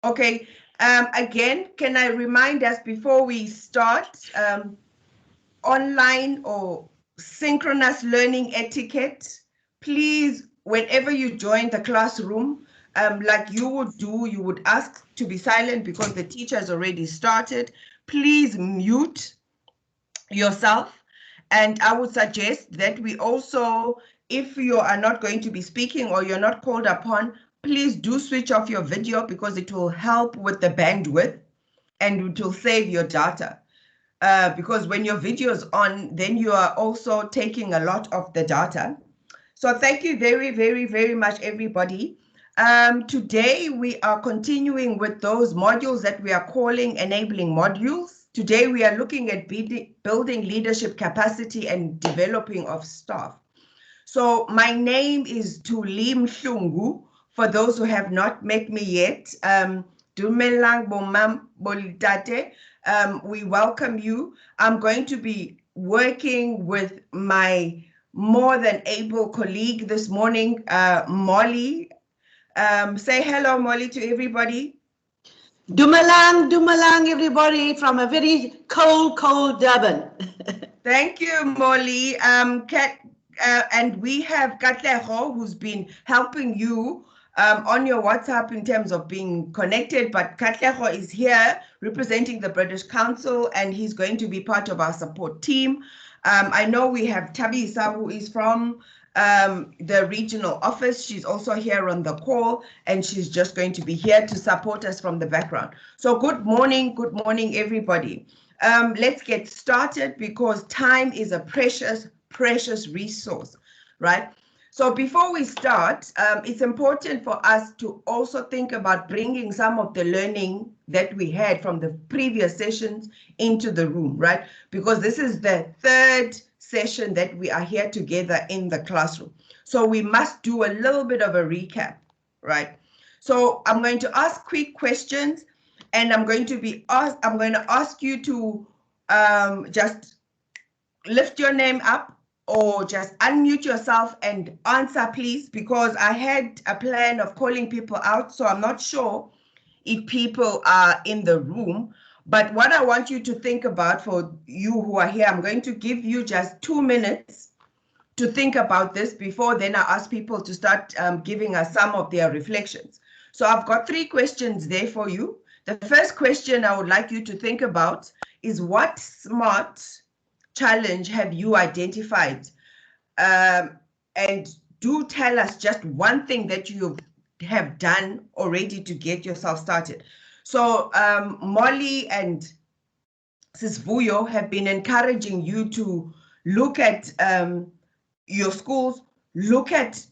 Okay. Again, can I remind us before we start, online or synchronous learning etiquette? Please, whenever you join the classroom, like you would do, you would ask to be silent because the teacher has already started. Please mute yourself. And I would suggest that we also, if you are not going to be speaking or you're not called upon, please do switch off your video because it will help with the bandwidth and it will save your data. Because when your video is on, then you are also taking a lot of the data. So thank you very, very, very much, everybody. Today, we are continuing with those modules that we are calling enabling modules. Today, we are looking at building leadership capacity and developing of staff. So my name is Tulim Shungu. For those who have not met me yet, Dumelang Bomam Bolitate, we welcome you. I'm going to be working with my more than able colleague this morning, Molly. Say hello, Molly, to everybody. Dumalang, everybody, from a very cold Durban. Thank you, Molly. And we have Katleho, who's been helping you on your WhatsApp in terms of being connected. But Katleho is here representing the British Council, and he's going to be part of our support team. I know we have Tabisa, who is from the regional office. She's also here on the call, and she's just going to be here to support us from the background. So good morning, everybody. Let's get started because time is a precious resource, right? So before we start, it's important for us to also think about bringing some of the learning that we had from the previous sessions into the room, right? Because this is the third session that we are here together in the classroom. So we must do a little bit of a recap, right? So I'm going to ask quick questions, and I'm going to ask you to just lift your name up or just unmute yourself and answer, please, because I had a plan of calling people out, so I'm not sure if people are in the room. But what I want you to think about, for you who are here, I'm going to give you just 2 minutes to think about this before then I ask people to start giving us some of their reflections. So I've got 3 questions there for you. The first question I would like you to think about is, what SMART challenge have you identified? And do tell us just one thing that you have done already to get yourself started. So Molly and Sis Vuyo have been encouraging you to look at your schools, look at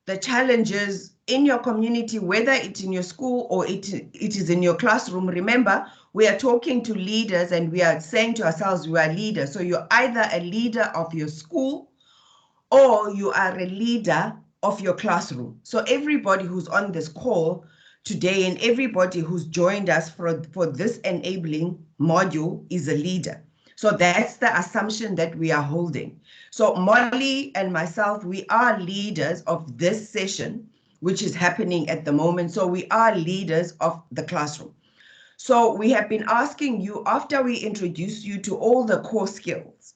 the challenges in your community, whether it's in your school or it is in your classroom. Remember, we are talking to leaders and we are saying to ourselves, we are leaders. So you're either a leader of your school or you are a leader of your classroom. So everybody who's on this call today and everybody who's joined us for this enabling module is a leader. So that's the assumption that we are holding. So Molly and myself, we are leaders of this session, which is happening at the moment. So we are leaders of the classroom. So we have been asking you, after we introduce you to all the core skills,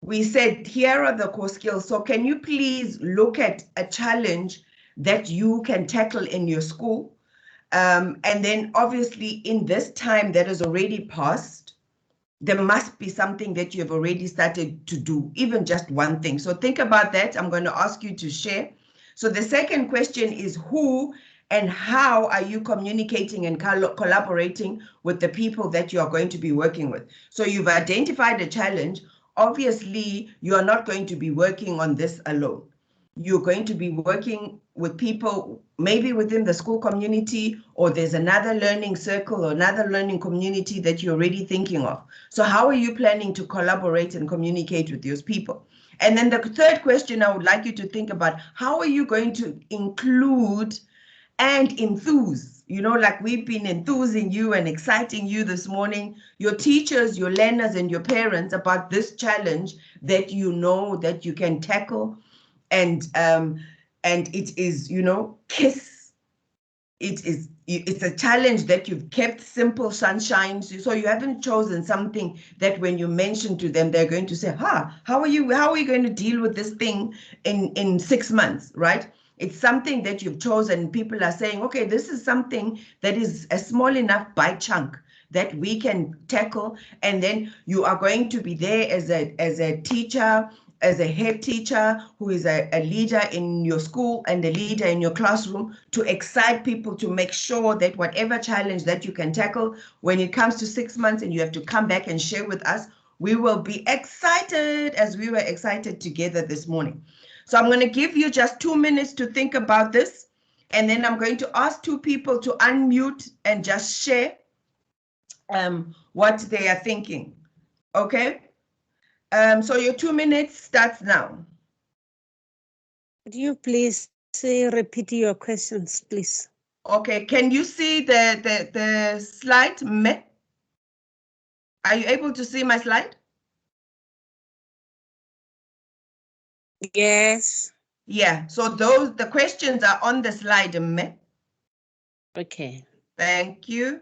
we said, here are the core skills. So can you please look at a challenge that you can tackle in your school? And then obviously in this time that has already passed, there must be something that you have already started to do, even just one thing. So think about that. I'm going to ask you to share. So the second question is, who and how are you communicating and collaborating with the people that you are going to be working with? So you've identified a challenge. Obviously, you are not going to be working on this alone. You're going to be working with people maybe within the school community, or there's another learning circle or another learning community that you're already thinking of. So how are you planning to collaborate and communicate with those people? And then the third question I would like you to think about, how are you going to include and enthuse? You know, like we've been enthusing you and exciting you this morning, your teachers, your learners, and your parents about this challenge that you know that you can tackle. And it is, you know, KISS it's a challenge that you've kept simple, sunshine. So you haven't chosen something that when you mention to them, they're going to say, how are you going to deal with this thing in 6 months, right? It's something that you've chosen. People are saying, okay, this is something that is a small enough bite chunk that we can tackle. And then you are going to be there as a teacher, as a head teacher who is a leader in your school and a leader in your classroom, to excite people, to make sure that whatever challenge that you can tackle when it comes to 6 months and you have to come back and share with us, we will be excited as we were excited together this morning. So I'm going to give you just 2 minutes to think about this, and then I'm going to ask 2 people to unmute and just share what they are thinking. Okay? So your 2 minutes starts now. Could you please repeat your questions, please? Okay, can you see the slide? Are you able to see my slide? Yes. Yeah, so the questions are on the slide. Okay. Thank you.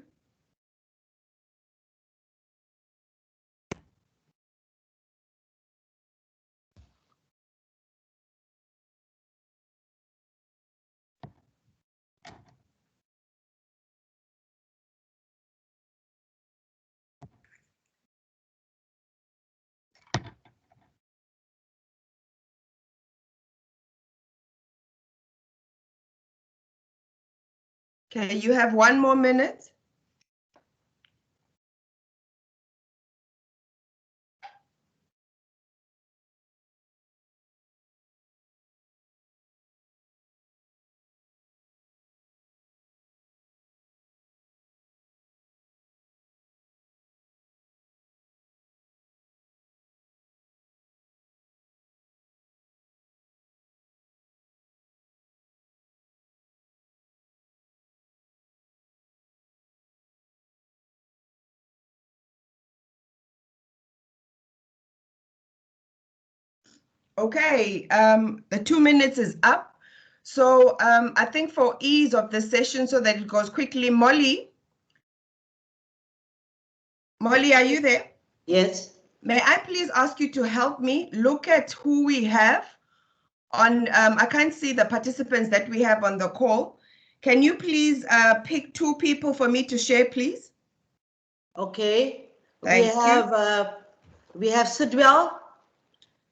Okay, you have 1 more minute. Okay, the 2 minutes is up. So I think for ease of the session, so that it goes quickly, Molly, are you there? Yes. May I please ask you to help me look at who we have on, I can't see the participants that we have on the call. Can you please pick 2 people for me to share, please? Okay. Thank you. We have Sidwell.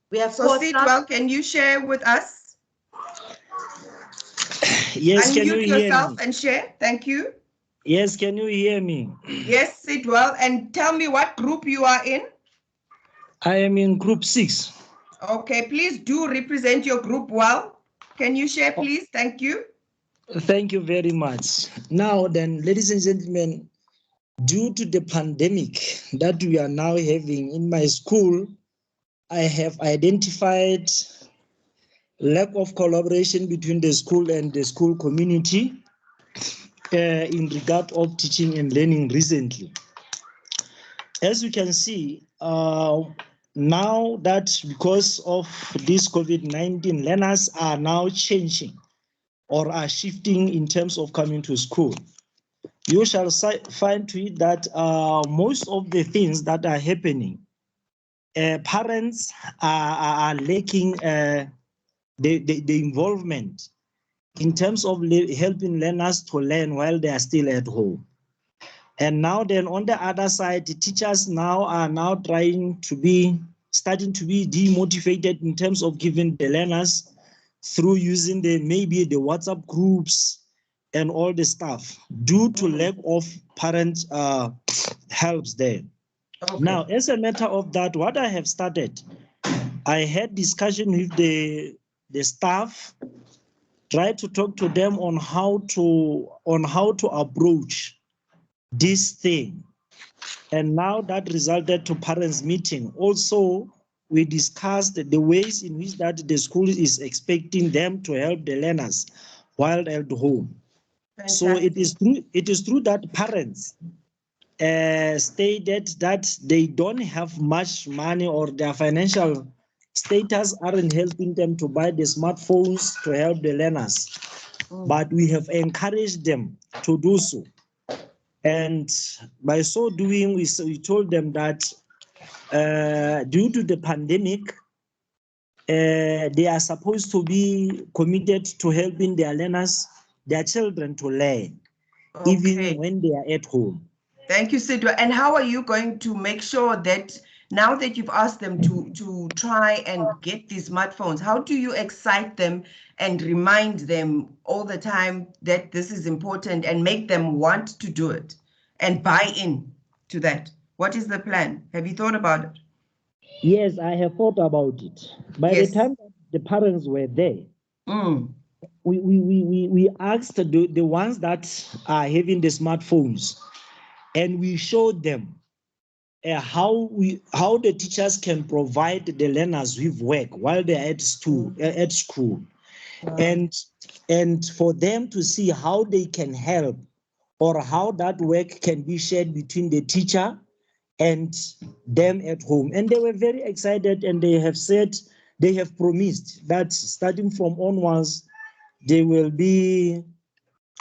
We have So Sidwell, can you share with us? Yes, can you Unmute hear yourself me? and share. Thank you. Yes, can you hear me? Yes, Sidwell, and tell me what group you are in. I am in group 6. Okay, please do represent your group well. Can you share, please? Thank you. Thank you very much. Now then, ladies and gentlemen, due to the pandemic that we are now having in my school, I have identified lack of collaboration between the school and the school community in regard of teaching and learning recently. As you can see, now that because of this COVID-19, learners are now changing or are shifting in terms of coming to school. You shall find to it that most of the things that are happening, parents are lacking the involvement in terms of helping learners to learn while they are still at home. And now then on the other side, the teachers now are now starting to be demotivated in terms of giving the learners through using maybe the WhatsApp groups and all the stuff due to lack of parent helps there. Okay. Now, as a matter of that, what I have started, I had discussion with the staff, try to talk to them on how to approach this thing. And now that resulted to parents meeting. Also, we discussed the ways in which that the school is expecting them to help the learners while at home. Fantastic. So it is true that parents stated that they don't have much money or their financial status aren't helping them to buy the smartphones to help the learners. but we have encouraged them to do so. And by so doing, we told them that due to the pandemic, they are supposed to be committed to helping their learners, their children to learn, even when they are at home. Thank you, Sidwa. And how are you going to make sure that now that you've asked them to try and get these smartphones, how do you excite them and remind them all the time that this is important and make them want to do it and buy in to that? What is the plan? Have you thought about it? Yes, I have thought about it. By the time that the parents were there, we asked the ones that are having the smartphones, and we showed them how the teachers can provide the learners with work while they're at school, and for them to see how they can help or how that work can be shared between the teacher and them at home. And they were very excited, and they have said, they have promised that starting from onwards, they will be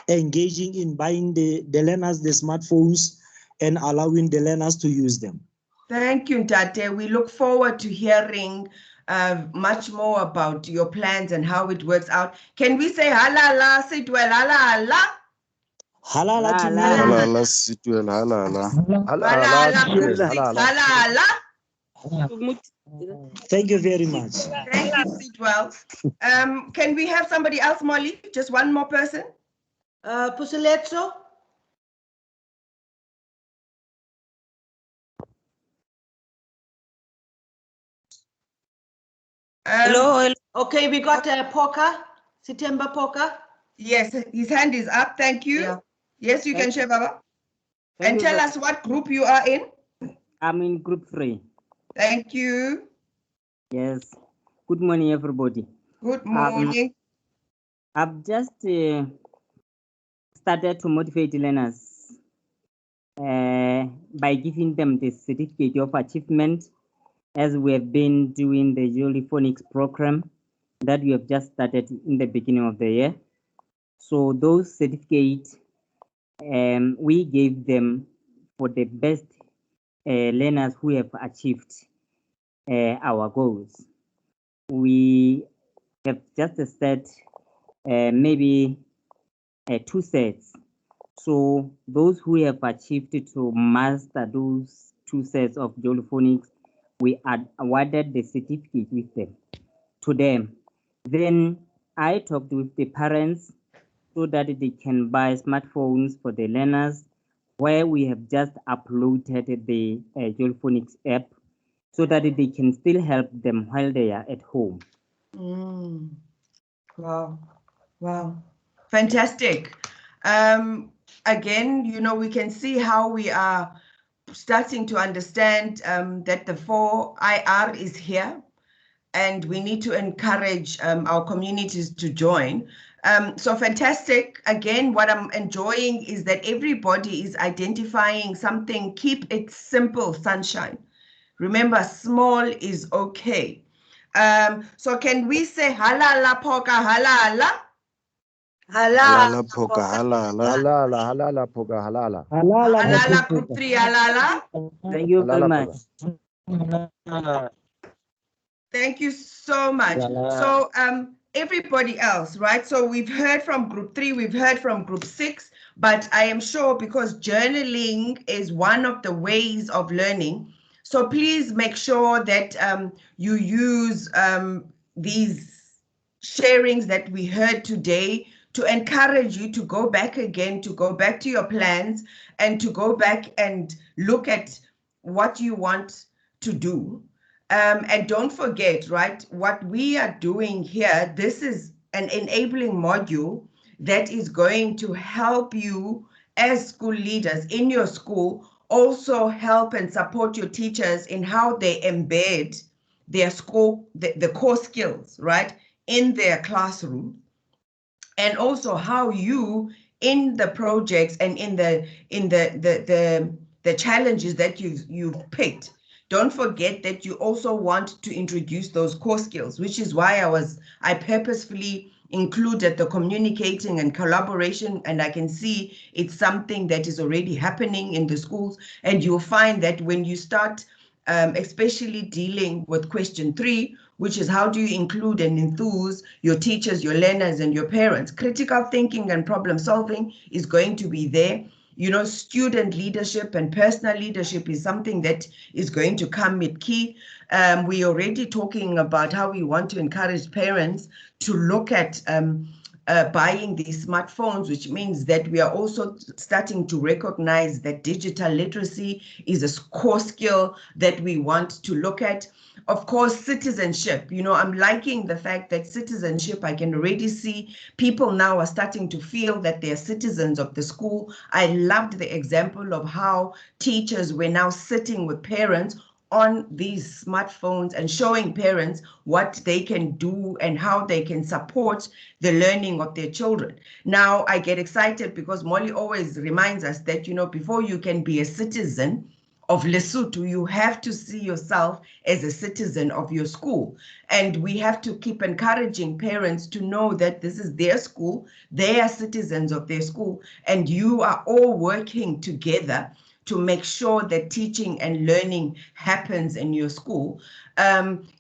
engaging in buying the learners the smartphones and allowing the learners to use them. Thank you, Ntate. We look forward to hearing much more about your plans and how it works out. Can we say halala, Sidwell, halala? Halala to me. Halala Sitwell, halala. Halala, group 6, halala. Thank you very much. Thank you, Sidwell. Can we have somebody else, Molly? Just one more person? Puseletso. Hello. Okay, we got Poker, September Poker. Yes, his hand is up. Thank you. Yeah. Yes, you can share, Baba. And tell us what group you are in. I'm in group 3. Thank you. Yes. Good morning, everybody. Good morning. I've just started to motivate learners by giving them the certificate of achievement, as we have been doing the Phonics program that we have just started in the beginning of the year. So those certificates we gave them for the best learners who have achieved our goals. We have just set maybe 2 sets. So those who have achieved to master those 2 sets of Phonics, we awarded the certificate with them to them. Then I talked with the parents so that they can buy smartphones for the learners, where we have just uploaded the Phonics app so that they can still help them while they are at home. Wow. Wow. Fantastic. Again, you know, we can see how we are starting to understand that the 4IR is here, and we need to encourage our communities to join. So fantastic. Again, what I'm enjoying is that everybody is identifying something. Keep it simple, sunshine. Remember, small is okay. So can we say halala poka halala? Halala Poka, halala. Halala Poka, halala. Halala group 3 halala. Thank you very much. Thank you so much. So everybody else, right? So we've heard from group 3, we've heard from group 6, but I am sure because journaling is one of the ways of learning. So please make sure that you use these sharings that we heard today to encourage you to go back again, to go back to your plans and to go back and look at what you want to do. And don't forget, right, what we are doing here, this is an enabling module that is going to help you as school leaders in your school also help and support your teachers in how they embed their school, the core skills, right, in their classroom. And also how you, in the projects and in the challenges that you've picked, don't forget that you also want to introduce those core skills, which is why I purposefully included the communicating and collaboration, and I can see it's something that is already happening in the schools. And you'll find that when you start especially dealing with question 3, which is how do you include and enthuse your teachers, your learners, and your parents, critical thinking and problem solving is going to be there. You know, student leadership and personal leadership is something that is going to come with key. We're already talking about how we want to encourage parents to look at buying these smartphones, which means that we are also starting to recognize that digital literacy is a core skill that we want to look at. Of course, citizenship. You know, I'm liking the fact that citizenship, I can already see people now are starting to feel that they're citizens of the school. I loved the example of how teachers were now sitting with parents on these smartphones and showing parents what they can do and how they can support the learning of their children. Now, I get excited because Molly always reminds us that, you know, before you can be a citizen of Lesotho, you have to see yourself as a citizen of your school. And we have to keep encouraging parents to know that this is their school, they are citizens of their school, and you are all working together to make sure that teaching and learning happens in your school.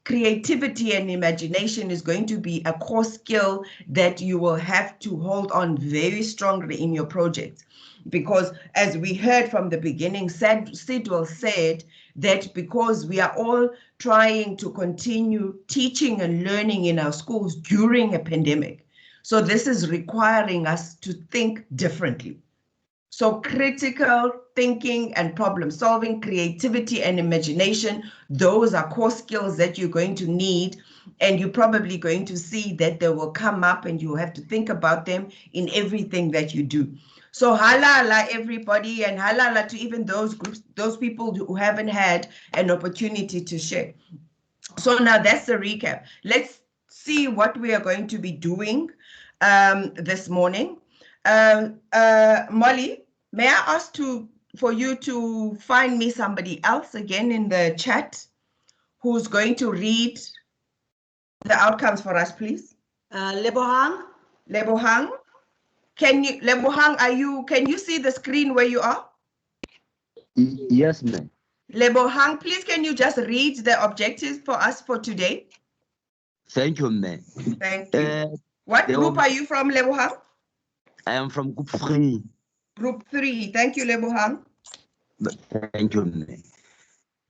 Creativity and imagination is going to be a core skill that you will have to hold on very strongly in your projects. Because as we heard from the beginning, Sidwell said that because we are all trying to continue teaching and learning in our schools during a pandemic, so this is requiring us to think differently. So critical thinking and problem solving, creativity and imagination, those are core skills that you're going to need, and you're probably going to see that they will come up and you have to think about them in everything that you do. So halala everybody, and halala to even those groups, those people who haven't had an opportunity to share. So now that's the recap. Let's see what we are going to be doing this morning. Molly, may I ask for you to find me somebody else again in the chat who's going to read the outcomes for us, please? Lebohang? Lebohang? Lebohang, can you see the screen where you are? Yes, ma'am. Lebohang, please can you just read the objectives for us for today? Thank you, ma'am. Thank you. What group are you from, Lebohang? I am from Group 3. Group 3. Thank you, Lebohang. Thank you, ma'am.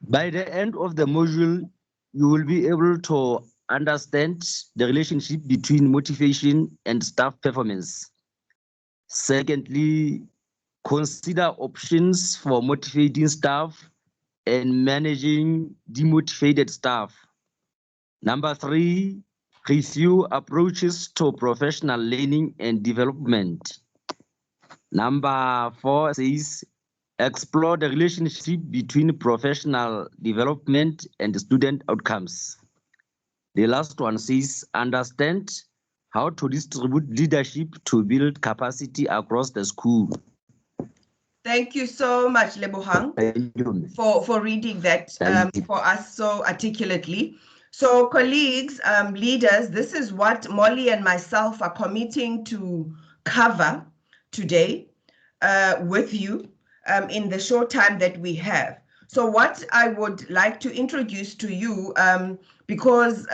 By the end of the module, you will be able to understand the relationship between motivation and staff performance. Secondly, consider options for motivating staff and managing demotivated staff. Number 3, review approaches to professional learning and development. Number 4 says, explore the relationship between professional development and student outcomes. The last one says, understand how to distribute leadership to build capacity across the school. Thank you so much, Lebohang, for reading that for us so articulately. So colleagues, leaders, this is what Molly and myself are committing to cover today with you in the short time that we have. So what I would like to introduce to you, because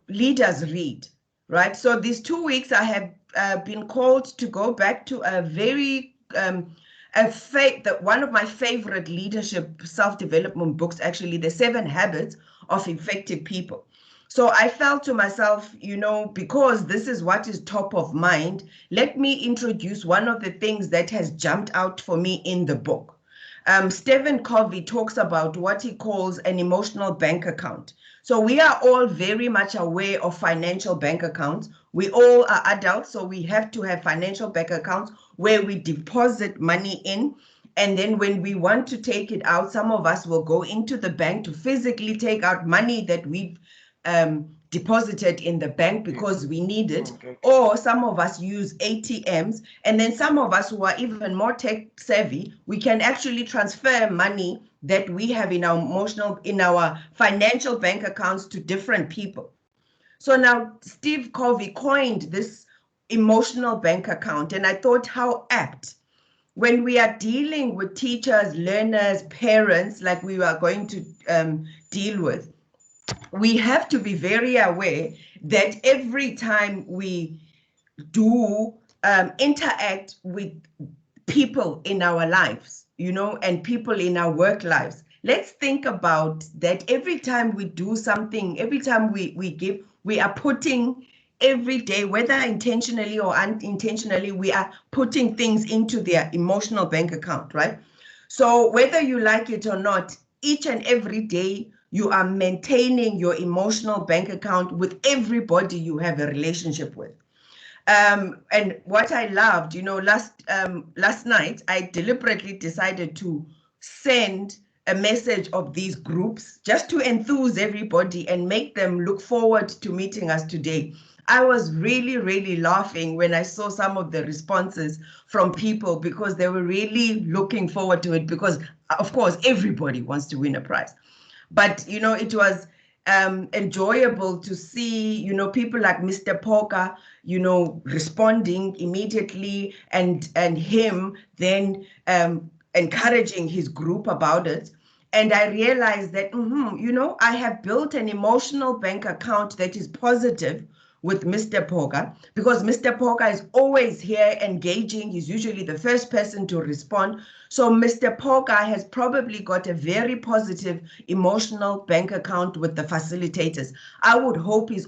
leaders read, right? So these 2 weeks I have been called to go back to a very, one of my favorite leadership self-development books, actually, The 7 Habits of Effective People. So I felt to myself, you know, because this is what is top of mind, let me introduce one of the things that has jumped out for me in the book. Stephen Covey talks about what he calls an emotional bank account. So we are all very much aware of financial bank accounts. We all are adults, so we have to have financial bank accounts where we deposit money in. And then when we want to take it out, some of us will go into the bank to physically take out money that we've deposited in the bank because we need it, or some of us use ATMs, and then some of us who are even more tech savvy, we can actually transfer money that we have in our financial bank accounts to different people. So now Steve Covey coined this emotional bank account. And I thought how apt when we are dealing with teachers, learners, parents, like we are going to deal with, we have to be very aware that every time we do interact with people in our lives, you know, and people in our work lives, let's think about that every time we do something, every time we give, we are putting every day, whether intentionally or unintentionally, we are putting things into their emotional bank account, right? So whether you like it or not, each and every day you are maintaining your emotional bank account with everybody you have a relationship with. And what I loved, you know, last night, I deliberately decided to send a message of these groups just to enthuse everybody and make them look forward to meeting us today. I was really, really laughing when I saw some of the responses from people because they were really looking forward to it because, of course, everybody wants to win a prize. But, you know, it was enjoyable to see, you know, people like Mr. Poka, you know, responding immediately and him then encouraging his group about it. And I realized that, you know, I have built an emotional bank account that is positive with Mr. Poka because Mr. Poka is always here engaging. He's usually the first person to respond. So Mr. Poka has probably got a very positive emotional bank account with the facilitators. I would hope we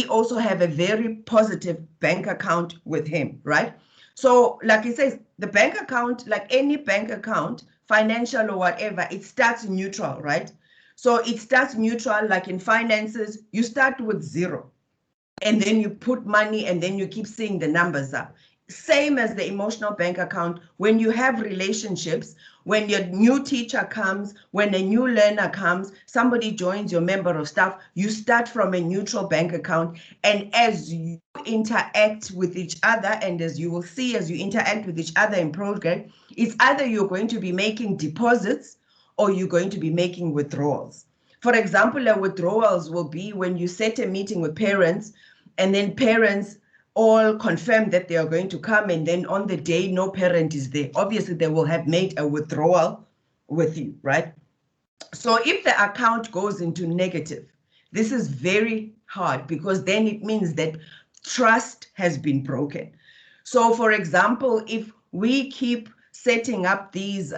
also have a very positive bank account with him, right? So like he says, the bank account, like any bank account, financial or whatever, it starts neutral, right? So it starts neutral, like in finances, you start with zero and then you put money and then you keep seeing the numbers up. Same as the emotional bank account, when you have relationships, when your new teacher comes, when a new learner comes, somebody joins your member of staff, you start from a neutral bank account. And as you interact with each other, and as you will see, as you interact with each other in progress, it's either you're going to be making deposits or you're going to be making withdrawals. For example, withdrawals will be when you set a meeting with parents and then parents all confirm that they are going to come, and then on the day no parent is there. Obviously, they will have made a withdrawal with you, right? So if the account goes into negative, this is very hard because then it means that trust has been broken. So for example, if we keep setting up these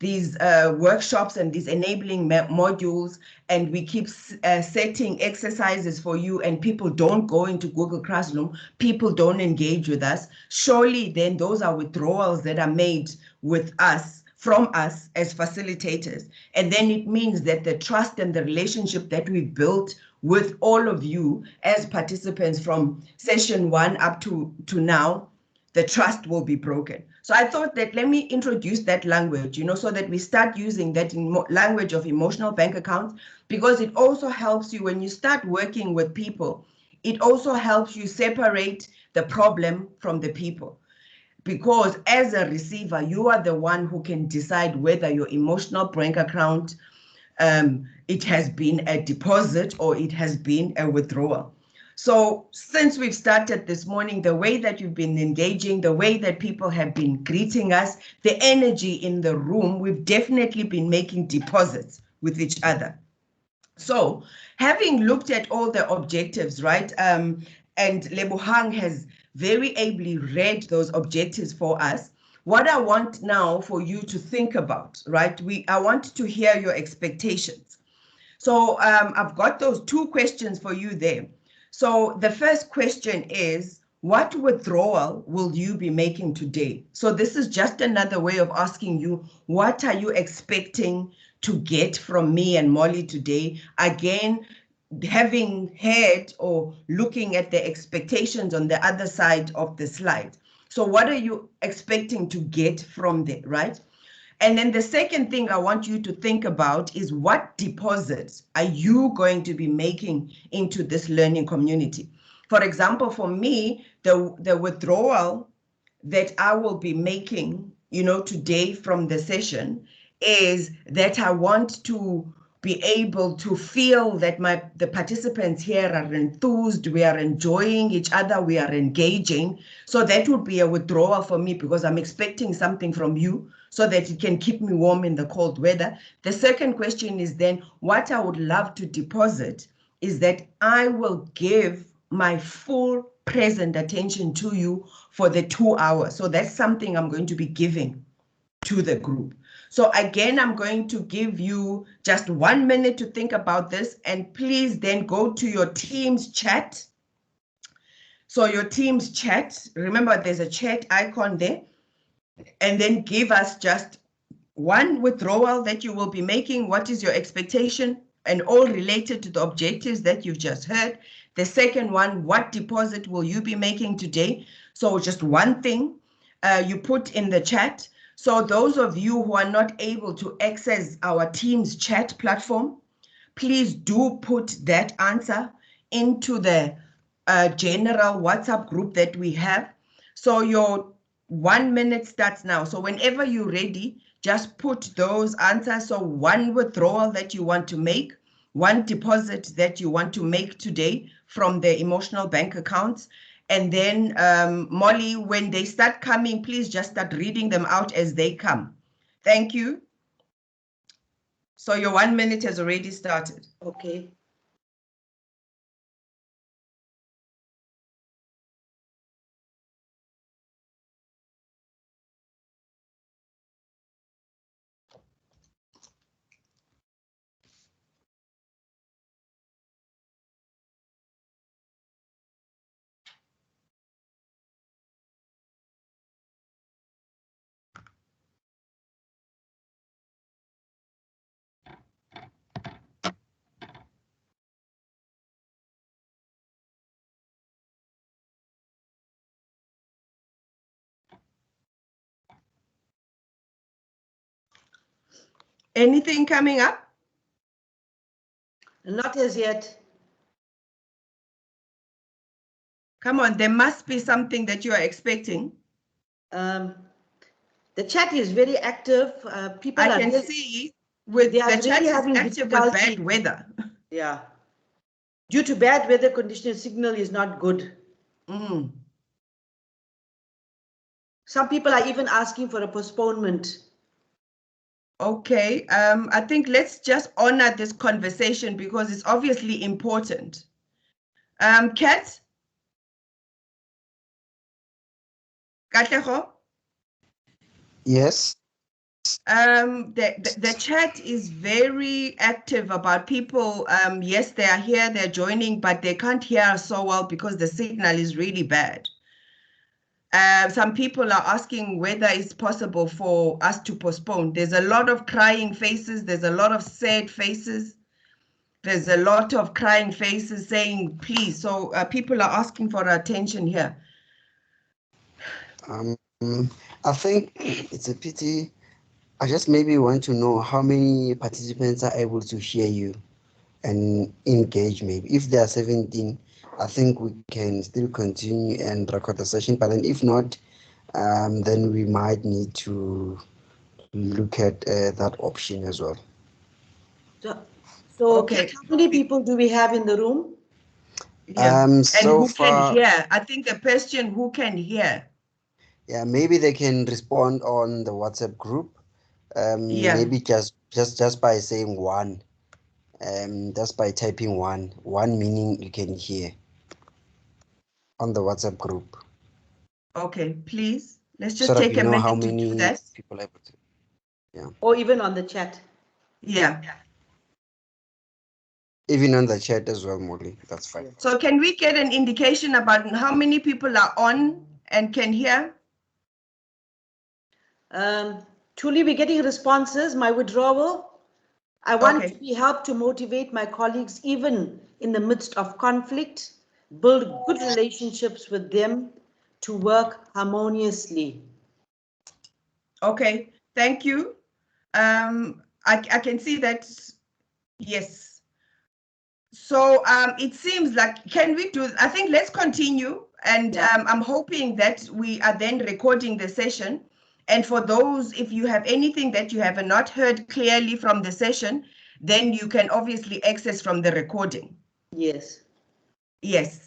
workshops and these enabling modules, and we keep setting exercises for you, and people don't go into Google Classroom, people don't engage with us, surely then those are withdrawals that are made with us, from us as facilitators. And then it means that the trust and the relationship that we've built with all of you as participants from session 1 up to now, the trust will be broken. So I thought that let me introduce that language, you know, so that we start using that language of emotional bank accounts, because it also helps you when you start working with people. It also helps you separate the problem from the people. Because as a receiver, you are the one who can decide whether your emotional bank account, it has been a deposit or it has been a withdrawal. So since we've started this morning, the way that you've been engaging, the way that people have been greeting us, the energy in the room, we've definitely been making deposits with each other. So having looked at all the objectives, right, and Lebohang has very ably read those objectives for us, what I want now for you to think about, right, I want to hear your expectations. So I've got those 2 questions for you there. So the first question is, what withdrawal will you be making today? So this is just another way of asking you, what are you expecting to get from me and Molly today? Again, having heard or looking at the expectations on the other side of the slide. So what are you expecting to get from there, right? And then the second thing I want you to think about is, what deposits are you going to be making into this learning community? For example, for me, the withdrawal that I will be making, you know, today from the session is that I want to be able to feel that the participants here are enthused, we are enjoying each other, we are engaging. So that would be a withdrawal for me, because I'm expecting something from you so that it can keep me warm in the cold weather. The second question is then, what I would love to deposit is that I will give my full present attention to you for the 2 hours. So that's something I'm going to be giving to the group. So again, I'm going to give you just 1 minute to think about this, and please then go to your Teams chat. So your Teams chat, remember there's a chat icon there, and then give us just one withdrawal that you will be making. What is your expectation? And all related to the objectives that you've just heard. The second one, what deposit will you be making today? So just one thing you put in the chat. So those of you who are not able to access our Teams chat platform, please do put that answer into the general WhatsApp group that we have. So your 1 minute starts now. So whenever you're ready, just put those answers. So one withdrawal that you want to make, one deposit that you want to make today from the emotional bank accounts. And then Molly, when they start coming, please just start reading them out as they come. Thank you. So your 1 minute has already started. Okay. Anything coming up? Not as yet. Come on, there must be something that you are expecting. The chat is very active. People I are can really, see with they are the chat really is having active with difficulty. bad weather. Yeah. Due to bad weather conditions, signal is not good. Mm. Some people are even asking for a postponement. Okay, I think let's just honor this conversation because it's obviously important. Kat? Katlego? Yes. The chat is very active about people. Yes, they are here, they're joining, but they can't hear us so well because the signal is really bad. Some people are asking whether it's possible for us to postpone. There's a lot of crying faces. There's a lot of sad faces. There's a lot of crying faces saying, please. So people are asking for attention here. I think it's a pity. I just maybe want to know how many participants are able to hear you and engage. Maybe if there are 17, I think we can still continue and record the session. But then if not, then we might need to look at that option as well. So Okay. how many people do we have in the room? Yeah. And So who far, can hear? I think the question, who can hear? yeah, maybe they can respond on the WhatsApp group. Yeah. Maybe just by saying one. Just by typing one meaning you can hear on the WhatsApp group. Okay, please. Let's just So that take we a know how minute to do many that. people are able to. Yeah. Or even on the chat? Yeah. Even on the chat as well, Molly. That's fine. So can we get an indication about how many people are on and can hear? Truly, we're getting responses. My withdrawal, I want to be helped to motivate my colleagues, even in the midst of conflict, build good relationships with them to work harmoniously. Okay, thank you. I can see that, yes. So it seems like, can we do, I think let's continue. And I'm hoping that we are then recording the session. And for those, if you have anything that you have not heard clearly from the session, then you can obviously access from the recording. Yes. Yes.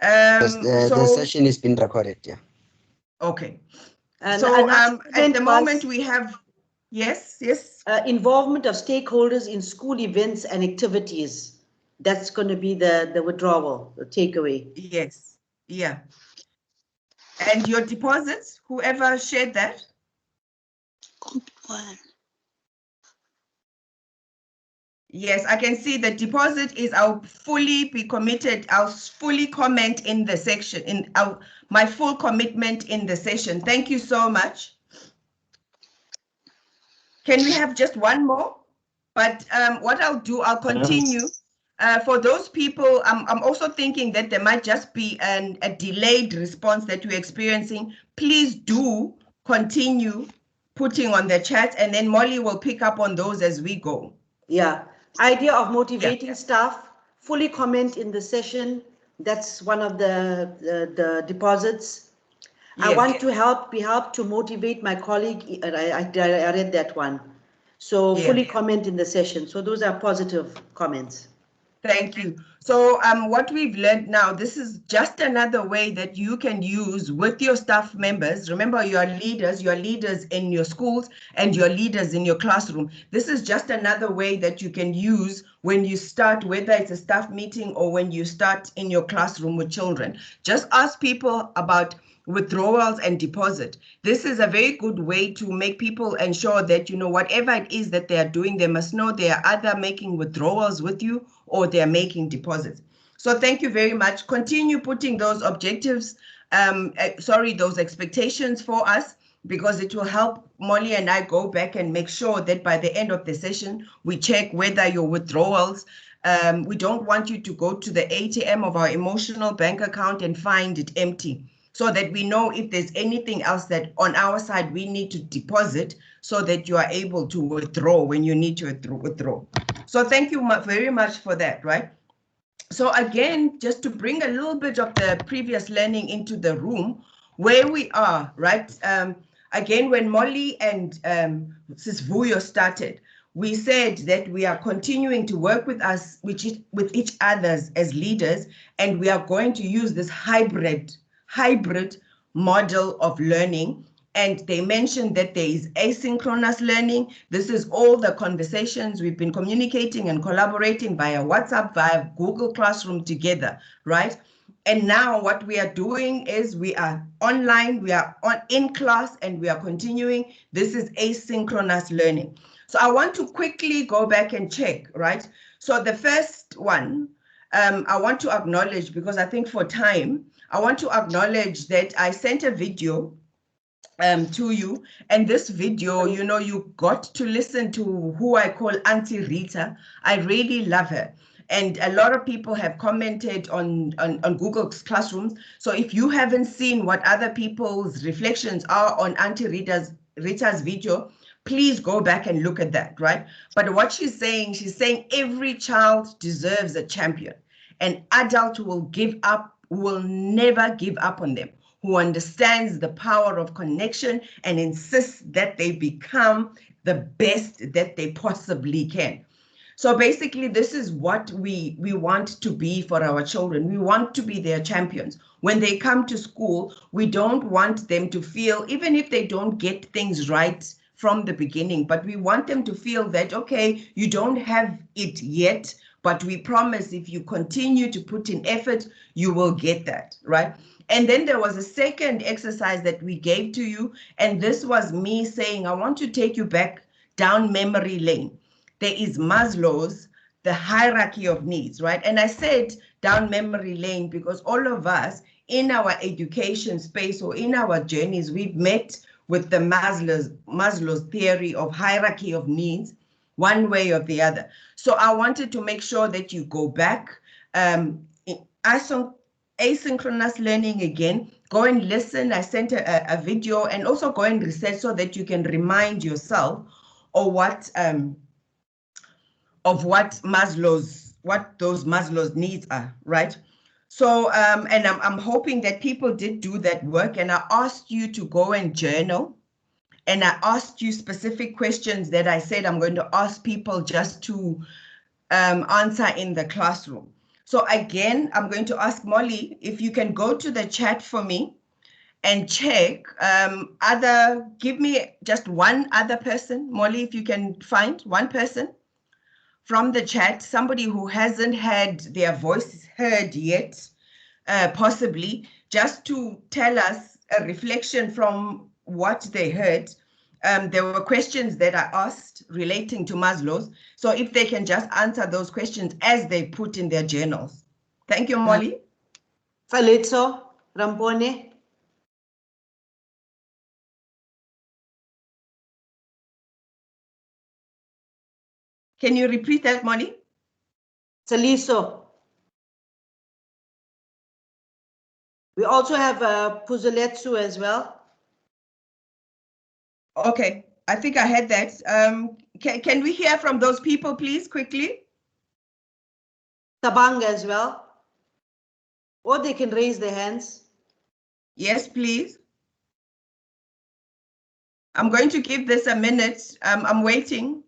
Yes, the So, session is being recorded, yeah. okay. And So another at the event moment was, we have, yes. involvement of stakeholders in school events and activities. That's going to be the withdrawal, the takeaway. Yes, yeah. And your deposits, whoever shared that? Yes, I can see the deposit is I'll fully be committed. I'll fully comment in the section, my full commitment in the session. Thank you so much. Can we have just one more? But what I'll do, I'll continue. For those people, I'm also thinking that there might just be a delayed response that we're experiencing. Please do continue putting on the chat, and then Molly will pick up on those as we go. Yeah. Idea of motivating staff, fully comment in the session. That's one of the deposits. Yes. I want to be helped to motivate my colleague. I read that one. So fully comment in the session. So those are positive comments. Thank you. So what we've learned now, this is just another way that you can use with your staff members. Remember, you are leaders in your schools and your leaders in your classroom. This is just another way that you can use when you start, whether it's a staff meeting or when you start in your classroom with children. Just ask people about withdrawals and deposit. This is a very good way to make people ensure that, you know, whatever it is that they are doing, they must know they are either making withdrawals with you or they are making deposits. So thank you very much. Continue putting those objectives, those expectations for us, because it will help Molly and I go back and make sure that by the end of the session, we check whether your withdrawals, we don't want you to go to the ATM of our emotional bank account and find it empty, so that we know if there's anything else that on our side we need to deposit so that you are able to withdraw when you need to withdraw. So thank you very much for that, right? So again, just to bring a little bit of the previous learning into the room, where we are, right? Again, when Molly and Sis Vuyo started, we said that we are continuing to work with each other as leaders, and we are going to use this hybrid model of learning. And they mentioned that there is asynchronous learning. This is all the conversations we've been communicating and collaborating via WhatsApp, via Google Classroom together, right? And now what we are doing is we are online, we are in class, and we are continuing. This is asynchronous learning. So I want to quickly go back and check, right? So the first one, I want to acknowledge, because I think for time, I want to acknowledge that I sent a video to you, and this video, you know, you got to listen to who I call Auntie Rita. I really love her, and a lot of people have commented on Google's Classrooms. So if you haven't seen what other people's reflections are on Auntie Rita's video, please go back and look at that, right? But what she's saying every child deserves a champion. An adult will never give up on them, who understands the power of connection and insists that they become the best that they possibly can. So basically, this is what we want to be for our children. We want to be their champions. When they come to school, we don't want them to feel, even if they don't get things right from the beginning, but we want them to feel that, okay, you don't have it yet, but we promise if you continue to put in effort, you will get that, right? And then there was a second exercise that we gave to you, and this was me saying, I want to take you back down memory lane. There is Maslow's, the hierarchy of needs, right? And I said down memory lane because all of us in our education space or in our journeys, we've met with the Maslow's theory of hierarchy of needs, one way or the other. So I wanted to make sure that you go back, asynchronous learning again, go and listen. I sent a video, and also go and research so that you can remind yourself of what those Maslow's needs are, right? So, and I'm hoping that people did do that work, and I asked you to go and journal and I asked you specific questions that I said I'm going to ask people just to answer in the classroom. So again, I'm going to ask Molly if you can go to the chat for me and check give me just one other person. Molly, if you can find one person from the chat, somebody who hasn't had their voice heard yet, possibly, just to tell us a reflection from what they heard. There were questions that I asked relating to Maslow's. So if they can just answer those questions as they put in their journals. Thank you, Molly. Falitso, Rampone. Can you repeat that, Molly? Saliso. We also have Puzuletsu as well. Okay, I think I had that. Can we hear from those people, please, quickly? Tabang as well. Or they can raise their hands. Yes, please. I'm going to give this a minute. I'm waiting.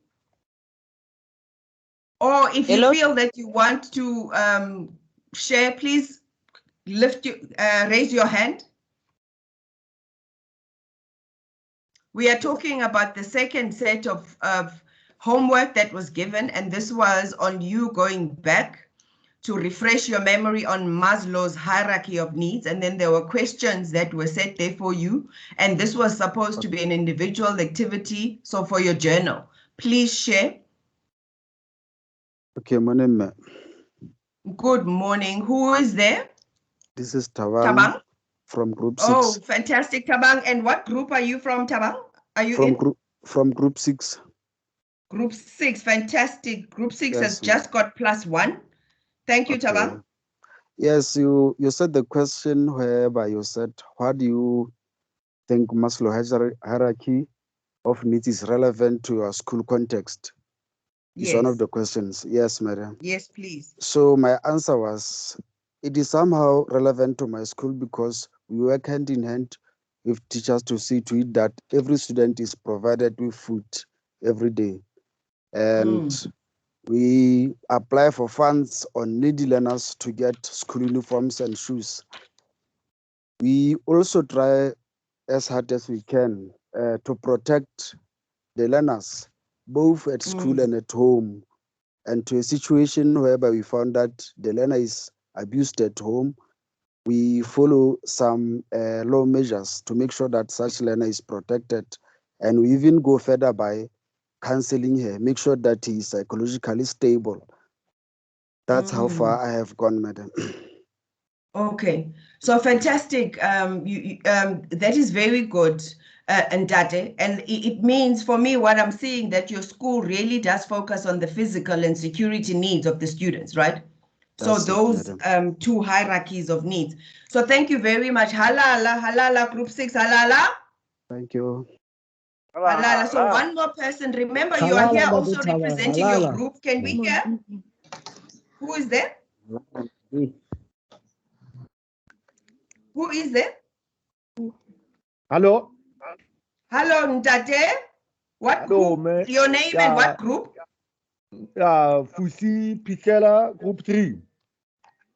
Or if you feel that you want to share, please raise your hand. We are talking about the second set of homework that was given, and this was on you going back to refresh your memory on Maslow's hierarchy of needs. And then there were questions that were set there for you. And this was supposed to be an individual activity. So for your journal, please share. Okay, morning. Good morning. Who is there? This is Tabang, Tabang? from Group 6. Oh, fantastic, Tabang. And what group are you from, Tabang? Are you from Group 6. Group 6, fantastic. Group 6 Yes, has just got +1. Thank you, Tabang. Yes, you said the question whereby you said, what do you think Maslow hierarchy of needs is relevant to your school context? It's one of the questions. Yes, madam. Yes, please. So my answer was, it is somehow relevant to my school because we work hand in hand with teachers to see to it that every student is provided with food every day. And we apply for funds on needy learners to get school uniforms and shoes. We also try as hard as we can to protect the learners, both at school and at home. And to a situation whereby we found that the learner is abused at home, we follow some law measures to make sure that such learner is protected. And we even go further by counseling her, make sure that he is psychologically stable. That's how far I have gone, madam. Okay, so fantastic. That is very good, Ndate. And it means for me, what I'm seeing that your school really does focus on the physical and security needs of the students, right? That's so those two hierarchies of needs. So thank you very much. Halala, halala, Group 6, halala. Thank you. Halala. So one more person. Remember, you are here also representing your group. Can we hear? Who is there? Who is there? Hello. Hello, Ndate. What group? Your name and what group? Fusi Pitela, Group 3.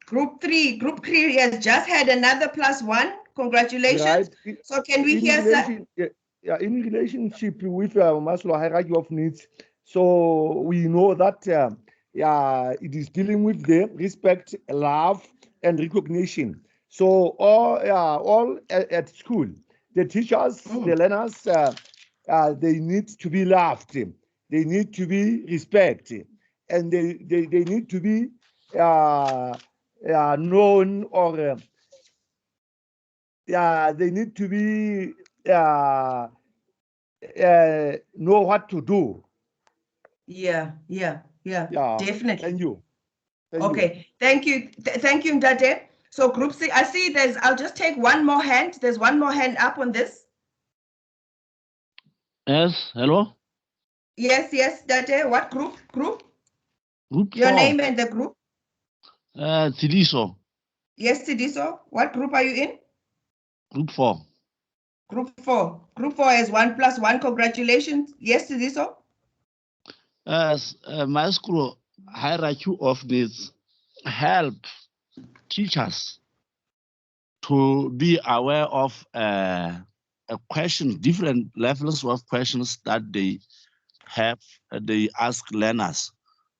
Group 3. Group 3 has just had another +1. Congratulations. Right. So can we hear, sir? In relationship with Maslow hierarchy of needs, so we know that it is dealing with the respect, love, and recognition. So all at school, the teachers, the learners, they need to be loved, they need to be respected, and they need to be known, or they need to be know what to do. Yeah, definitely. Thank you. Thank you. Thank you, Ndate. So Group 6, I see I'll just take one more hand. There's one more hand up on this. Yes, hello? Yes, Ndate. What group? Group 4. Your name and the group? Sidiso. Yes, Sidiso. What group are you in? Group 4. Group 4. Group 4 is 1+1. Congratulations. Yes, is this so? As my school hierarchy of needs help teachers to be aware of questions, different levels of questions that they have, they ask learners,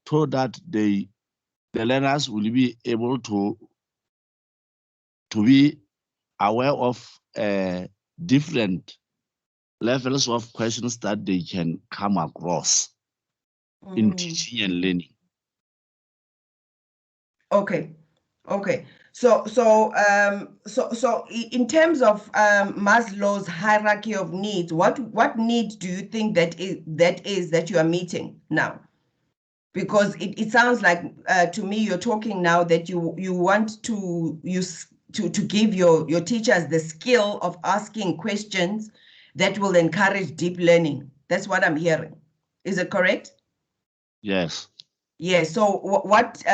so that the learners will be able to be aware of different levels of questions that they can come across in teaching and learning. Okay. Okay. So in terms of Maslow's hierarchy of needs, what needs do you think that you are meeting now? Because it sounds like to me you're talking now that you want to give your teachers the skill of asking questions that will encourage deep learning. That's what I'm hearing. Is it correct? Yes. Yes. So what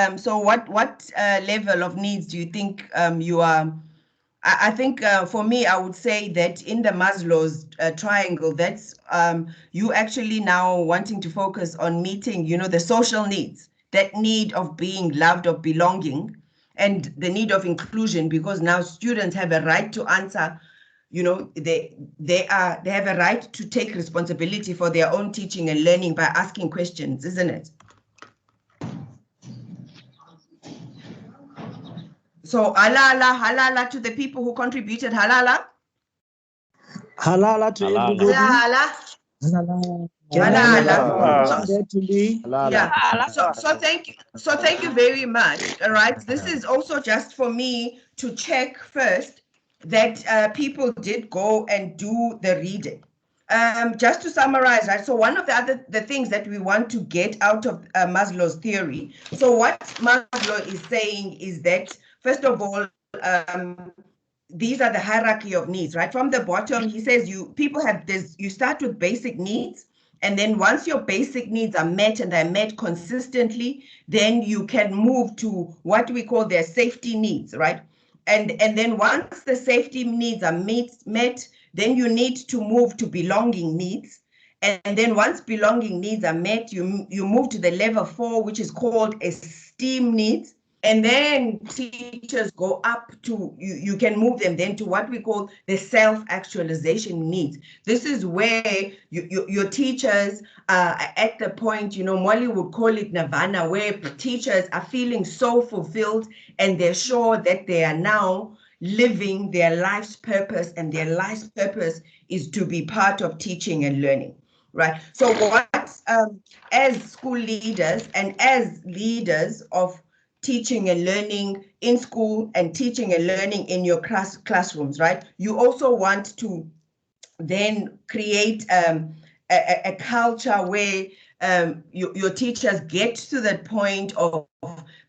level of needs do you think you are? I think for me, I would say that in the Maslow's triangle, that's you actually now wanting to focus on meeting, the social needs, that need of being loved, of belonging, and the need of inclusion, because now students have a right to answer. They have a right to take responsibility for their own teaching and learning by asking questions, isn't it? So halala to the people who contributed. Halala. Halala to everybody. Halala. Can I have someone there to me? Yeah. So thank you. So thank you very much. All right. This is also just for me to check first that people did go and do the reading. Just to summarize, right? So one of the things that we want to get out of Maslow's theory. So what Maslow is saying is that, first of all, these are the hierarchy of needs, right? From the bottom, he says people have this, you start with basic needs, and then once your basic needs are met and are met consistently, then you can move to what we call their safety needs, right? And then once the safety needs are met, then you need to move to belonging needs. And then once belonging needs are met, you move to the level 4, which is called esteem needs. And then teachers go up to, you can move them then to what we call the self-actualization needs. This is where your teachers are at the point, Molly would call it nirvana, where teachers are feeling so fulfilled and they're sure that they are now living their life's purpose, and their life's purpose is to be part of teaching and learning. Right. So what, as school leaders and as leaders of teaching and learning in school and teaching and learning in your classrooms, right? You also want to then create a culture where your teachers get to that point of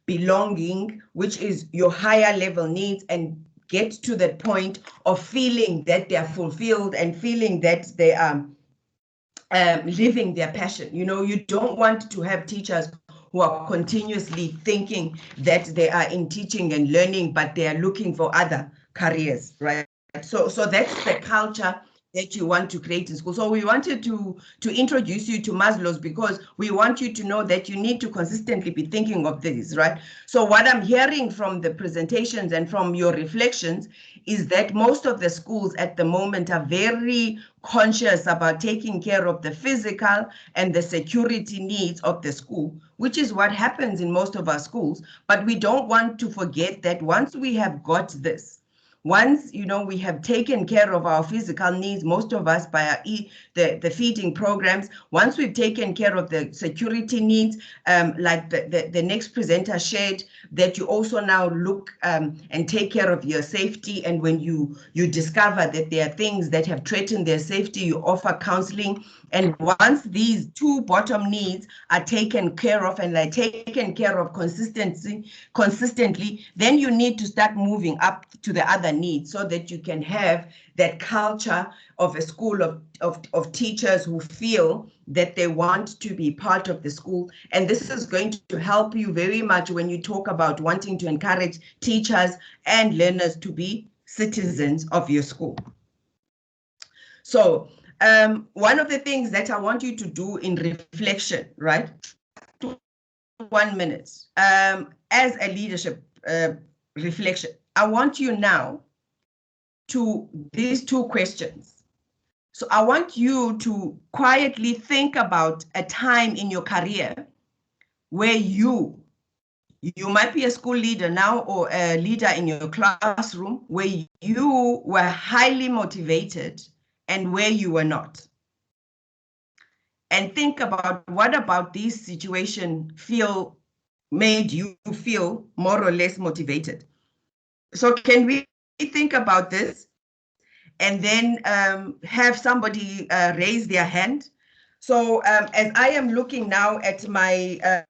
belonging, which is your higher level needs, and get to that point of feeling that they are fulfilled and feeling that they are living their passion. You don't want to have teachers who are continuously thinking that they are in teaching and learning, but they are looking for other careers, right? So that's the culture that you want to create in school. So we wanted to introduce you to Maslow's, because we want you to know that you need to consistently be thinking of this, right? So what I'm hearing from the presentations and from your reflections is that most of the schools at the moment are very conscious about taking care of the physical and the security needs of the school, which is what happens in most of our schools. But we don't want to forget that once we have got this, once we have taken care of our physical needs, most of us by our the feeding programs, once we've taken care of the security needs, like the next presenter shared, that you also now look and take care of your safety. And when you discover that there are things that have threatened their safety, you offer counseling. And once these two bottom needs are taken care of and are taken care of consistently, then you need to start moving up to the other needs, so that you can have that culture of a school of teachers who feel that they want to be part of the school. And this is going to help you very much when you talk about wanting to encourage teachers and learners to be citizens of your school. So one of the things that I want you to do in reflection, right? 1 minute, as a leadership reflection, I want you now to these 2 questions. So I want you to quietly think about a time in your career where you might be a school leader now or a leader in your classroom, where you were highly motivated and where you were not. And think about what about this situation made you feel more or less motivated. So can we think about this and then have somebody raise their hand? So as I am looking now at my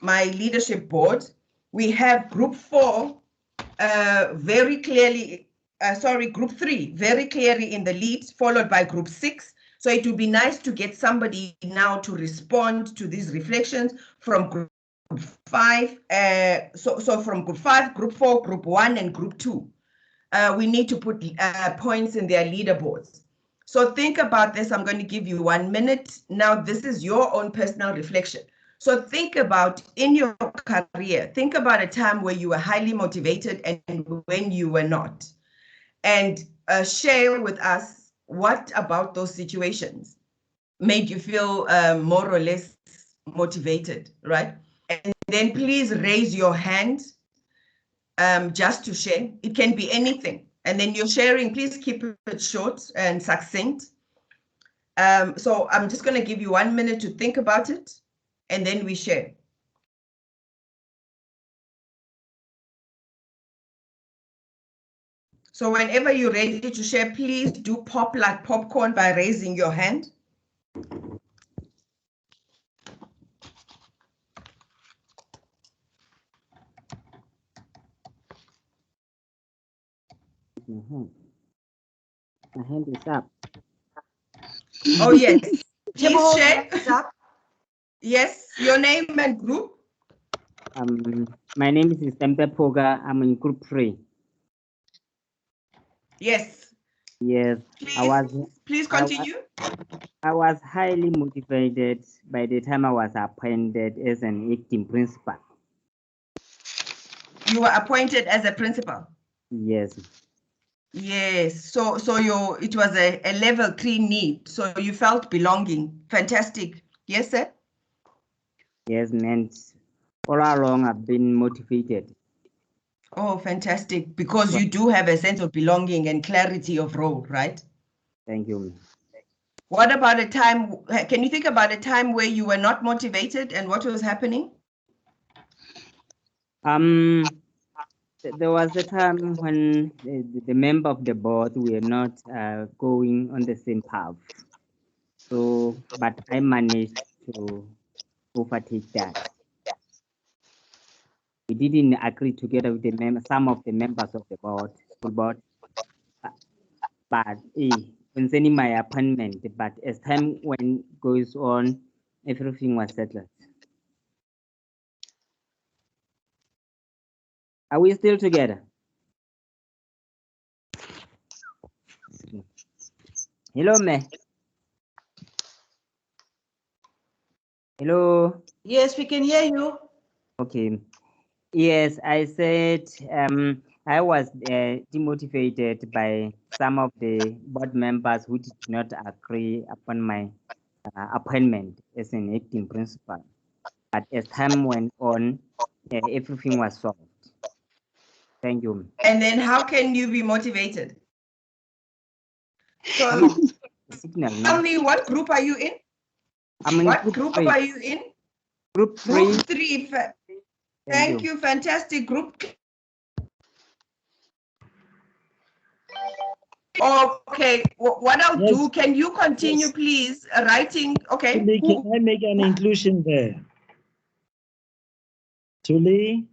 my leadership board, we have group 4 very clearly, group 3 very clearly in the lead, followed by group 6. So it would be nice to get somebody now to respond to these reflections from group 5. So from group 5, group 4, group 1, and group 2. We need to put points in their leaderboards. So think about this. I'm going to give you 1 minute. Now, this is your own personal reflection. So think about in your career, think about a time where you were highly motivated and when you were not. And share with us what about those situations made you feel more or less motivated, right? And then please raise your hand just to share. It can be anything. And then you're sharing, please keep it short and succinct. So I'm just going to give you 1 minute to think about it, and then we share. So whenever you're ready to share, please do pop like popcorn by raising your hand. My hand is up. Oh, yes. Please Table share. hands up. Yes, your name and group. My name is Tempe Poga. I'm in group 3. Yes. Yes, please continue. I was highly motivated by the time I was appointed as an acting principal. You were appointed as a principal. Yes. Yes. So it was a level 3 need. So you felt belonging. Fantastic. Yes, sir. Yes, and all along I've been motivated. Oh, fantastic. Because you do have a sense of belonging and clarity of role, right? Thank you. What about a time, can you think about a time where you were not motivated and what was happening? There was a time when the member of the board were not going on the same path. So, but I managed to overtake that. We didn't agree together with some of the members of the school board, but concerning my appointment. But as time goes on, everything was settled. Are we still together? Hello, me. Hello. Yes, we can hear you. Okay. Yes, I said I was demotivated by some of the board members who did not agree upon my appointment as an acting principal. But as time went on, everything was solved. Thank you. And then how can you be motivated? So tell me, what group are you in? What group are you in? Group 3. Group 3. Thank you. Fantastic group. Okay, what I'll do, can you continue, please, writing? Okay. Can I make an inclusion there? Tuli?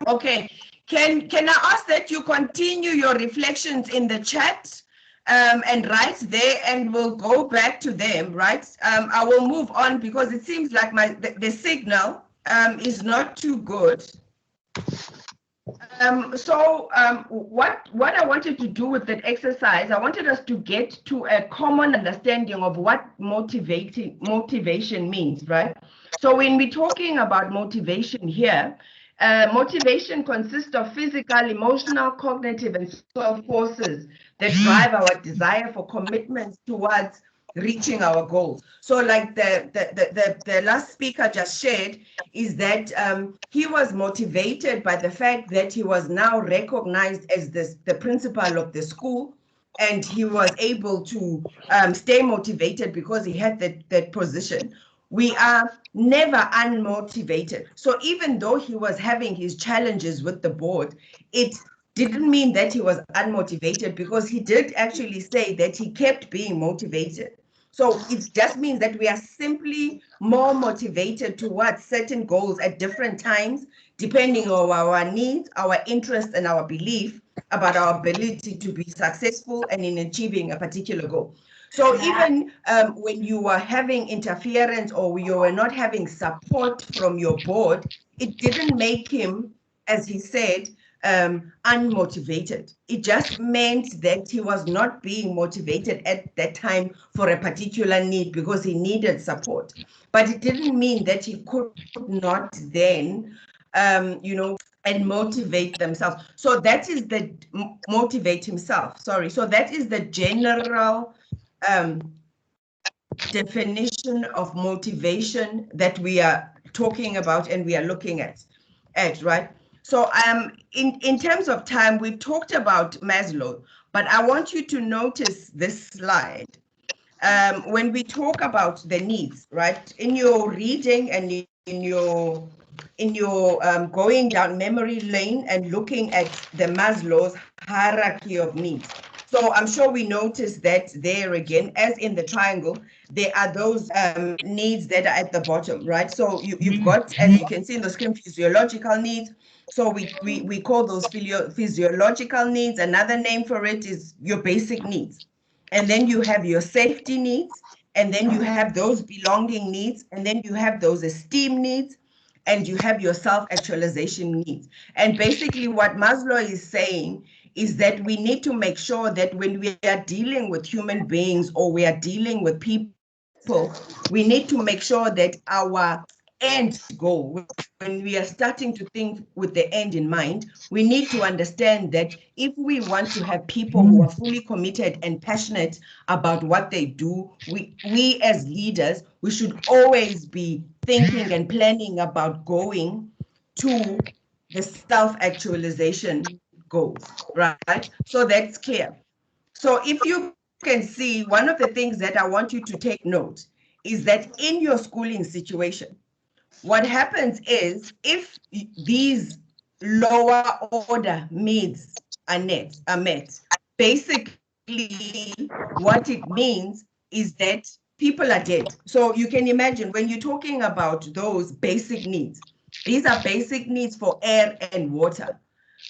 Okay, can I ask that you continue your reflections in the chat and write there, and we'll go back to them, right? I will move on because it seems like the signal is not too good. What I wanted to do with that exercise, I wanted us to get to a common understanding of what motivation means, right? So when we're talking about motivation here, motivation consists of physical, emotional, cognitive, and social forces that drive our desire for commitment towards reaching our goals. So like the last speaker just shared, is that he was motivated by the fact that he was now recognized as the principal of the school, and he was able to stay motivated because he had that position. We are never unmotivated. So even though he was having his challenges with the board, it didn't mean that he was unmotivated, because he did actually say that he kept being motivated. So it just means that we are simply more motivated towards certain goals at different times, depending on our needs, our interests, and our belief about our ability to be successful and in achieving a particular goal. So even when you were having interference or you were not having support from your board, it didn't make him, as he said, unmotivated. It just meant that he was not being motivated at that time for a particular need because he needed support. But it didn't mean that he could not then, and motivate themselves. So that is the motivate himself. Sorry. So that is the general definition of motivation that we are talking about and we are looking at, right? So in terms of time, we've talked about Maslow, but I want you to notice this slide. When we talk about the needs, right? In your reading and in your going down memory lane and looking at the Maslow's hierarchy of needs. So I'm sure we noticed that there again, as in the triangle, there are those needs that are at the bottom, right? So you've got, as you can see in the screen, physiological needs. So we call those physiological needs. Another name for it is your basic needs. And then you have your safety needs, and then you have those belonging needs, and then you have those esteem needs, and you have your self-actualization needs. And basically what Maslow is saying is that we need to make sure that when we are dealing with human beings or we are dealing with people, we need to make sure that our end goal, when we are starting to think with the end in mind, we need to understand that if we want to have people who are fully committed and passionate about what they do, we as leaders, we should always be thinking and planning about going to the self-actualization goals, right? So that's clear. So if you can see, one of the things that I want you to take note is that in your schooling situation, what happens is if these lower order needs are met, basically what it means is that people are dead. So you can imagine when you're talking about those basic needs, these are basic needs for air and water.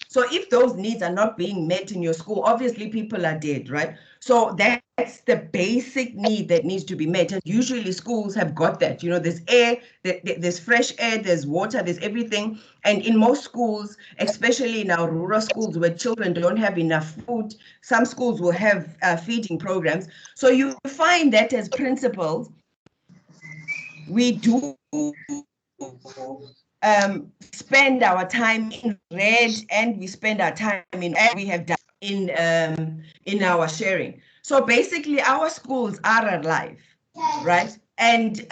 So if those needs are not being met in your school, obviously people are dead, right? So that's the basic need that needs to be met. And usually schools have got that. You know, there's air, there's fresh air, there's water, there's everything. And in most schools, especially in our rural schools where children don't have enough food, some schools will have feeding programs. So you find that as principals, we do spend our time in red, and we spend our time in, as we have done in our sharing. So basically our schools are alive, right? And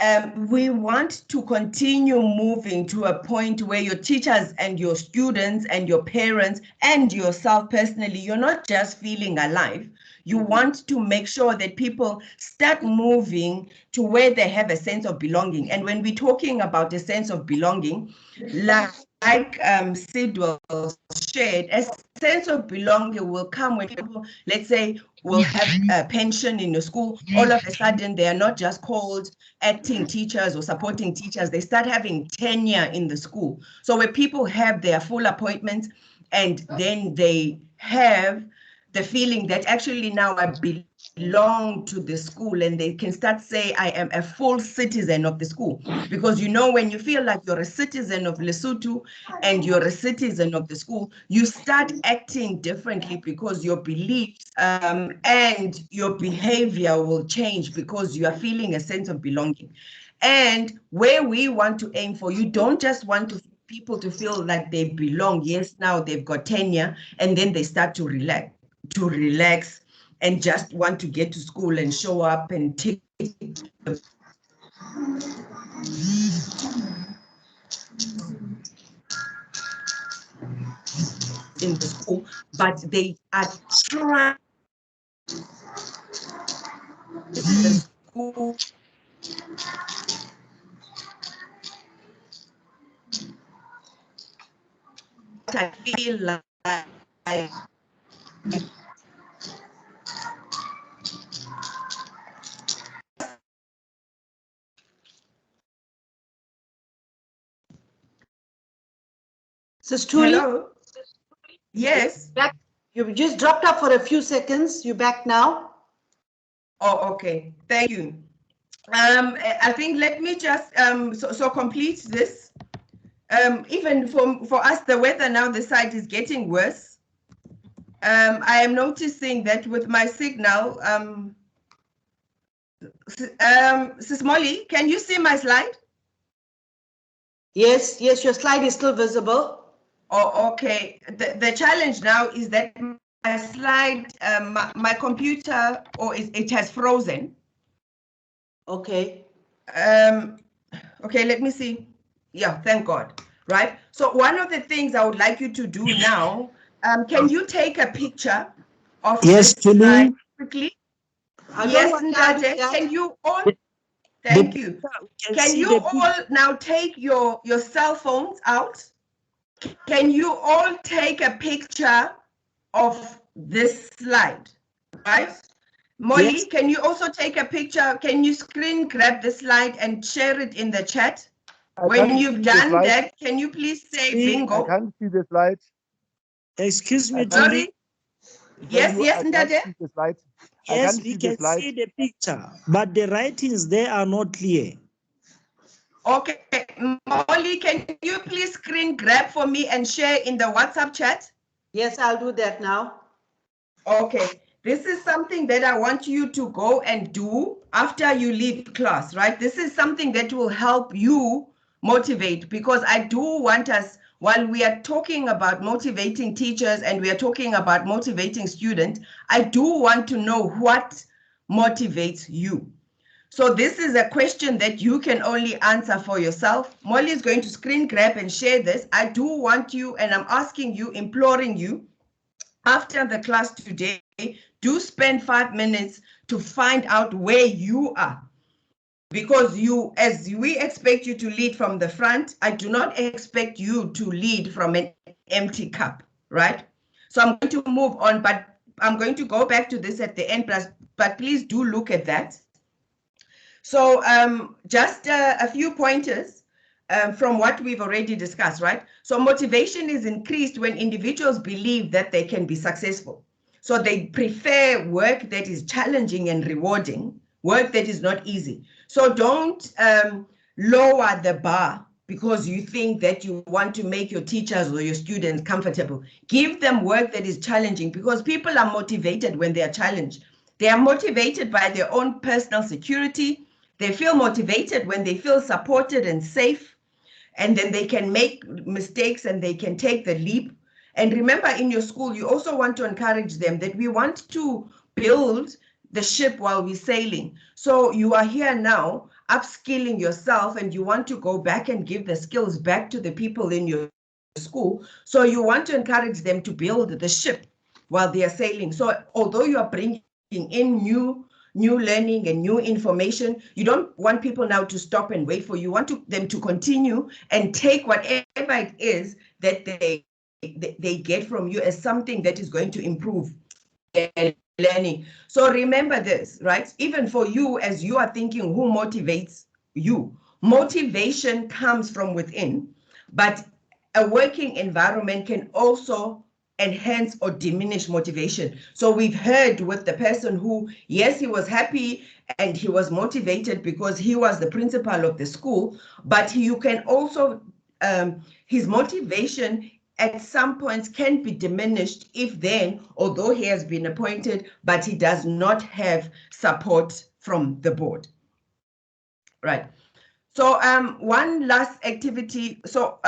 we want to continue moving to a point where your teachers and your students and your parents and yourself personally, you're not just feeling alive. You want to make sure that people start moving to where they have a sense of belonging. And when we're talking about a sense of belonging, like Sidwell shared, a sense of belonging will come when people, let's say, will have a pension in the school. All of a sudden, they are not just called acting teachers or supporting teachers. They start having tenure in the school. So where people have their full appointments, and then they have the feeling that actually now I belong belong to the school, and they can start say, I am a full citizen of the school. Because you know, when you feel like you're a citizen of Lesotho and you're a citizen of the school, you start acting differently because your beliefs and your behavior will change because you are feeling a sense of belonging. And where we want to aim for, you don't just want people to feel like they belong. Yes, now they've got tenure, and then they start to relax and just want to get to school and show up and take the in the school, but they are trying the school. I feel like Sister Tuli, hello. Yes. back. You just dropped up for a few seconds. You back now? Oh, okay. Thank you. I think let me just so complete this. Even for us, the weather now the site is getting worse. I am noticing that with my signal. Sis Molly, can you see my slide? Yes, your slide is still visible. Oh, okay. The challenge now is that my slide, my computer, it has frozen. Okay. Okay, let me see. Yeah, thank God. Right. So one of the things I would like you to do now, can you take a picture of Yes, this slide Julie. quickly? I don't Yes, want that. Ndate, can you all? The Thank you. picture, we can Can see you the all now take your cell phones out? Can you all take a picture of this slide, right? Molly, Yes. can you also take a picture? Can you screen grab the slide and share it in the chat? When you've done that, can you please say See, I bingo? can't see the slides. excuse me, I can't Julie. Sorry? Yes, yes, I can't Ndade? see the slides. I Yes, can't we see the can slides. see the picture, but the writings there are not clear. Okay, Molly, can you please screen grab for me and share in the WhatsApp chat? Yes, I'll do that now. Okay, this is something that I want you to go and do after you leave class, right? This is something that will help you motivate, because I do want us, while we are talking about motivating teachers and we are talking about motivating students, I do want to know what motivates you. So this is a question that you can only answer for yourself. Molly is going to screen grab and share this. I do want you, and I'm asking you, imploring you, after the class today, do spend 5 minutes to find out where you are. Because you, as we expect you to lead from the front, I do not expect you to lead from an empty cup, right? So I'm going to move on, but I'm going to go back to this at the end, but please do look at that. So just a few pointers from what we've already discussed, right? So motivation is increased when individuals believe that they can be successful. So they prefer work that is challenging and rewarding, work that is not easy. So don't lower the bar because you think that you want to make your teachers or your students comfortable. Give them work that is challenging, because people are motivated when they are challenged. They are motivated by their own personal security. They feel motivated when they feel supported and safe, and then they can make mistakes and they can take the leap. And remember, in your school, you also want to encourage them that we want to build the ship while we're sailing. So you are here now upskilling yourself, and you want to go back and give the skills back to the people in your school. So you want to encourage them to build the ship while they are sailing. So although you are bringing in new learning and new information, you don't want people now to stop and wait for you. You want them to continue and take whatever it is that they get from you as something that is going to improve their learning. So remember this, right? Even for you, as you are thinking, who motivates you? Motivation comes from within, but a working environment can also enhance or diminish motivation. So we've heard with the person who, yes, he was happy and he was motivated because he was the principal of the school, but you can also, his motivation at some points can be diminished if then, although he has been appointed, but he does not have support from the board. Right. So one last activity. So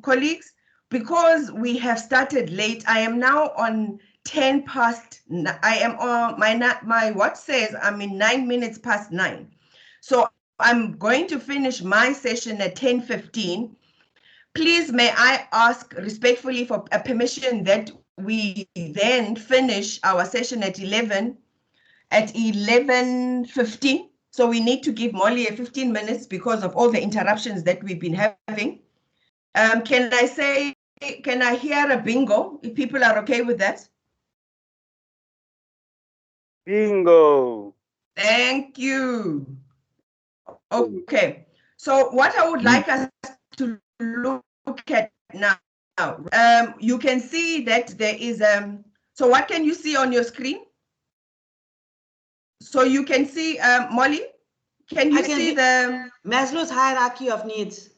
colleagues, because we have started late, I am now on 10 past, I am on my watch says I'm in 9 minutes past 9. So I'm going to finish my session at 10:15. Please, may I ask respectfully for a permission that we then finish our session at 11:15. So we need to give Molly 15 minutes because of all the interruptions that we've been having. Can I hear a bingo if people are okay with that? Bingo. Thank you. Okay. So what I would like us to look at now, you can see that there is, so what can you see on your screen? So you can see, Molly, can you see the Maslow's hierarchy of needs?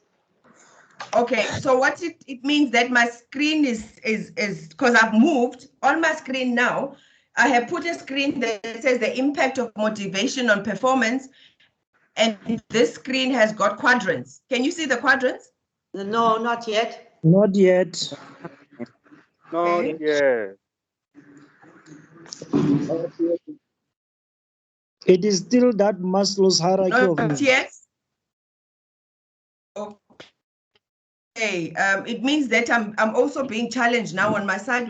Okay, so what it means that my screen is because I've moved on my screen now. I have put a screen that says the impact of motivation on performance, and this screen has got quadrants. Can you see the quadrants? No, not yet. Not yet. Not yet. It is still that Maslow's hierarchy of Not needs. yet. Okay, it means that I'm also being challenged now on my side.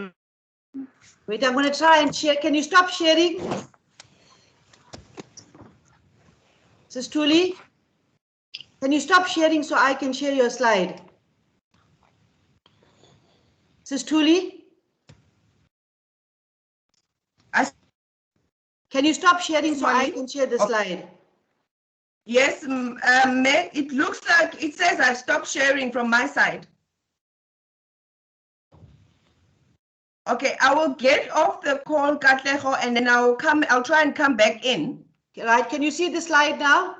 Wait, I'm going to try and share. Can you stop sharing? Sis Tuli, can you stop sharing so I can share your slide? Sis Tuli? Can you stop sharing so I can share the slide? Yes, it looks like it says I've stopped sharing from my side. Okay, I will get off the call, Katleho, and then I'll try and come back in. Right, can you see the slide now?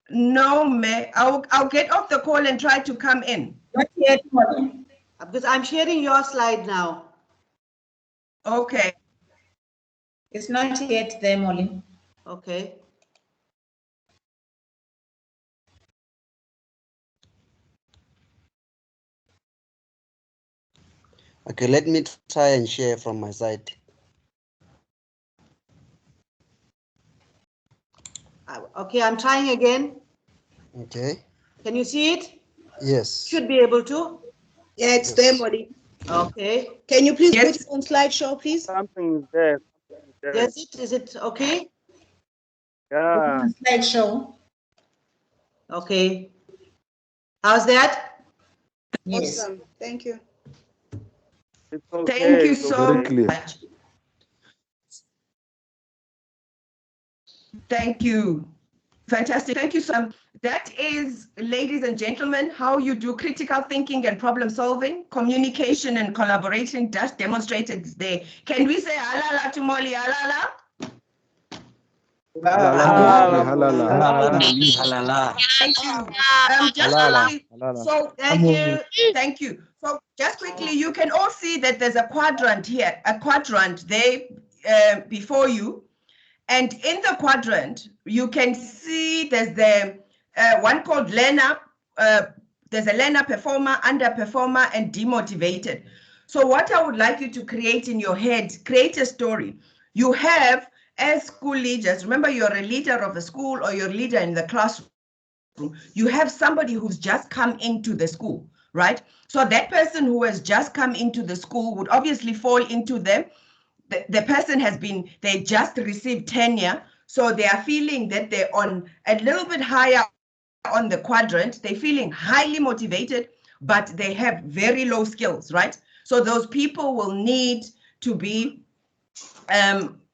No, I'll get off the call and try to come in. Not yet, Molly. Because I'm sharing your slide now. Okay. It's not yet there, Molly. Okay. Okay, let me try and share from my side. Okay, I'm trying again. Okay. Can you see it? Yes. Should be able to. Yeah, it's there, Molly. Okay. Can you please put it on slideshow, please? Something is there. Yes, is it okay? Yeah. Slideshow. Okay. How's that? Yes. Awesome. Thank you. It's okay. Thank you It's so okay. much. Thank you. Fantastic. Thank you so much. That is, ladies and gentlemen, how you do critical thinking and problem solving, communication and collaboration just demonstrated there. Can we say halala to Molly, halala? Thank you. Just quickly, so thank you. So just quickly, you can all see that there's a quadrant here, a quadrant there before you. And in the quadrant, you can see there's the one called learner. There's a learner, performer, underperformer, and demotivated. So what I would like you to create in your head, create a story. You have, as school leaders, remember you're a leader of a school or you're a leader in the classroom, you have somebody who's just come into the school, right? So that person who has just come into the school would obviously fall into the person has been, they just received tenure, so they are feeling that they're on a little bit higher on the quadrant. They're feeling highly motivated, but they have very low skills, right? So those people will need to be,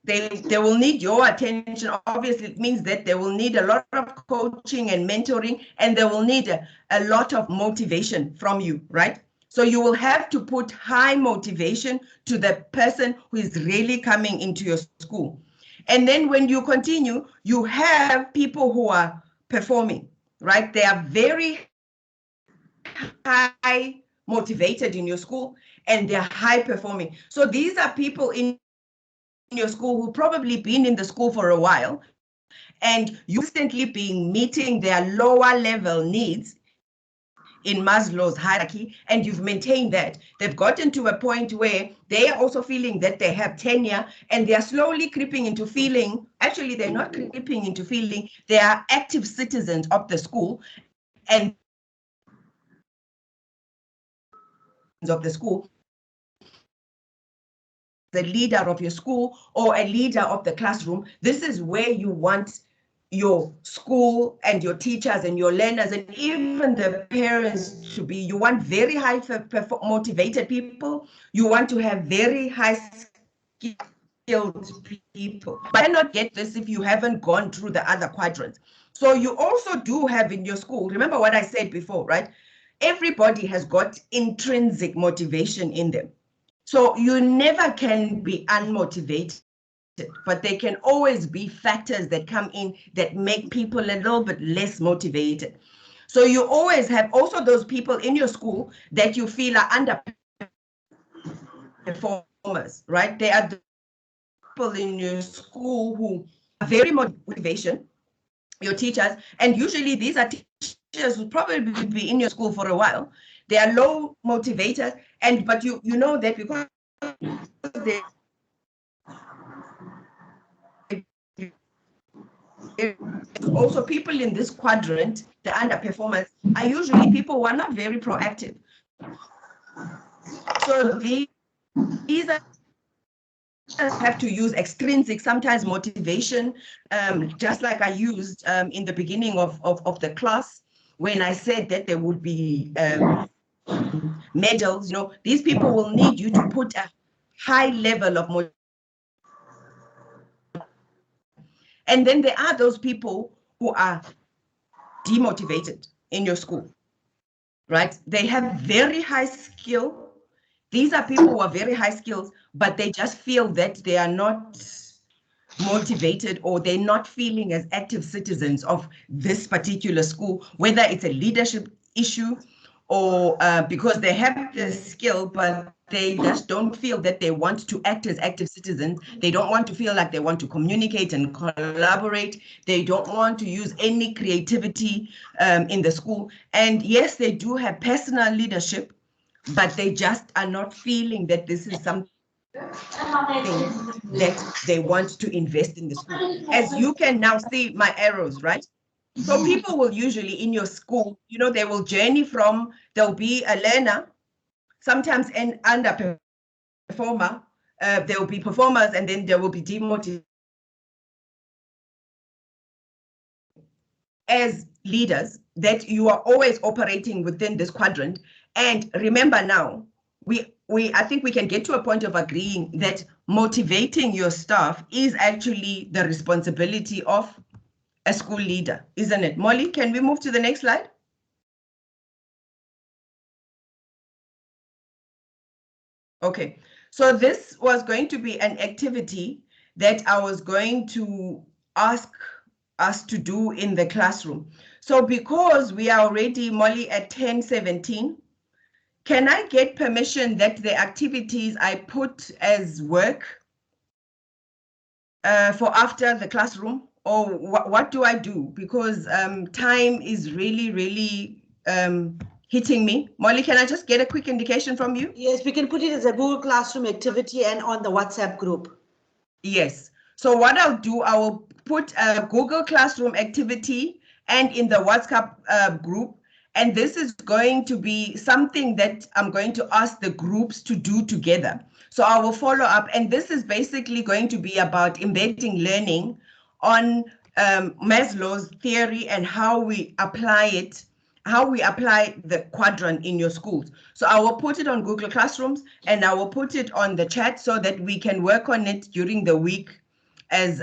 they will need your attention. Obviously, it means that they will need a lot of coaching and mentoring, and they will need a lot of motivation from you, right? So you will have to put high motivation to the person who is really coming into your school. And then when you continue, you have people who are performing, right? They are very high motivated in your school and they're high performing. So these are people in your school who probably been in the school for a while and you constantly being meeting their lower level needs in Maslow's hierarchy, and you've maintained that. They've gotten to a point where they are also feeling that they have tenure and they are slowly creeping into feeling, actually they're not creeping into feeling, they are active citizens of the school and of the school, the leader of your school or a leader of the classroom. This is where you want your school and your teachers and your learners and even the parents to be. You want very high motivated people. You want to have very high skilled people. But you cannot get this if you haven't gone through the other quadrants. So you also do have in your school, remember what I said before, right? Everybody has got intrinsic motivation in them. So you never can be unmotivated, but there can always be factors that come in that make people a little bit less motivated. So you always have also those people in your school that you feel are underperformers, right? They are the people in your school who are very motivation, your teachers, and usually these are teachers who probably be in your school for a while. They are low motivated, and but you know that because they also people in this quadrant, the underperformers, are usually people who are not very proactive. So these are have to use extrinsic, sometimes motivation, just like I used in the beginning of the class when I said that there would be medals. You know, these people will need you to put a high level of motivation. And then there are those people who are demotivated in your school, right? They have very high skill. These are people who are very high skills, but they just feel that they are not motivated or they're not feeling as active citizens of this particular school, whether it's a leadership issue or because they have the skill, but they just don't feel that they want to act as active citizens. They don't want to feel like they want to communicate and collaborate. They don't want to use any creativity in the school. And yes, they do have personal leadership, but they just are not feeling that this is something that they want to invest in the school. As you can now see my arrows, right? So people will usually in your school, you know, they will journey from, there'll be a learner, sometimes an underperformer, there will be performers, and then there will be demotivated. As leaders, that you are always operating within this quadrant. And remember now, I think we can get to a point of agreeing that motivating your staff is actually the responsibility of a school leader, isn't it? Molly, can we move to the next slide? Okay, so this was going to be an activity that I was going to ask us to do in the classroom. So because we are already, Molly, at 10:17, can I get permission that the activities I put as work for after the classroom, or what do I do? Because time is really hitting me. Molly, can I just get a quick indication from you? Yes, we can put it as a Google Classroom activity and on the WhatsApp group. Yes. So what I'll do, I will put a Google Classroom activity and in the WhatsApp group. And this is going to be something that I'm going to ask the groups to do together. So I will follow up. And this is basically going to be about embedding learning on Maslow's theory and how we apply it, how we apply the quadrant in your schools. So I will put it on Google Classrooms and I will put it on the chat so that we can work on it during the week as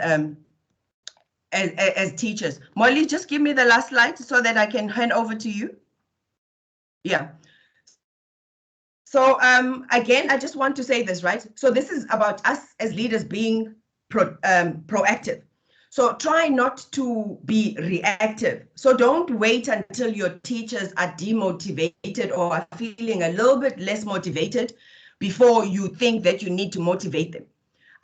teachers. Molly, just give me the last slide so that I can hand over to you. Yeah. So again, I just want to say this, right? So this is about us as leaders being proactive. So try not to be reactive. So don't wait until your teachers are demotivated or are feeling a little bit less motivated before you think that you need to motivate them.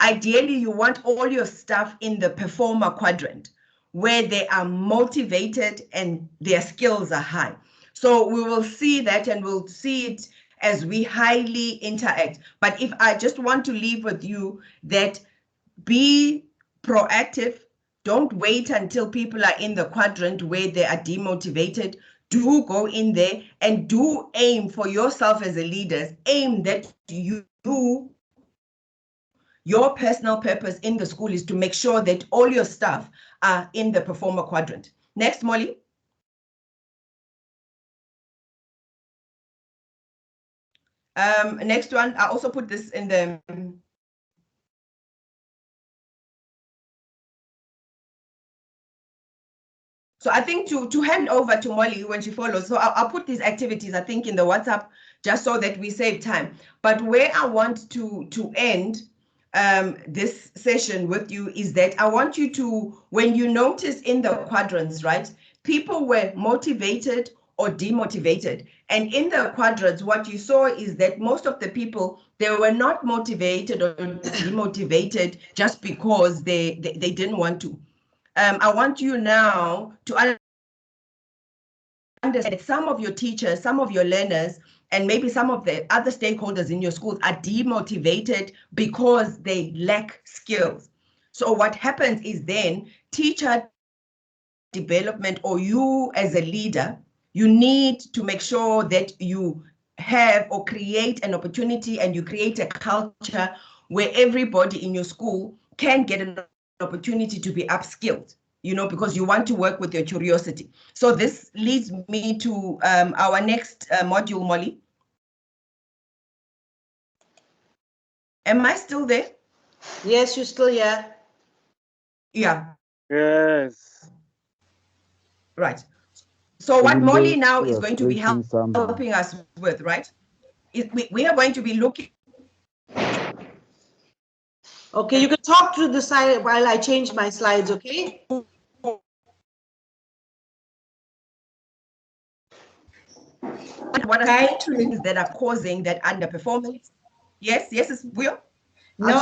Ideally, you want all your staff in the performer quadrant where they are motivated and their skills are high. So we will see that, and we'll see it as we highly interact. But if I just want to leave with you that be proactive, don't wait until people are in the quadrant where they are demotivated. Do go in there and do aim for yourself as a leader. Aim that your personal purpose in the school is to make sure that all your staff are in the performer quadrant. Next, Molly. Next one, I also put this in the so I think to hand over to Molly when she follows. So I'll put these activities, I think, in the WhatsApp just so that we save time. But where I want to end this session with you is that I want you to, when you notice in the quadrants, right, people were motivated or demotivated. And in the quadrants, what you saw is that most of the people, they were not motivated or demotivated just because they didn't want to. I want you now to understand that some of your teachers, some of your learners, and maybe some of the other stakeholders in your schools are demotivated because they lack skills. So what happens is then teacher development, or you as a leader, you need to make sure that you have or create an opportunity and you create a culture where everybody in your school can get an opportunity to be upskilled, because you want to work with your curiosity. So this leads me to our next module, Molly. Am I still there? Yes, you're still here. Yeah. Yes. Right. So what Molly now is going to be helping us with, right? We are going to be looking. Okay, you can talk through the side while I change my slides, okay? What are things that are causing that underperformance? Yes, it's Will. No,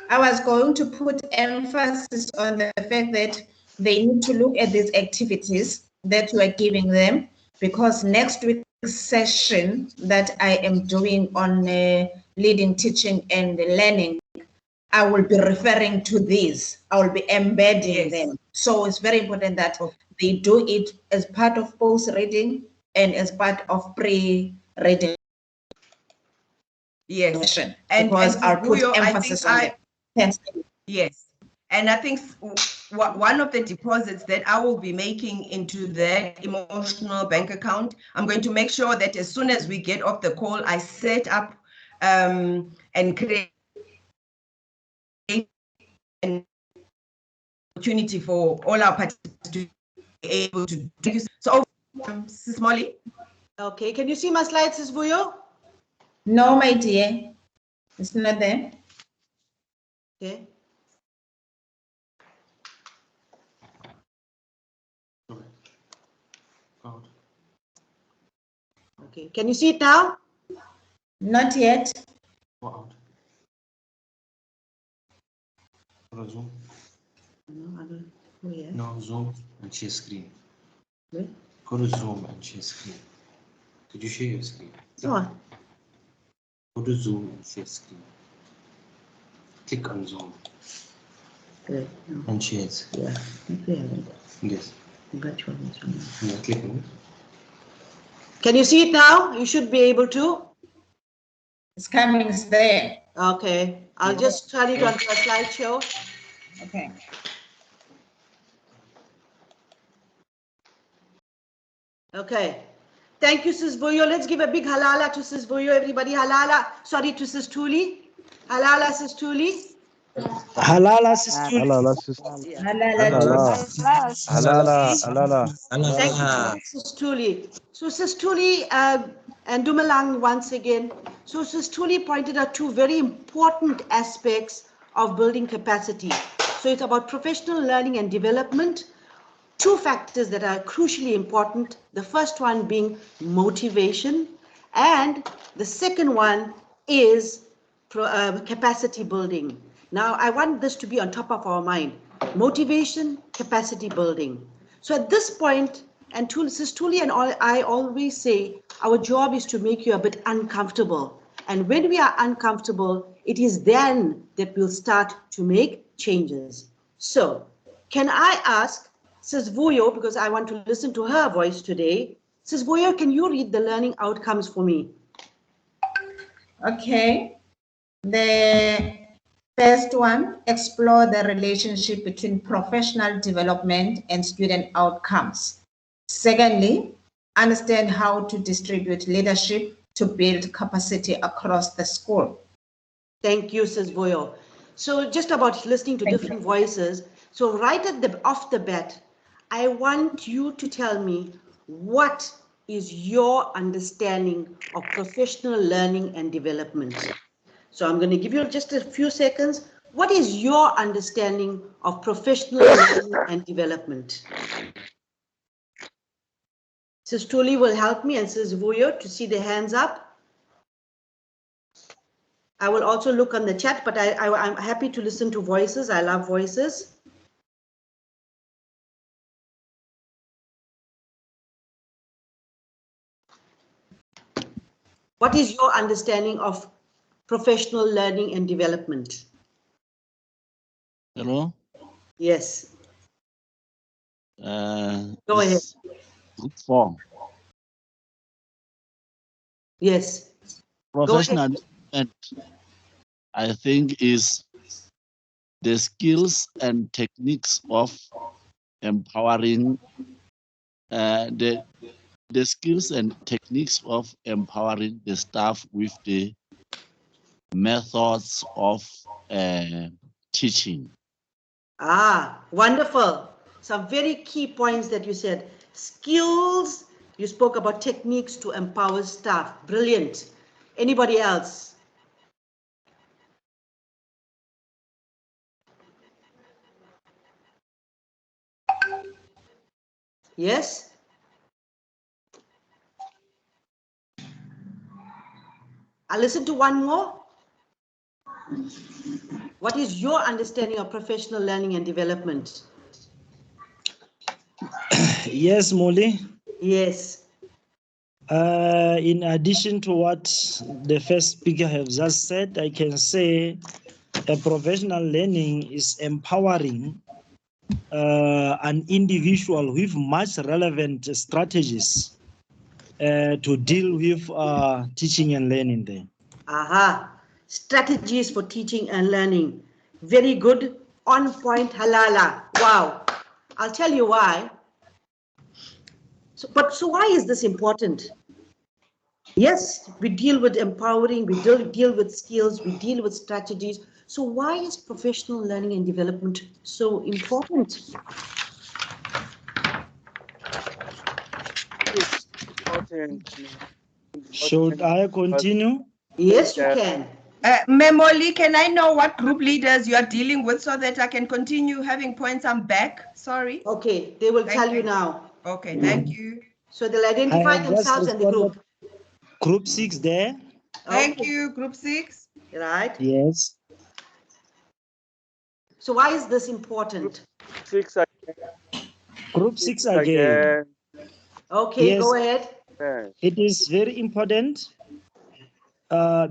I was going to put emphasis on the fact that they need to look at these activities that you are giving them, because next week's session that I am doing on leading, teaching, and learning, I will be referring to these. I will be embedding them. So it's very important that they do it as part of post-reading and as part of pre-reading. Yes, and I'll put Buyo, emphasis on it. Thanks. Yes, and I think one of the deposits that I will be making into that emotional bank account, I'm going to make sure that as soon as we get off the call, I set up and create an opportunity for all our participants to be able to do so. Sis Molly. Okay, can you see my slides, Sis Buyo? No, my dear, it's not there. Okay. Okay, can you see it now? Not yet. Go out. Go to Zoom. No, I don't. Oh, yeah. No, Zoom and share screen. Where? Go to Zoom and share screen. Could you share your screen? What? Go to Zoom and share screen. Click on Zoom. Good. No. And share it. Yeah. Okay. Yes. Got you. Yeah, click on it. Can you see it now? You should be able to. It's coming, it's there. Okay, I'll just turn it onto a slideshow. Okay. Okay. Thank you, Sis Buyo. Let's give a big halala to Sis Buyo, everybody. Halala. Sorry, to Sis Tuli. Halala, Sis Tuli. Halala, Sis Tuli. Halala, sis. Halala. Halala. Halala. Thank you, Sis Tuli. So, Sis Tuli, And Dumalang once again. So Sis Tuli pointed out two very important aspects of building capacity. So it's about professional learning and development. Two factors that are crucially important. The first one being motivation, and the second one is capacity building. Now, I want this to be on top of our mind. Motivation, capacity building. So at this point, and Sis Tuli and I always say, our job is to make you a bit uncomfortable. And when we are uncomfortable, it is then that we'll start to make changes. So, can I ask Sis Vuyo, because I want to listen to her voice today. Sis Vuyo, can you read the learning outcomes for me? Okay. The first one, explore the relationship between professional development and student outcomes. Secondly, understand how to distribute leadership to build capacity across the school. Thank you, Sis Vuyo. So just about listening to different voices. So right off the bat, I want you to tell me what is your understanding of professional learning and development. So I'm going to give you just a few seconds. What is your understanding of professional learning and development? Sis Tuli will help me and Sis Vuyo to see the hands up. I will also look on the chat, but I'm happy to listen to voices. I love voices. What is your understanding of professional learning and development? Hello? Yes. Go ahead. Group 4. Yes. Professional development, I think, is the skills and techniques of empowering the skills and techniques of empowering the staff with the methods of teaching. Ah, wonderful. Some very key points that you said. Skills, you spoke about techniques to empower staff. Brilliant. Anybody else? Yes? I'll listen to one more. What is your understanding of professional learning and development? Yes, Molly. Yes. In addition to what the first speaker has just said, I can say professional learning is empowering an individual with much relevant strategies to deal with teaching and learning there. Aha. Strategies for teaching and learning. Very good. On point, halala. Wow. I'll tell you why. So why is this important? Yes, we deal with empowering, we deal with skills, we deal with strategies. So why is professional learning and development so important? Should I continue? Yes, you can. Memoli, can I know what group leaders you are dealing with so that I can continue having points? I'm back. Sorry. Okay, they will tell you now. Okay, thank you. So they'll identify themselves and the group. Group 6 there. Thank you, group 6. Right. Yes. So why is this important? Group 6 again. Okay, yes, go ahead. It is very important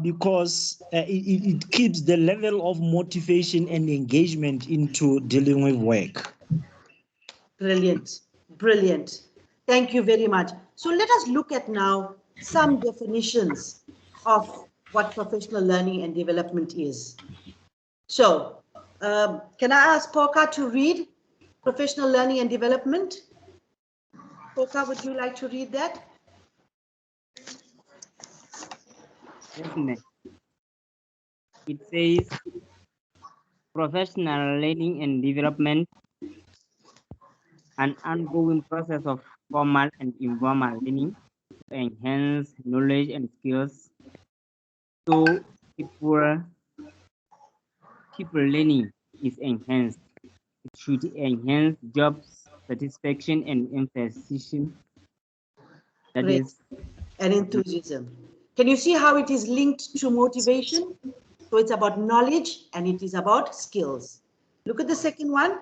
because it keeps the level of motivation and engagement into dealing with work. Brilliant, brilliant. Thank you very much. So let us look at now some definitions of what professional learning and development is. So can I ask Poka to read professional learning and development? Poka, would you like to read that? Yes, ma'am. It says professional learning and development, an ongoing process of formal and informal learning enhance knowledge and skills. So people learning is enhanced. It should enhance job satisfaction and emphasis. That Great. is, And enthusiasm. Can you see how it is linked to motivation? So it's about knowledge and it is about skills. Look at the second one.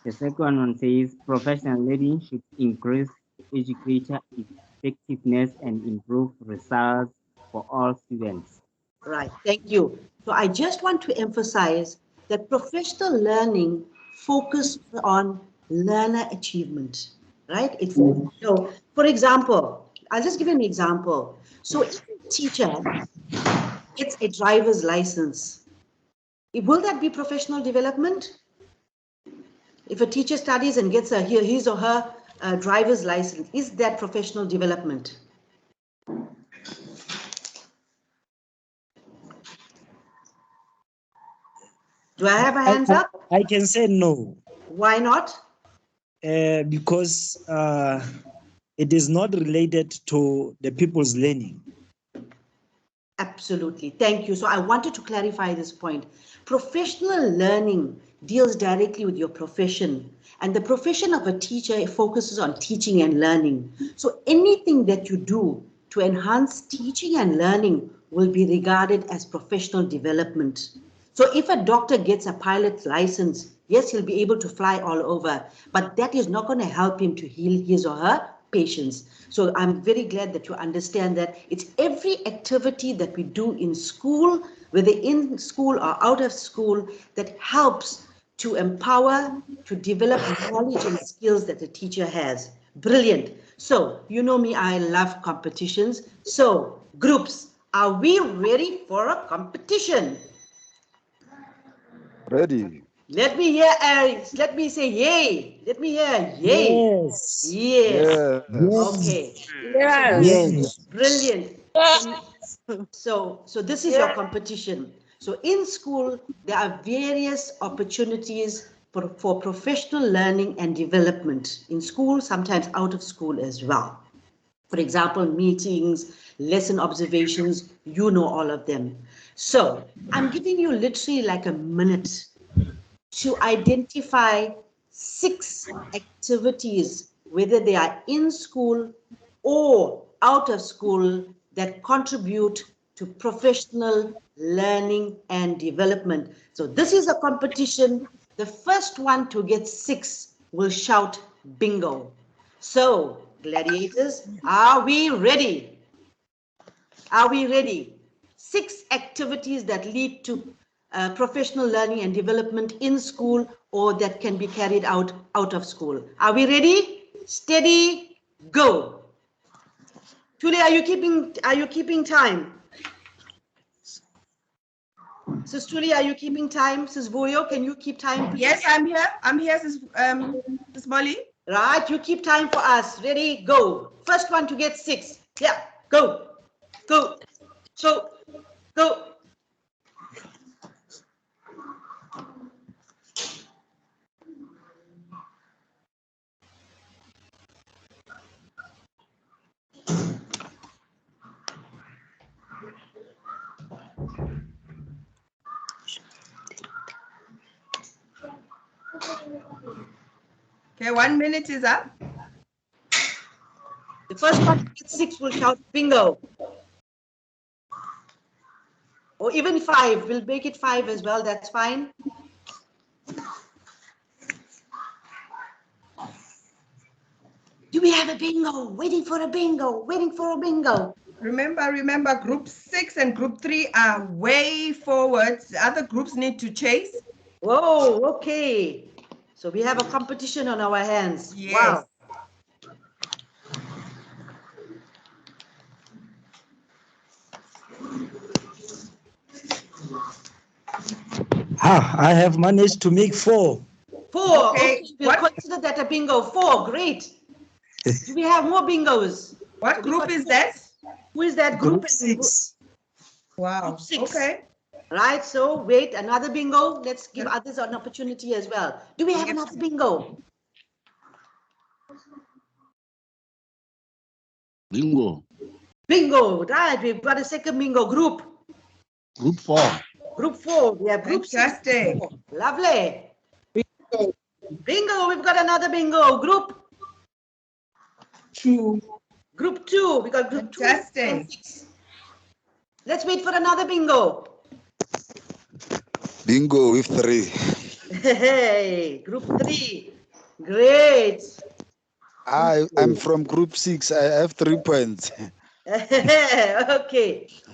the second one says professional learning should increase educator effectiveness and improve results for all students. Right, thank you. So I just want to emphasize that professional learning focuses on learner achievement, right? So, for example, I'll just give you an example. So if a teacher gets a driver's license, will that be professional development? If a teacher studies and gets his or her driver's license, is that professional development? Do I have a hands up? I can say no. Why not? Because it is not related to the people's learning. Absolutely. Thank you. So I wanted to clarify this point. Professional learning deals directly with your profession, and the profession of a teacher focuses on teaching and learning. So anything that you do to enhance teaching and learning will be regarded as professional development. So if a doctor gets a pilot's license, yes, he'll be able to fly all over, but that is not going to help him to heal his or her patients. So I'm very glad that you understand that it's every activity that we do in school, whether in school or out of school, that helps to empower, to develop knowledge and skills that the teacher has. Brilliant. So, you know me, I love competitions. So, groups, are we ready for a competition? Ready. Let me hear, let me say yay. Let me hear yay. Yes. Yes. Yes. Okay. Yes. Brilliant. So this is your competition. So in school, there are various opportunities for professional learning and development in school, sometimes out of school as well. For example, meetings, lesson observations, you know all of them. So I'm giving you literally like a minute to identify 6 activities, whether they are in school or out of school, that contribute to professional learning and development. So this is a competition. The first one to get 6 will shout bingo. So, gladiators, are we ready? Are we ready? 6 activities that lead to professional learning and development in school or that can be carried out of school. Are we ready? Steady, go. Julie, are you keeping time? Sis Julie, are you keeping time? Sis Voyo, can you keep time, please? Yes, I'm here. I'm here, Sis Molly. Right, you keep time for us. Ready, go. First one to get 6. Yeah, go. Go. Go. Go. Okay, 1 minute is up. The first one to get 6 will shout bingo. Or even 5, we'll make it 5 as well, that's fine. Do we have a bingo? Waiting for a bingo, waiting for a bingo. Remember, group 6 and group 3 are way forward. The other groups need to chase. Whoa, okay. So we have a competition on our hands. Yes. Wow. I have managed to make 4. 4, okay. We'll consider that a bingo. 4, great. Do we have more bingos? What group is that? Who is that group? Group 6. Wow. Group 6. Okay. Right, so wait, another bingo. Let's give others an opportunity as well. Do we have another bingo? Bingo. Bingo, right. We've got a second bingo group. Group 4. Group 4. We have group 6. Fantastic. Lovely. Bingo. We've got another bingo. Group 2. Group 2. We got group 2 and 6. Let's wait for another bingo. Bingo with 3. Hey, group 3. Great. I'm from group 6. I have 3 points.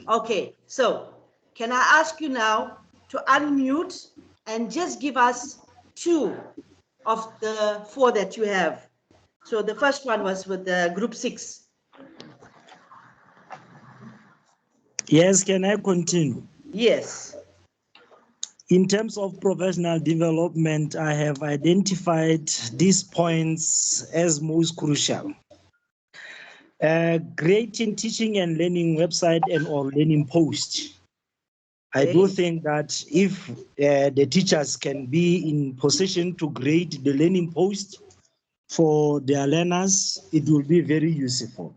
Okay. So, can I ask you now to unmute and just give us 2 of the 4 that you have? So the first one was with the group 6. Yes, can I continue? Yes. In terms of professional development, I have identified these points as most crucial. Creating teaching and learning website and or learning post. I do think that if the teachers can be in position to create the learning post for their learners, it will be very useful.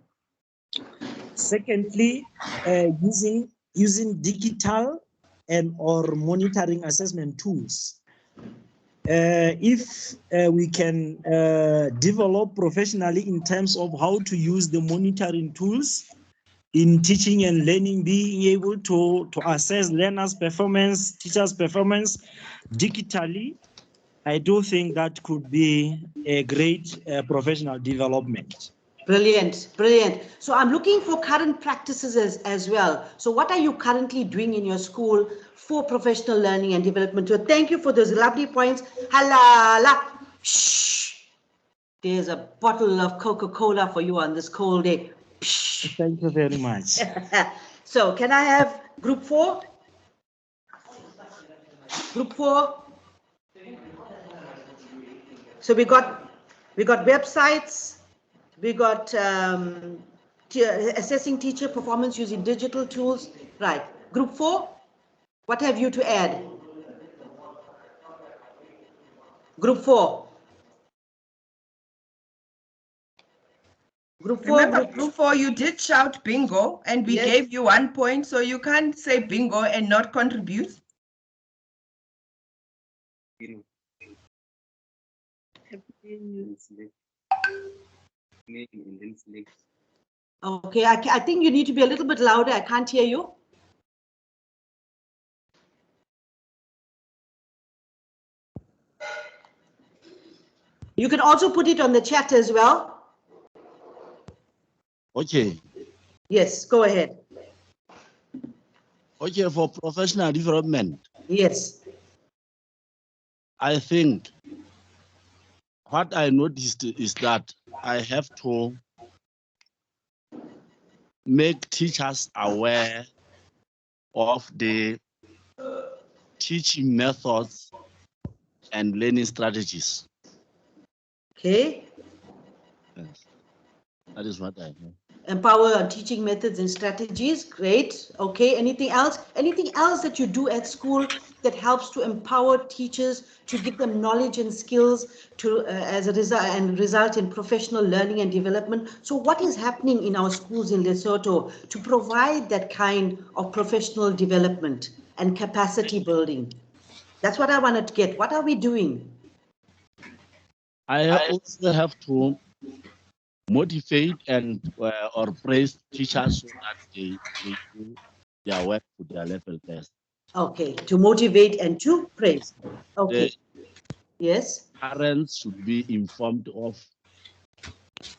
Secondly, using digital and or monitoring assessment tools. If we can develop professionally in terms of how to use the monitoring tools in teaching and learning, being able to assess learners' performance, teachers' performance digitally, I do think that could be a great professional development. Brilliant. So I'm looking for current practices as well. So what are you currently doing in your school for professional learning and development? So thank you for those lovely points. Halala. Shh. There's a bottle of Coca-Cola for you on this cold day. Psh. Thank you very much. So can I have group 4? Group 4. So we got websites. We got assessing teacher performance using digital tools. Right. Group 4, what have you to add? Group 4. Group 4. Remember, group 4, you did shout bingo and we gave you 1 point, so you can't say bingo and not contribute. Okay, I think you need to be a little bit louder. I can't hear you. You can also put it on the chat as well. Okay. Yes, go ahead. Okay, for professional development. Yes. I think what I noticed is that I have to make teachers aware of the teaching methods and learning strategies. Okay. Yes. That is what I have. Empower teaching methods and strategies. Great. Okay. Anything else? Anything else that you do at school that helps to empower teachers, to give them knowledge and skills to as a result in professional learning and development? So what is happening in our schools in Lesotho to provide that kind of professional development and capacity building? That's what I wanted to get. What are we doing? I also have to motivate and or praise teachers so that they do their work to their level best. Okay, to motivate and to praise. Okay. Yes. Parents should be informed of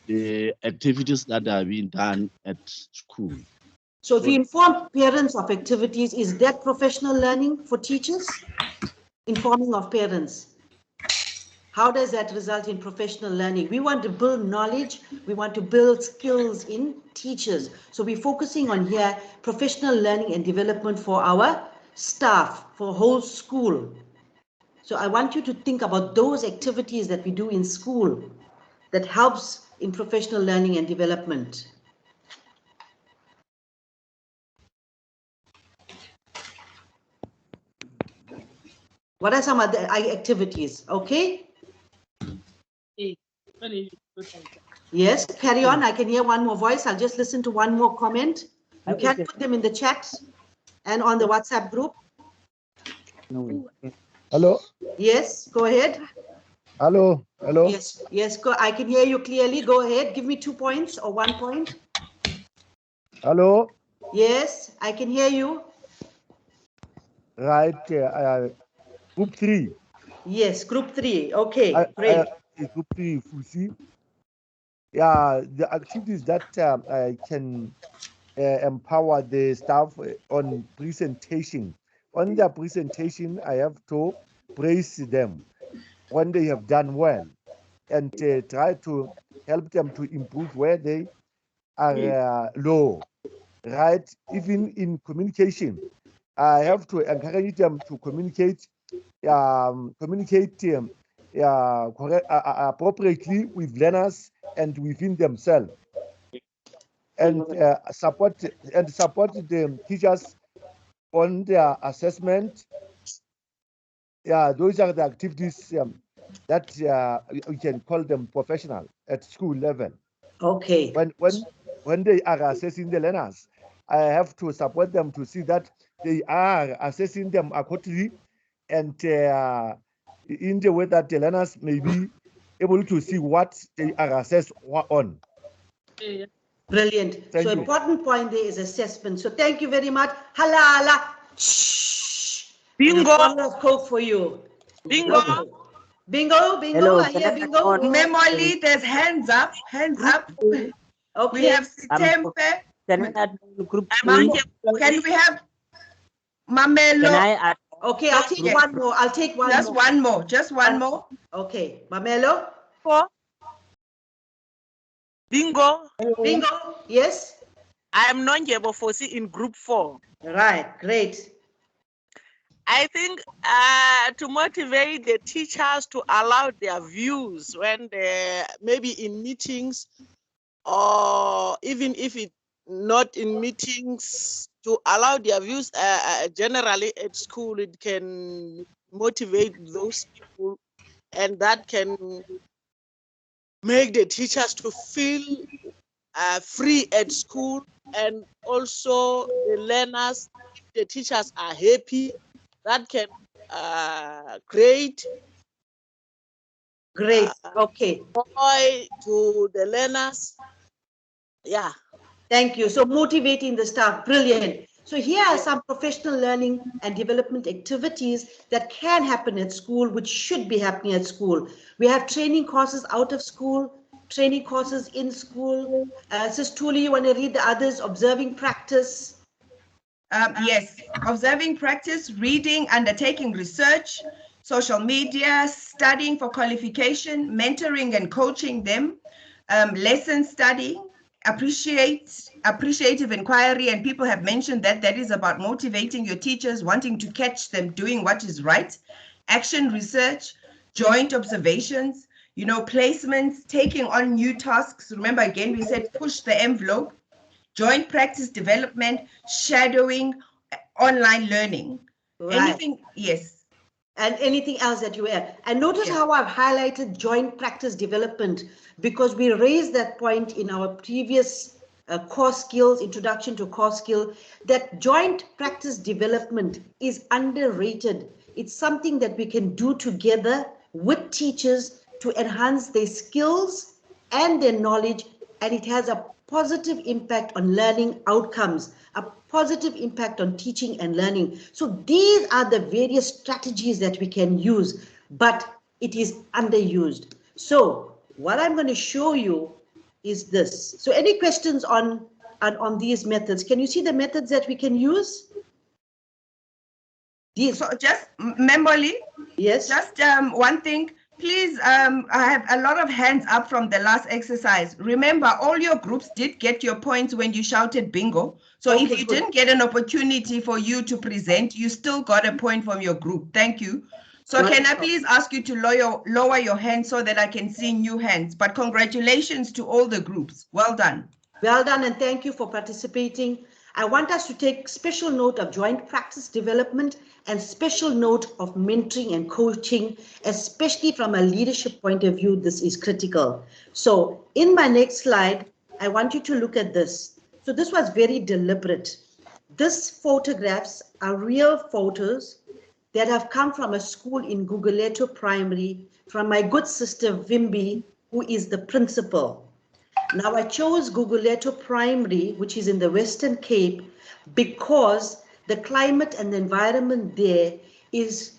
the activities that are being done at school. So if you inform parents of activities, is that professional learning for teachers? Informing of parents. How does that result in professional learning? We want to build knowledge. We want to build skills in teachers. So we're focusing on here professional learning and development for our staff, for whole school. So I want you to think about those activities that we do in school that helps in professional learning and development. What are some other activities? Okay. Yes, carry on. I can hear one more voice. I'll just listen to one more comment. You can put them in the chat and on the WhatsApp group. Hello? Yes, go ahead. Hello? Hello? Yes, yes, go. I can hear you clearly. Go ahead. Give me 2 points or 1 point. Hello? Yes, I can hear you. Right. Group 3. Yes, group 3. Okay, great. Group 3, Fusi. Yeah, the activities that I can empower the staff on presentation. On their presentation, I have to praise them when they have done well and try to help them to improve where they are low, right? Even in communication, I have to encourage them to communicate appropriately with learners and within themselves, and support the teachers on their assessment. Yeah, those are the activities that we can call them professional at school level. Okay. When they are assessing the learners, I have to support them to see that they are assessing them accordingly and in the way that the learners may be able to see what they are assessed on. Brilliant. Thank so you. Important point there is assessment. So thank you very much. Halala. Shh. Bingo. And a bottle of Coke for you. Bingo. Okay. Bingo, bingo. Hello, I hear can I bingo. Memoli, there's hands up, hands up. Okay. We have Sitempe. Can I add group Can 3? we have Mamelo? Can I add? Okay, I'll take one more. I'll take one Just more. one more. Just one more. Okay. Mamelo? Bingo. Bingo. Yes? I am Nongebo Fosi in group 4. Right, great. I think to motivate the teachers to allow their views when they maybe in meetings or even if it not in meetings, to allow their views generally at school, it can motivate those people and that can make the teachers to feel free at school, and also the learners, the teachers are happy, that can create Great. Okay. joy to the learners. Yeah. Thank you. So motivating the staff, brilliant. So here are some professional learning and development activities that can happen at school, which should be happening at school. We have training courses out of school, training courses in school. Sis Tuli, you want to read the others? Observing practice. Yes, observing practice, reading, undertaking research, social media, studying for qualification, mentoring and coaching them, lesson studying, appreciative inquiry, and people have mentioned that is about motivating your teachers, wanting to catch them doing what is right, action research, joint observations, placements, taking on new tasks. Remember, again, we said push the envelope, joint practice development, shadowing, online learning. Right. Anything, yes. And anything else that you add. And notice how I've highlighted joint practice development, because we raised that point in our previous core skills, introduction to core skill, that joint practice development is underrated. It's something that we can do together with teachers to enhance their skills and their knowledge, and it has a positive impact on learning outcomes, a positive impact on teaching and learning. So these are the various strategies that we can use, but it is underused. So what I'm going to show you is this. So any questions on these methods? Can you see the methods that we can use? So just Memoli, yes, just one thing, please. I have a lot of hands up from the last exercise. Remember, all your groups did get your points when you shouted bingo. So Okay, if you didn't get an opportunity for you to present, you still got a point from your group. Thank you. So can I please ask you to lower your hand so that I can see new hands? But congratulations to all the groups. Well done. Well done, and thank you for participating. I want us to take special note of joint practice development and special note of mentoring and coaching, especially from a leadership point of view. This is critical. So in my next slide, I want you to look at this. So this was very deliberate. These photographs are real photos that have come from a school in Gugulethu Primary from my good sister Vimbi, who is the principal. Now I chose Gugulethu Primary, which is in the Western Cape, because the climate and the environment there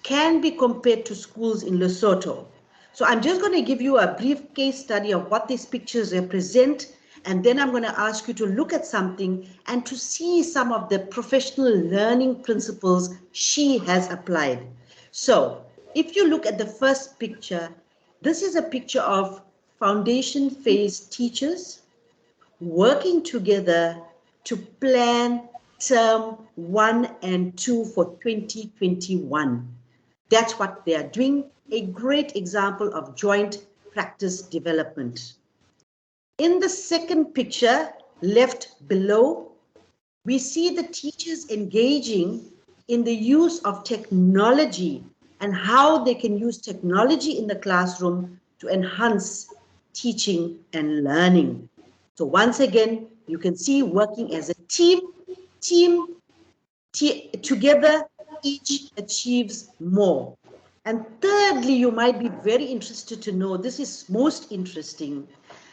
can be compared to schools in Lesotho. So I'm just going to give you a brief case study of what these pictures represent, and then I'm going to ask you to look at something and to see some of the professional learning principles she has applied. So if you look at the first picture, this is a picture of foundation phase teachers working together to plan term 1 and 2 for 2021. That's what they are doing, a great example of joint practice development. In the second picture, left below, we see the teachers engaging in the use of technology and how they can use technology in the classroom to enhance teaching and learning. So once again, you can see working as a team, together, each achieves more. And thirdly, you might be very interested to know, this is most interesting.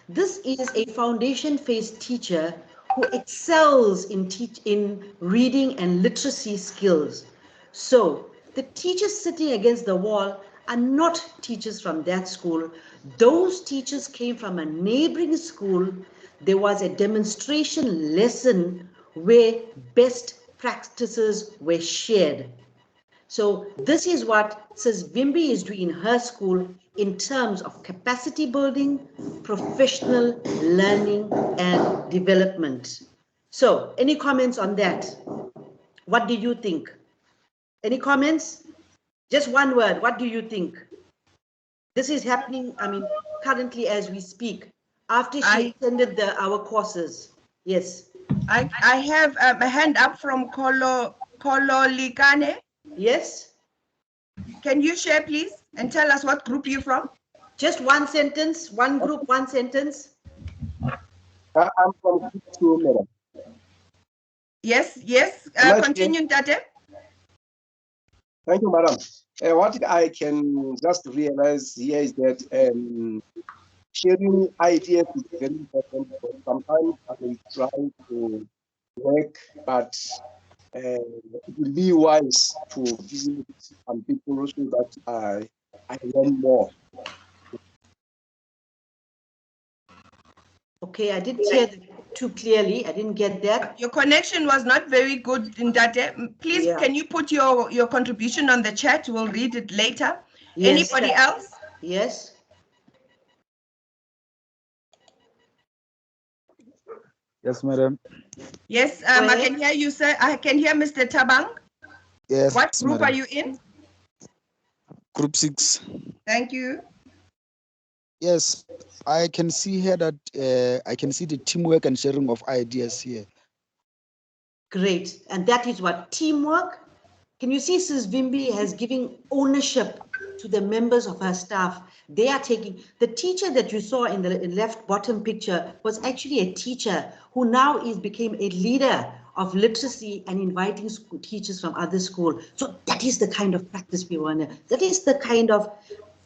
This is a foundation phase teacher who excels in reading and literacy skills. So the teachers sitting against the wall are not teachers from that school. Those teachers came from a neighboring school. There was a demonstration lesson where best practices were shared. So this is what Sis Vimbi is doing in her school in terms of capacity building, professional learning and development. So any comments on that? What do you think? Any comments? Just one word, what do you think? This is happening, I mean, currently as we speak, after she attended our courses. Yes. I have a hand up from Kolo Likane. Yes. Can you share, please, and tell us what group you're from? Just one sentence, one group, one sentence. I'm from group 2, madam. Yes, yes. Continue, Tate. Thank you, madam. What I can just realize here is that sharing ideas is very important. Sometimes I will try to work, but it will be wise to visit some people so that I learn more. Okay, I didn't hear that too clearly. I didn't get that. Your connection was not very good, Ndate. Please, can you put your contribution on the chat? We'll read it later. Yes. Anybody else? Yes. Yes, madam. Yes, I can hear you, sir. I can hear Mr. Tabang. Yes, what group madam. are you in? Group 6. Thank you. Yes, I can see here that I can see the teamwork and sharing of ideas here. Great. And that is what teamwork. Can you see Sis Vimbi has given ownership to the members of her staff? They are taking, the teacher that you saw in the left bottom picture was actually a teacher who now became a leader of literacy and inviting teachers from other schools. So that is the kind of practice we want to, that is the kind of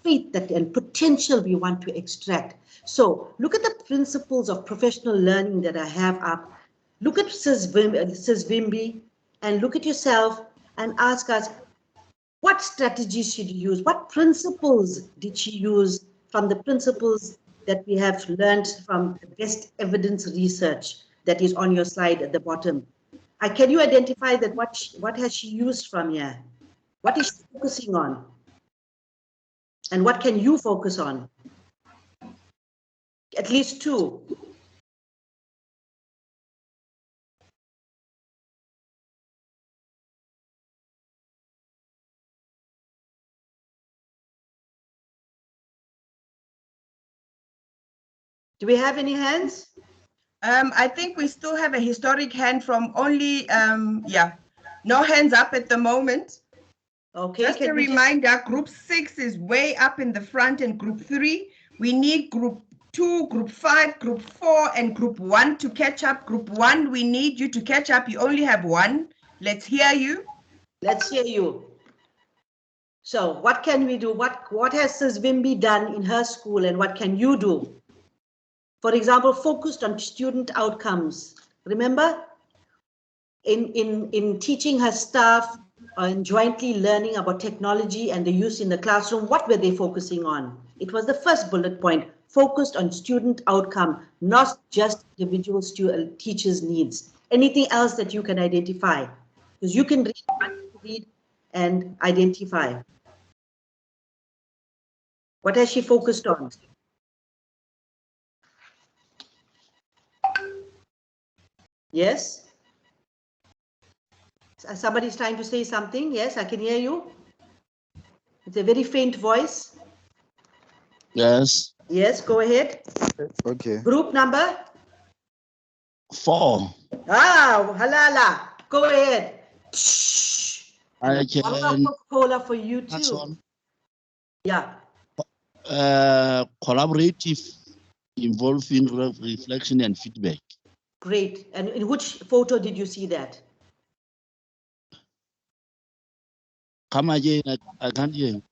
faith and potential we want to extract. So look at the principles of professional learning that I have up. Look at Sis Vimbi and look at yourself and ask us, what strategies should you use? What principles did she use from the principles that we have learned from the best evidence research that is on your slide at the bottom? Can you identify that what has she used from here? What is she focusing on? And what can you focus on? At least two. Do we have any hands? I think we still have a historic hand from only, no hands up at the moment. Okay. Just a reminder, group 6 is way up in the front and group 3. We need group 2, group 5, group 4, and group 1 to catch up. Group 1, we need you to catch up. You only have 1. Let's hear you. Let's hear you. So what can we do? What has Sis Wimby done in her school, and what can you do? For example, focused on student outcomes. Remember, in teaching her staff and jointly learning about technology and the use in the classroom, what were they focusing on? It was the first bullet point, focused on student outcome, not just individual teachers' needs. Anything else that you can identify? Because you can read and identify. What has she focused on? Yes? Somebody's trying to say something. Yes, I can hear you. It's a very faint voice. Yes. Yes, go ahead. Okay. Group number? 4. Ah, halala. Go ahead. I can Coca-Cola for you too. Yeah. Collaborative involving reflection and feedback. Great. And in which photo did you see that? Come again, I can't hear you.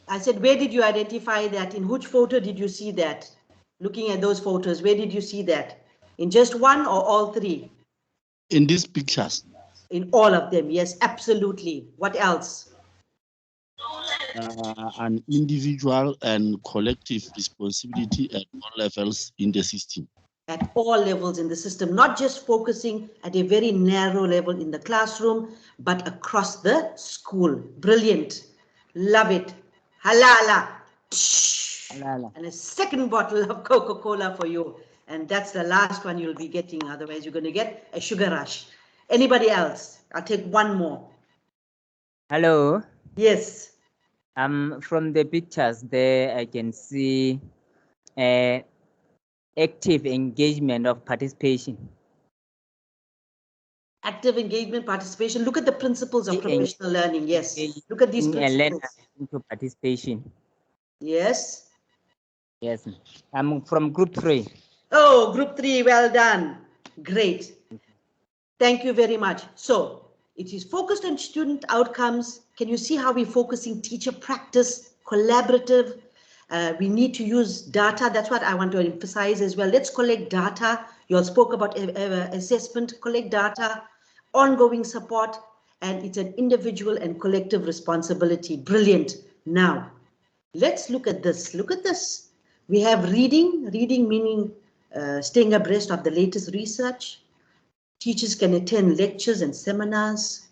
I said, where did you identify that? In which photo did you see that? Looking at those photos, where did you see that? In just one or all three? In these pictures. In all of them, yes, absolutely. What else? An individual and collective responsibility at all levels in the system. At all levels in the system, not just focusing at a very narrow level in the classroom, but across the school. Brilliant. Love it. Halala. Halala. And a second bottle of Coca-Cola for you. And that's the last one you'll be getting. Otherwise, you're going to get a sugar rush. Anybody else? I'll take one more. Hello. Yes. From the pictures there, I can see active engagement of participation. Active engagement, participation. Look at the principles of professional learning. Yes. Look at these principles. Into participation. Yes. Yes. I'm from group 3. Oh, group 3. Well done. Great. Thank you very much. So it is focused on student outcomes. Can you see how we're focusing teacher practice, collaborative? We need to use data. That's what I want to emphasize as well. Let's collect data. You all spoke about assessment, collect data, ongoing support, and it's an individual and collective responsibility. Brilliant. Now, let's look at this. Look at this. We have reading meaning staying abreast of the latest research. Teachers can attend lectures and seminars.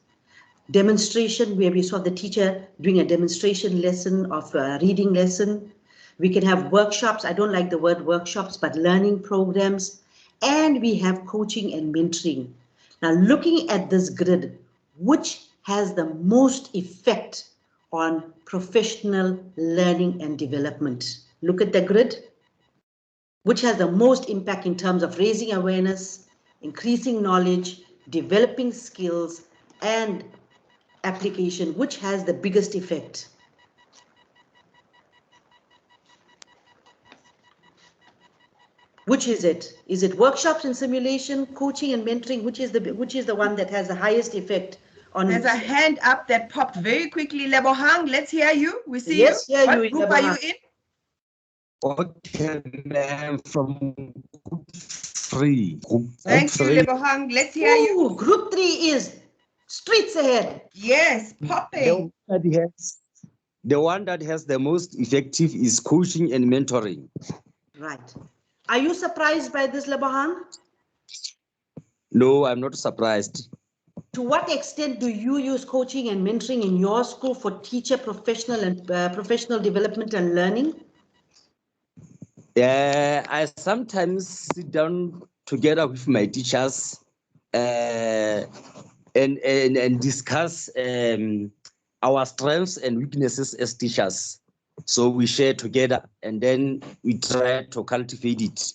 Demonstration, where we saw the teacher doing a demonstration lesson of a reading lesson. We can have workshops. I don't like the word workshops, but learning programs. And we have coaching and mentoring. Now, looking at this grid, which has the most effect on professional learning and development? Look at the grid. Which has the most impact in terms of raising awareness, increasing knowledge, developing skills, and application? Which has the biggest effect? Which is it? Is it workshops and simulation, coaching and mentoring? Which is the one that has the highest effect on? There's a hand up that popped very quickly. Lebohang, let's hear you. We see yes, you. Yes, what group are you in? Okay, I'm from group 3. Thank you, Lebohang. Let's hear you. Group 3 is streets ahead. Yes, popping. The one that has the most effective is coaching and mentoring. Right. Are you surprised by this, Lebohang? No, I'm not surprised. To what extent do you use coaching and mentoring in your school for teacher professional and professional development and learning? I sometimes sit down together with my teachers and discuss our strengths and weaknesses as teachers. So we share together and then we try to cultivate it.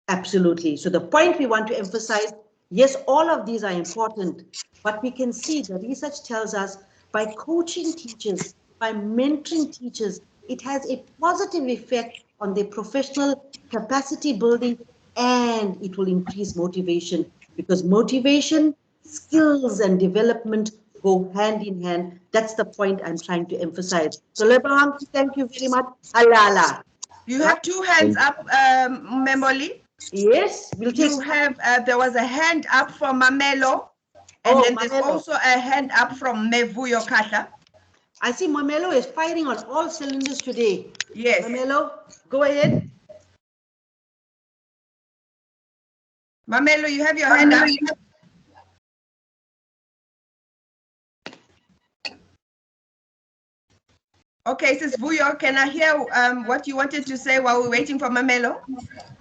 Absolutely. So the point we want to emphasize, yes, all of these are important, but we can see the research tells us by coaching teachers, by mentoring teachers, it has a positive effect on their professional capacity building, and it will increase motivation, because motivation, skills and development go hand in hand. That's the point I'm trying to emphasize. So Lebang, thank you very much. Alala. You have two hands up, Memoli. Yes, we'll take. You have, there was a hand up from Mamelo, and Oh, then there's Mamelo. also a hand up from Mevuyo Kata. I see Mamelo is firing on all cylinders today. Yes. Mamelo, go ahead. Mamelo, you have your hand up. Okay, Sis Vuyo, can I hear what you wanted to say while we're waiting for Mamelo?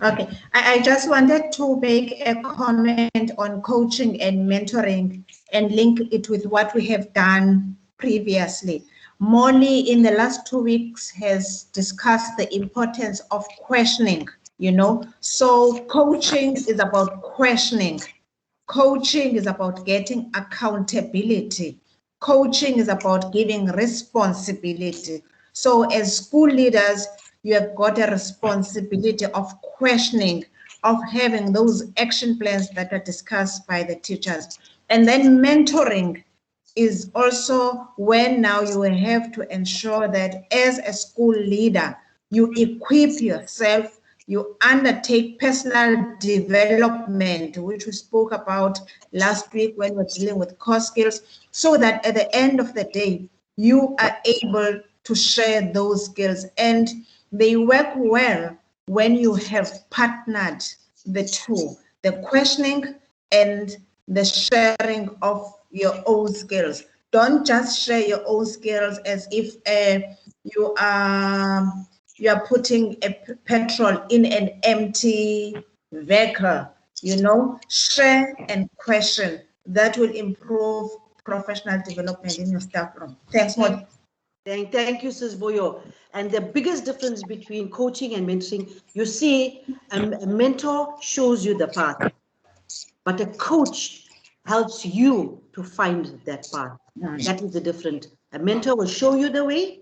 Okay, I just wanted to make a comment on coaching and mentoring and link it with what we have done previously. Molly, in the last 2 weeks, has discussed the importance of questioning, you know. So coaching is about questioning. Coaching is about getting accountability. Coaching is about giving responsibility. So as school leaders, you have got a responsibility of questioning, of having those action plans that are discussed by the teachers. And then mentoring is also when now you have to ensure that as a school leader, you equip yourself, you undertake personal development, which we spoke about last week when we were dealing with core skills, so that at the end of the day, you are able to share those skills. And they work well when you have partnered the two, the questioning and the sharing of your own skills. Don't just share your own skills as if you are putting a petrol in an empty vehicle. You know, share and question. That will improve professional development in your staff room. Thanks, Molly. Thank you, Sis Boyo. And the biggest difference between coaching and mentoring, you see, a mentor shows you the path, but a coach helps you to find that path. That is the difference. A mentor will show you the way,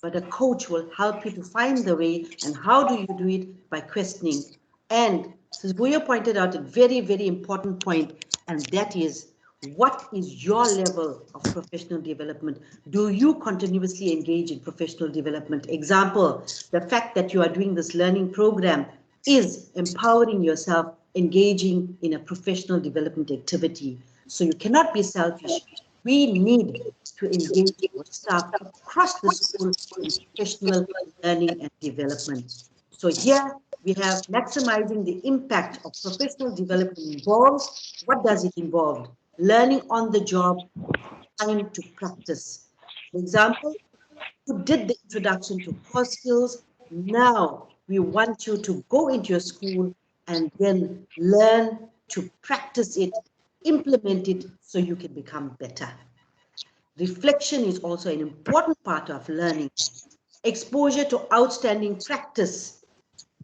but a coach will help you to find the way. And how do you do it? By questioning. And Sis Boyo pointed out a very, very important point, and that is, what is your level of professional development? Do you continuously engage in professional development? Example, the fact that you are doing this learning program is empowering yourself, engaging in a professional development activity. So you cannot be selfish. We need to engage our staff across the school in professional learning and development. So here we have maximizing the impact of professional development involves. What does it involve? Learning on the job, time to practice. For example, you did the introduction to core skills. Now we want you to go into your school and then learn to practice it, implement it so you can become better. Reflection is also an important part of learning. Exposure to outstanding practice.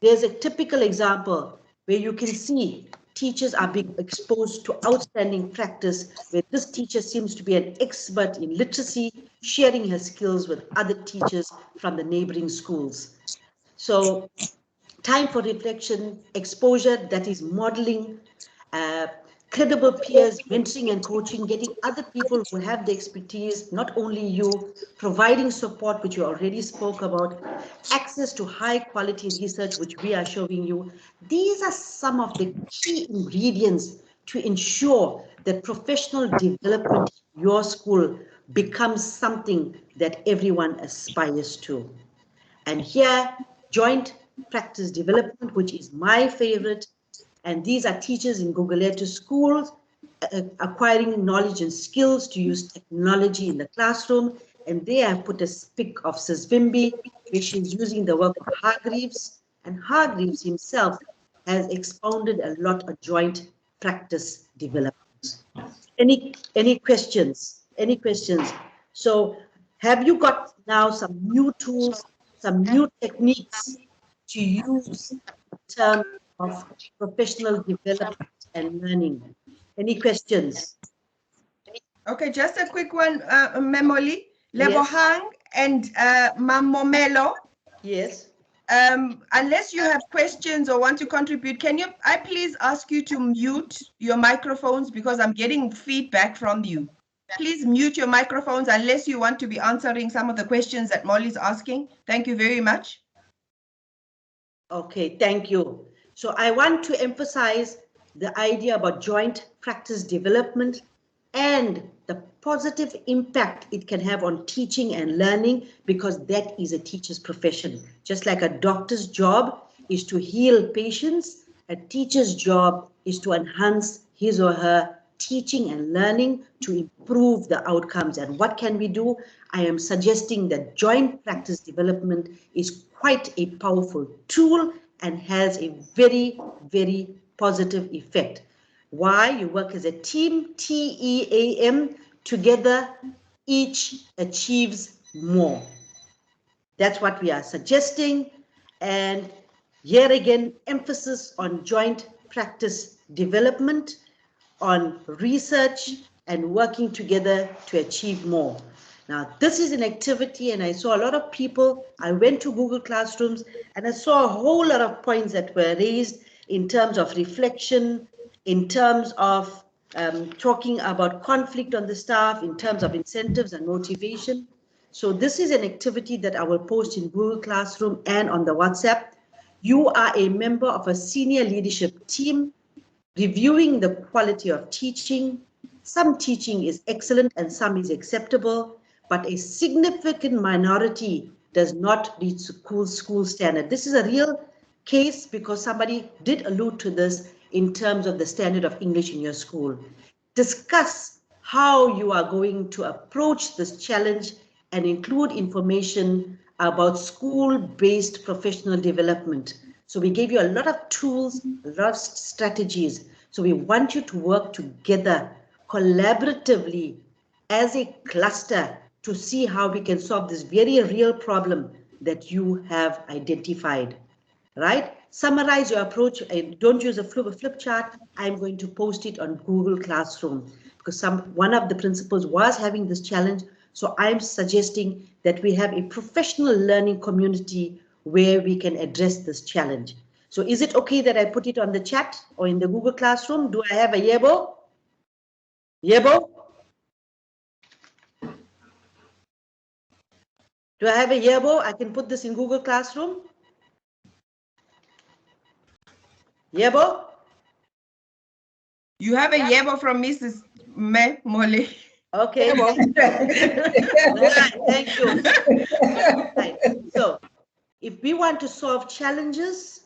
There's a typical example where you can see teachers are being exposed to outstanding practice, where this teacher seems to be an expert in literacy, sharing her skills with other teachers from the neighboring schools. So time for reflection, exposure, that is modeling, credible peers, mentoring and coaching, getting other people who have the expertise, not only you, providing support, which you already spoke about, access to high quality research, which we are showing you. These are some of the key ingredients to ensure that professional development in your school becomes something that everyone aspires to. And here, joint practice development, which is my favorite, and these are teachers in Guguletu schools acquiring knowledge and skills to use technology in the classroom. And there I put a pic of Sisvimbi, where she's using the work of Hargreaves, and Hargreaves himself has expounded a lot of joint practice development. Any questions? Any questions? So have you got now some new tools, some new techniques to use in terms of professional development and learning. Any questions? Okay, just a quick one, Memoli, Yes. Lebohang and Mamomelo. Yes. Unless you have questions or want to contribute, I please ask you to mute your microphones because I'm getting feedback from you. Please mute your microphones unless you want to be answering some of the questions that Molly's asking. Thank you very much. Okay, thank you. So I want to emphasize the idea about joint practice development and the positive impact it can have on teaching and learning, because that is a teacher's profession. Just like a doctor's job is to heal patients, a teacher's job is to enhance his or her teaching and learning to improve the outcomes. And what can we do? I am suggesting that joint practice development is quite a powerful tool and has a very, very positive effect. Why? You work as a team, TEAM, together, each achieves more. That's what we are suggesting. And here again, emphasis on joint practice development, on research and working together to achieve more. Now, this is an activity, and I saw a lot of people. I went to Google Classrooms and I saw a whole lot of points that were raised in terms of reflection, in terms of talking about conflict on the staff, in terms of incentives and motivation. So this is an activity that I will post in Google Classroom and on the WhatsApp. You are a member of a senior leadership team reviewing the quality of teaching. Some teaching is excellent and some is acceptable, but a significant minority does not reach school standard. This is a real case because somebody did allude to this in terms of the standard of English in your school. Discuss how you are going to approach this challenge and include information about school-based professional development. So we gave you a lot of tools, a lot of strategies. So we want you to work together collaboratively as a cluster to see how we can solve this very real problem that you have identified, right? Summarize your approach and don't use a flip chart. I'm going to post it on Google Classroom because one of the principals was having this challenge. So I'm suggesting that we have a professional learning community where we can address this challenge. So is it okay that I put it on the chat or in the Google Classroom? Do I have a Yebo? Yebo? Do I have a Yebo? I can put this in Google Classroom. Yebo? You have a Yebo from Mrs. Molly. Okay. Right, thank you. Right. So if we want to solve challenges,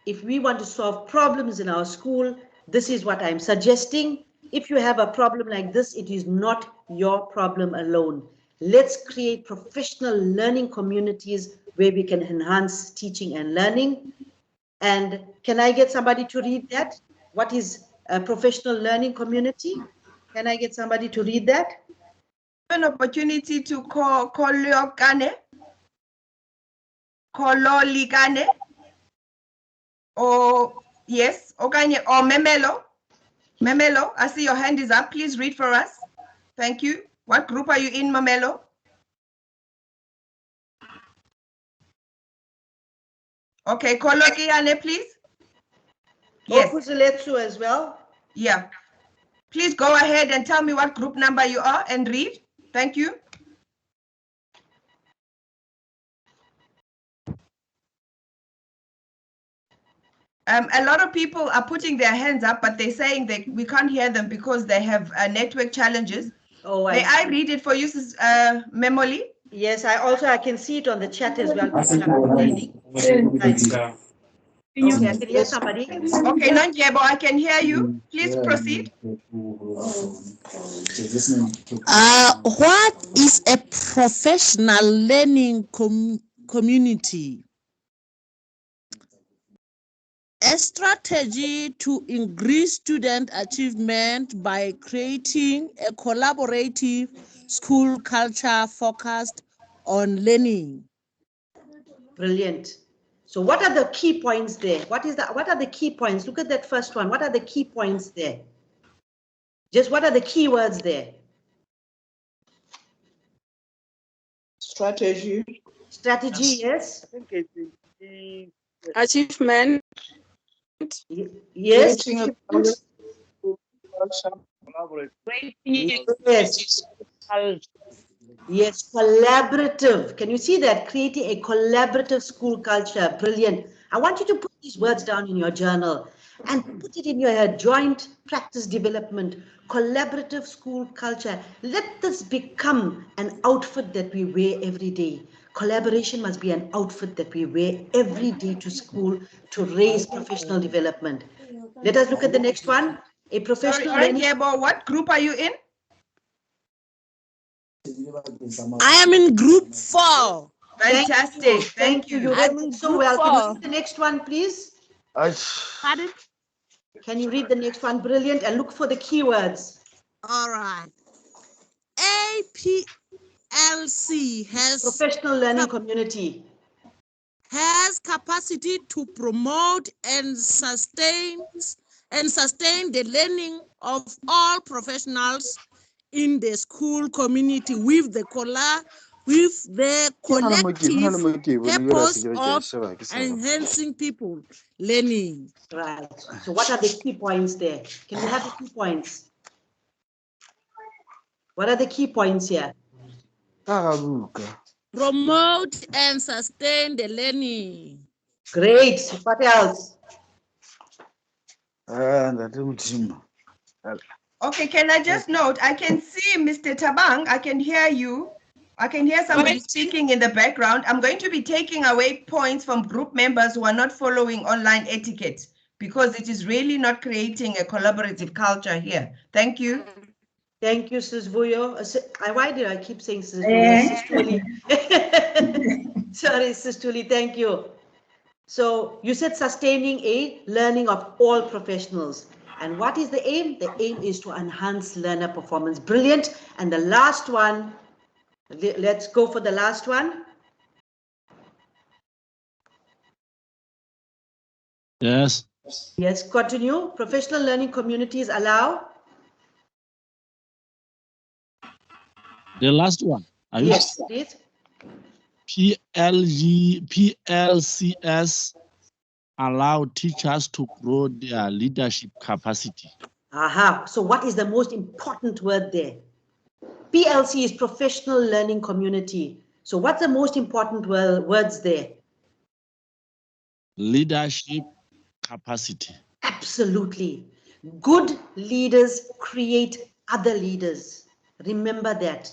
if we want to solve problems in our school, this is what I'm suggesting. If you have a problem like this, it is not your problem alone. Let's create professional learning communities where we can enhance teaching and learning. And can I get somebody to read that? What is a professional learning community? Can I get somebody to read that? An opportunity to call Kololikane, or yes, Okanye, or Memelo. Memelo, I see your hand is up. Please read for us. Thank you. What group are you in, Memelo? Okay, Kololikane, please. Yes. Okuzuletsu as well. Yeah. Please go ahead and tell me what group number you are and read. Thank you. A lot of people are putting their hands up, but they're saying that we can't hear them because they have network challenges. Oh, May I read it for you, Memoli? Yes, I can see it on the chat as well. Okay, I can hear somebody. Okay, Nanjebo, I can hear you. Please proceed. What is a professional learning community? A strategy to increase student achievement by creating a collaborative school culture focused on learning. Brilliant. So what are the key points there? What are the key points? Look at that first one. What are the key points there? Just what are the key words there? Strategy. Strategy, yes. I think it's the Achievement. Yes. Creating a Yes. Yes, collaborative. Can you see that? Creating a collaborative school culture. Brilliant. I want you to put these words down in your journal and put it in your head. Joint practice development, collaborative school culture. Let this become an outfit that we wear every day. Collaboration must be an outfit that we wear every day to school to raise professional development. Let us look at the next one. A professional Sorry, learning. Yebo, what group are you in? I am in group 4. Fantastic. Thank you. You I'm read in it so group well. Can you 4. read the next one, please? Pardon? Can you read the next one? Brilliant. And look for the keywords. All right. APLC has professional learning community. Has capacity to promote and sustain the learning of all professionals in the school community with the collective purpose of enhancing people learning. Right. So what are the key points there? Can we have the key points? What are the key points here? Promote and sustain the learning. Great. What else? Okay, can I just note, I can see Mr. Tabang, I can hear you. I can hear somebody speaking in the background. I'm going to be taking away points from group members who are not following online etiquette because it is really not creating a collaborative culture here. Thank you. Thank you, Sis Vuyo. Why did I keep saying Sis Vuyo? Sis Tuli. Sorry, Sis Tuli, thank you. So you said sustaining a learning of all professionals. And what is the aim? The aim is to enhance learner performance. Brilliant. And the last one, let's go for the last one. Yes. Yes, continue. Professional learning communities allow. The last one. Yes, please. PLCS allow teachers to grow their leadership capacity. Aha. So what is the most important word there? PLC is professional learning community. So what's the most important words there? Leadership capacity. Absolutely. Good leaders create other leaders. Remember that.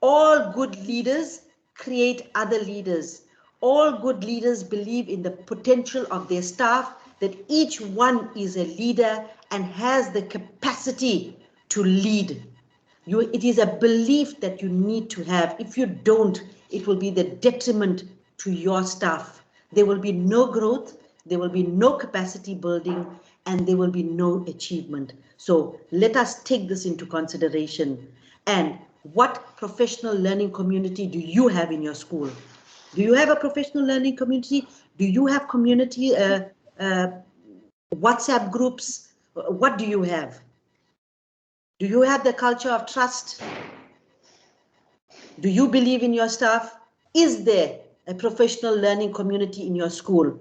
All good leaders create other leaders. All good leaders believe in the potential of their staff, that each one is a leader and has the capacity to lead. It is a belief that you need to have. If you don't, it will be the detriment to your staff. There will be no growth, there will be no capacity building, and there will be no achievement. So let us take this into consideration. And what professional learning community do you have in your school? Do you have a professional learning community? Do you have community WhatsApp groups? What do you have? Do you have the culture of trust? Do you believe in your staff? Is there a professional learning community in your school?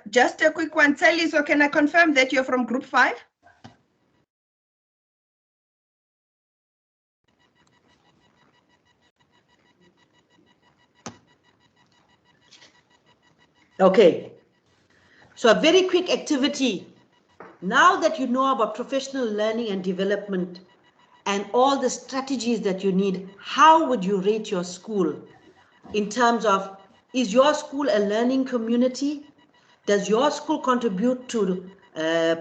Just a quick one. Sally, so can I confirm that you're from group 5? Okay. So a very quick activity. Now that you know about professional learning and development and all the strategies that you need, how would you rate your school in terms of, is your school a learning community? Does your school contribute to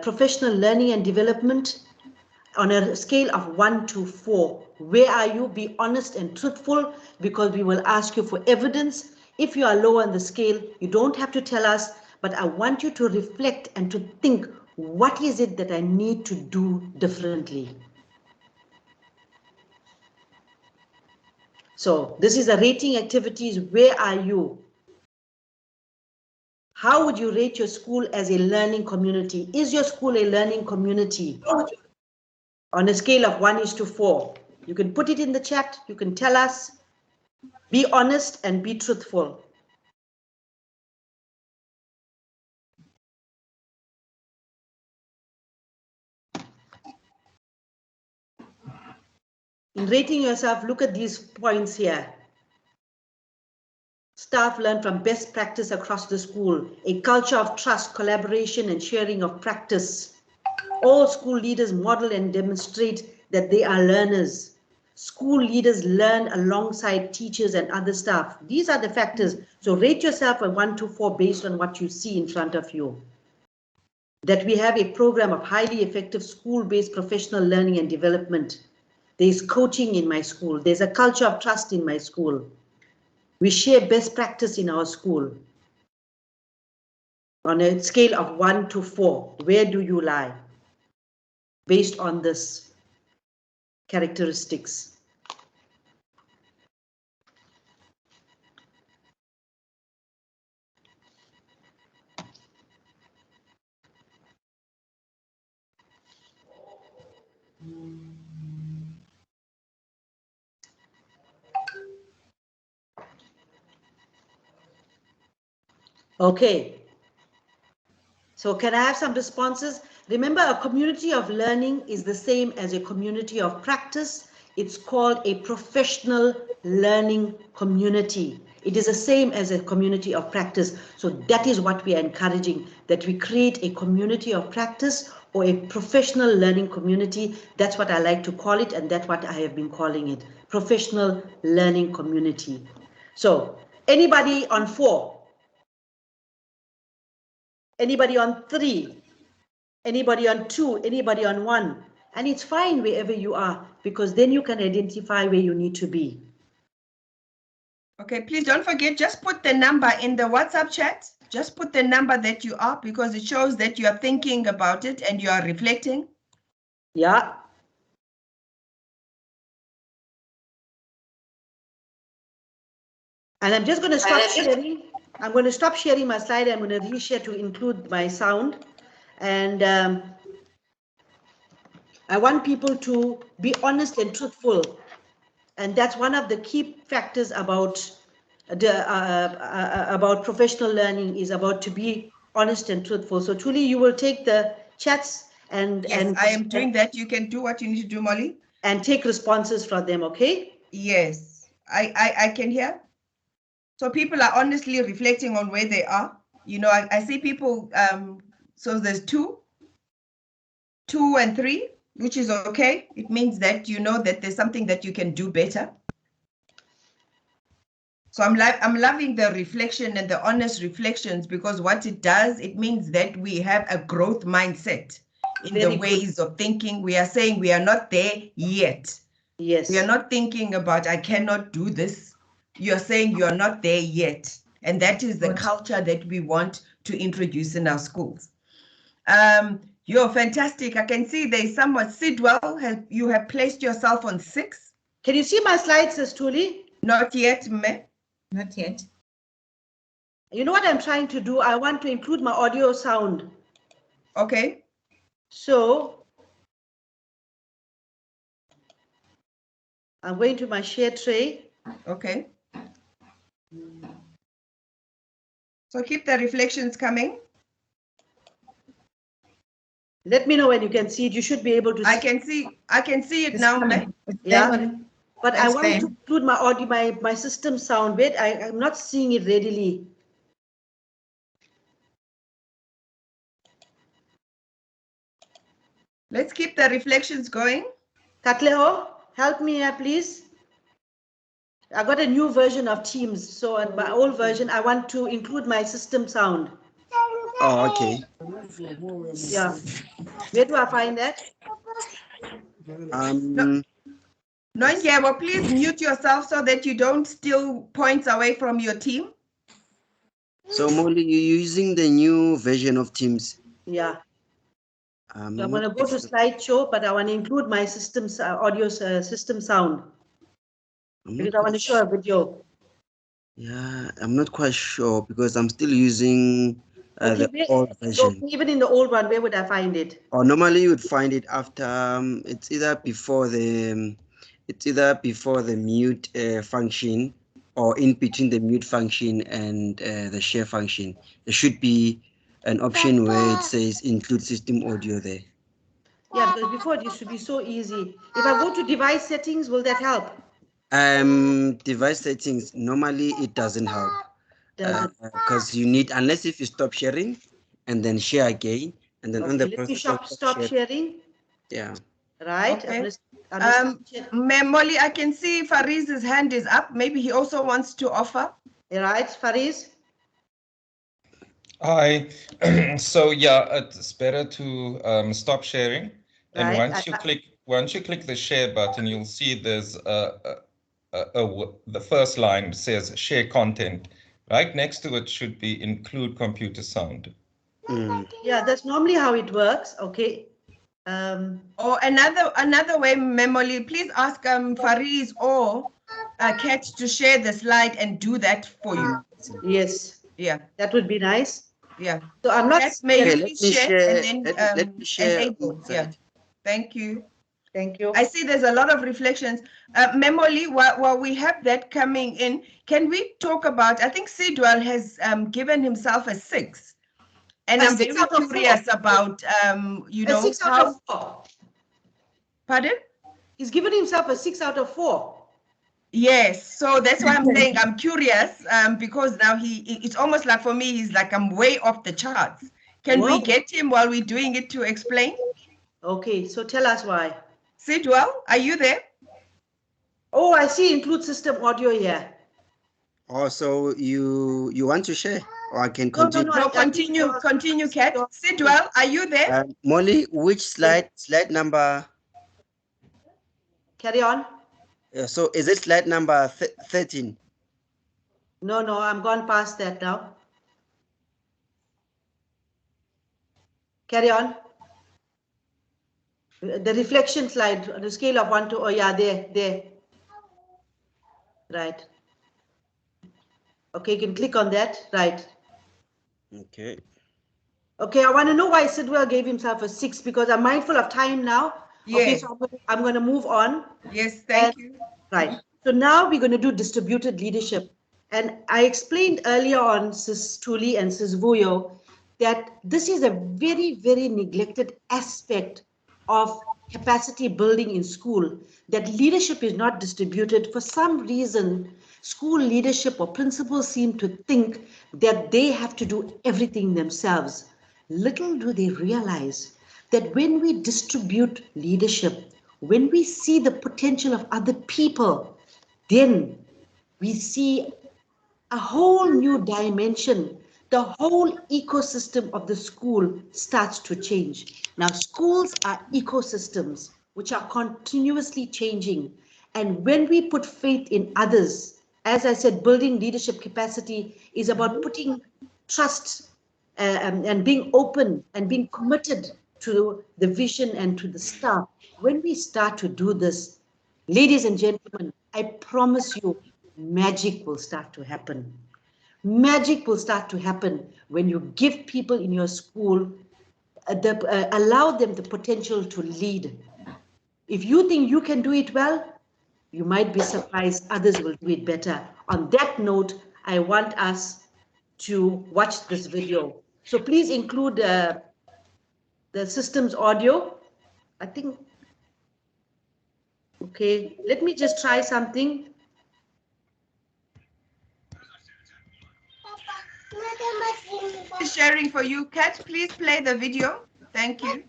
professional learning and development? On a scale of 1 to 4, where are you? Be honest and truthful, because we will ask you for evidence. If you are low on the scale, you don't have to tell us, but I want you to reflect and to think, what is it that I need to do differently? So this is a rating activities. Where are you? How would you rate your school as a learning community? Is your school a learning community? On a scale of 1:4. You can put it in the chat. You can tell us. Be honest and be truthful. In rating yourself, look at these points here. Staff learn from best practice across the school, a culture of trust, collaboration, and sharing of practice. All school leaders model and demonstrate that they are learners. School leaders learn alongside teachers and other staff. These are the factors. So rate yourself a 1-4 based on what you see in front of you. That we have a program of highly effective school-based professional learning and development. There's coaching in my school. There's a culture of trust in my school. We share best practice in our school. On a scale of 1-4, where do you lie? Based on this characteristics. Okay. So can I have some responses? Remember, a community of learning is the same as a community of practice. It's called a professional learning community. It is the same as a community of practice. So that is what we are encouraging, that we create a community of practice or a professional learning community. That's what I like to call it, and that's what I have been calling it, professional learning community. So anybody on 4? Anybody on 3? Anybody on 2? Anybody on 1? And it's fine wherever you are, because then you can identify where you need to be. Okay, please don't forget, just put the number in the WhatsApp chat. Just put the number that you are, because it shows that you are thinking about it and you are reflecting. Yeah. And I'm just going to stop sharing. I'm going to stop sharing my slide. I'm going to reshare to include my sound. And I want people to be honest and truthful. And that's one of the key factors about about professional learning, is about to be honest and truthful. So truly, you will take the chats and Yes, I am doing that. You can do what you need to do, Molly. And take responses from them, okay? Yes, I can hear. So people are honestly reflecting on where they are. You know, I see people, so there's 2 and 3, which is okay. It means that you know that there's something that you can do better. So I'm loving the reflection and the honest reflections, because what it does, it means that we have a growth mindset in the ways of thinking. We are saying we are not there yet. Yes. We are not thinking about, I cannot do this. You're saying you're not there yet. And that is the culture that we want to introduce in our schools. You're fantastic. I can see there's someone, Sidwell, you have placed yourself on 6. Can you see my slides, Sis Tuli? Not yet, me. Not yet. You know what I'm trying to do? I want to include my audio sound. Okay. So I'm going to my share tray. Okay. So keep the reflections coming. Let me know when you can see it. You should be able to see. I can see it now, ma'am. Yeah. But I want to include my audio, my system sound. Wait, I'm not seeing it readily. Let's keep the reflections going. Katleho, help me here, please. I got a new version of Teams, so on my old version, I want to include my system sound. Oh, okay. Yeah. Where do I find that? Nongyebo, please mute yourself so that you don't steal points away from your team. So Molly, you're using the new version of Teams? Yeah. So I'm going to go to slideshow, but I want to include my system's audio system sound. Because I want to show a video. Yeah, I'm not quite sure because I'm still using Okay, the old version. even in the old one, where would I find it? Or normally you would find it after it's either before the mute function or in between the mute function and the share function. There should be an option where it says include system audio there. Yeah, because before it used to be so easy. If I go to device settings, will that help? Device settings, normally it doesn't help. Doesn't. Because you need, unless if you stop sharing and then share again, and then on the Okay, let me process of stop sharing. Yeah. Right. Okay. I'm Molly, I can see Fariz's hand is up. Maybe he also wants to offer. Right, Fariz? Hi. So yeah, it's better to stop sharing. And Right. once you click the share button, you'll see there's the first line says share content. Right next to it should be include computer sound. Yeah, that's normally how it works. Okay. Or another way, Memoli, please ask Fariz or Catch to share the slide and do that for you. Yes. Yeah. That would be nice. Yeah. So I'm not. Kat, may you let please me share, and then let me share enable. my Yeah. side. Thank you. Thank you. I see there's a lot of reflections. Memoli, while we have that coming in, can we talk about, I think Sidwell has given himself a 6. And I'm very curious about, you know, 6 out of 4. Pardon? He's given himself a 6 out of 4. Yes, so that's why I'm saying I'm curious because now it's almost like for me, he's like, I'm way off the charts. Can we get him while we're doing it to explain? Okay, so tell us why. Sidwell, are you there? Oh, I see include system audio here. Oh, so you want to share, or I can continue? No, continue, Kat. Sidwell, are you there? Molly, which slide number? Carry on. So is it slide number 13? No, I'm gone past that now. Carry on. The reflection slide on the scale of 1 to, oh yeah, there. Right. Okay, you can click on that. Right. Okay. Okay, I want to know why Sidwell gave himself a 6 because I'm mindful of time now. Yes. Okay, so I'm going to move on. Yes, thank you. Right. So now we're going to do distributed leadership. And I explained earlier on, Sis Tuli and Sis Vuyo, that this is a very, very neglected aspect of capacity building in school, that leadership is not distributed. For some reason, school leadership or principals seem to think that they have to do everything themselves. Little do they realize that when we distribute leadership, when we see the potential of other people, then we see a whole new dimension. The whole ecosystem of the school starts to change. Now, schools are ecosystems which are continuously changing. And when we put faith in others, as I said, building leadership capacity is about putting trust and being open and being committed to the vision and to the staff. When we start to do this, ladies and gentlemen, I promise you, magic will start to happen. Magic will start to happen when you give people in your school, allow them the potential to lead. If you think you can do it well, you might be surprised others will do it better. On that note, I want us to watch this video. So please include the system's audio. I think, okay, let me just try something. Sharing for you, Kat, please play the video. Thank you.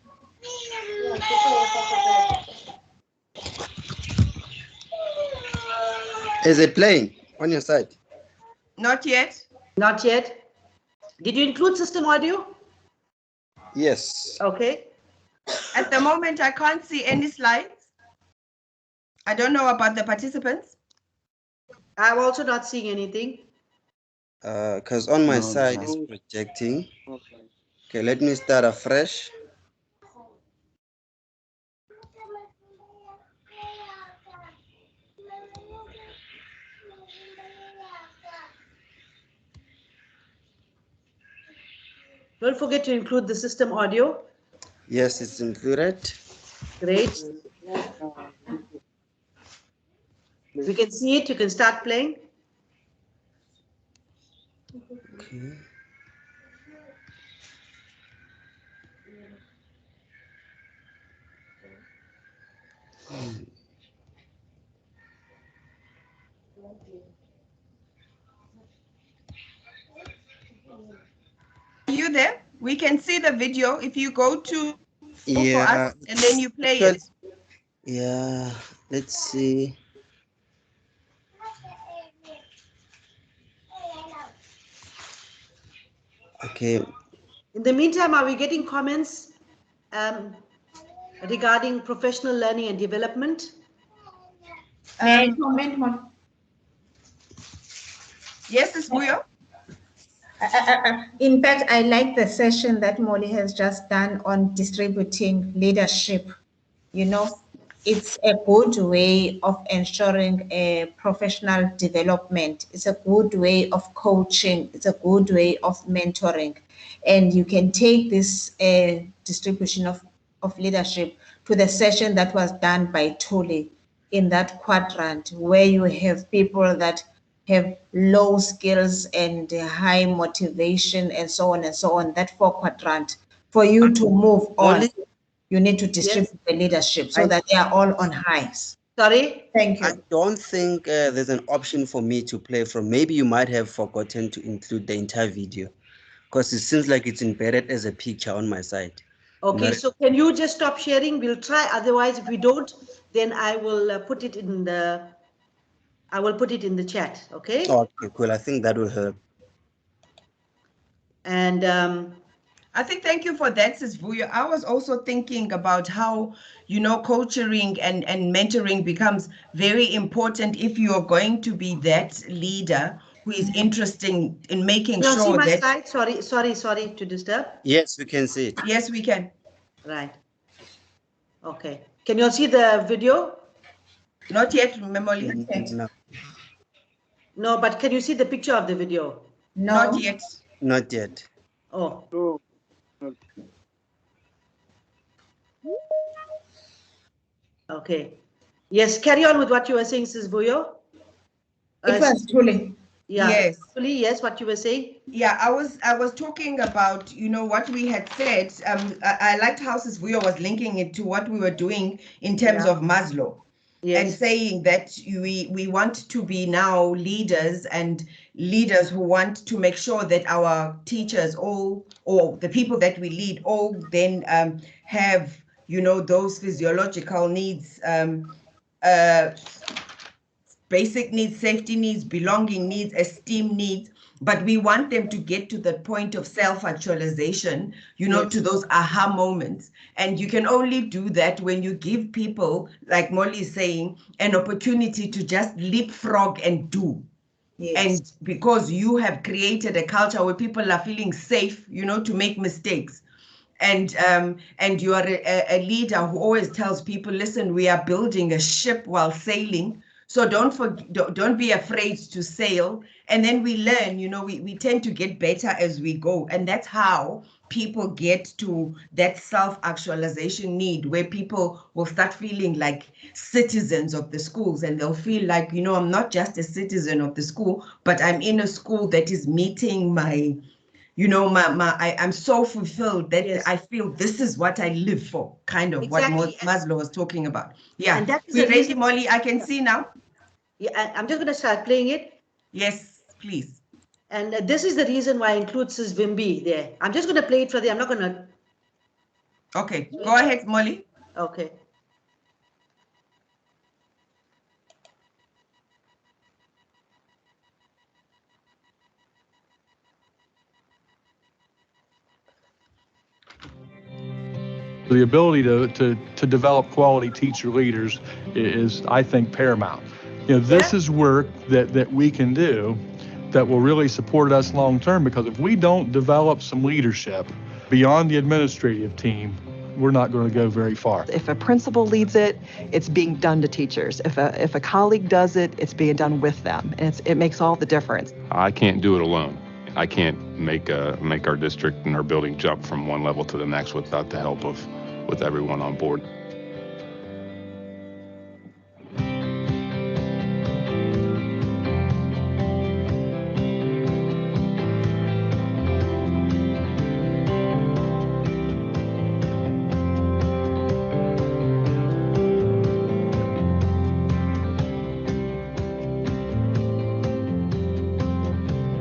Is it playing on your side? Not yet. Not yet. Did you include system audio? Yes. Okay. At the moment, I can't see any slides. I don't know about the participants. I'm also not seeing anything. Because on my side it's projecting. Okay, let me start afresh. Don't forget to include the system audio. Yes, it's included. Great. We can see it. You can start playing. Okay. Are you there? We can see the video if you go to for Yeah. us and then you play it. Yeah. Let's see. Okay. In the meantime, are we getting comments regarding professional learning and development? May I comment on? Yes, it's Buyo. In fact, I like the session that Molly has just done on distributing leadership. You know, it's a good way of ensuring a professional development. It's a good way of coaching. It's a good way of mentoring. And you can take this distribution of leadership to the session that was done by Tuli in that quadrant, where you have people that have low skills and high motivation and so on and so on, that 4 quadrant. For you to move on, you need to distribute the leadership so that they are all on highs. Sorry? Thank you. I don't think there's an option for me to play from. Maybe you might have forgotten to include the entire video because it seems like it's embedded as a picture on my side. Okay, so can you just stop sharing? We'll try. Otherwise, if we don't, then I will put it in the chat. Okay. Okay, cool. I think that will help. And I think thank you for that, Sis Vuyo. I was also thinking about how, coaching and mentoring becomes very important if you're going to be that leader who is interested in making Can you see sure my that. slide? Sorry to disturb. Yes, we can see it. Yes, we can. Right. Okay. Can you see the video? Not yet, Memoli. No. No, but can you see the picture of the video? No. Not yet. Not yet. Oh. No. Okay. Yes, carry on with what you were saying, Sis Vuyo. It was Tuli. Yeah. Yes. Tuli, yes, what you were saying. Yeah, I was talking about, what we had said. I liked how Sis Vuyo was linking it to what we were doing in terms of Maslow. Yes. And saying that we want to be now leaders and leaders who want to make sure that our teachers all, or the people that we lead, all then have, those physiological needs, basic needs, safety needs, belonging needs, esteem needs, but we want them to get to the point of self-actualization, to those aha moments. And you can only do that when you give people, like Molly is saying, an opportunity to just leapfrog and do. Yes. And because you have created a culture where people are feeling safe, to make mistakes. And you are a leader who always tells people, listen, we are building a ship while sailing. So don't be afraid to sail. And then we learn, we tend to get better as we go. And that's how people get to that self-actualization need, where people will start feeling like citizens of the schools, and they'll feel like, I'm not just a citizen of the school, but I'm in a school that is meeting my, I'm so fulfilled that I feel this is what I live for, kind of what Maslow was talking about. Yeah. And that is we ready, Molly? I can see now. Yeah, I'm just going to start playing it. Yes, please. And this is the reason why I include Sis Vimbi there. I'm just going to play it for them. I'm not going to. Okay, go ahead, Molly. Okay. The ability to develop quality teacher leaders is, I think, paramount. This is work that we can do that will really support us long term, because if we don't develop some leadership beyond the administrative team, we're not going to go very far. If a principal leads it, it's being done to teachers. If a colleague does it, it's being done with them. And it makes all the difference. I can't do it alone. I can't make our district and our building jump from one level to the next without the help with everyone on board.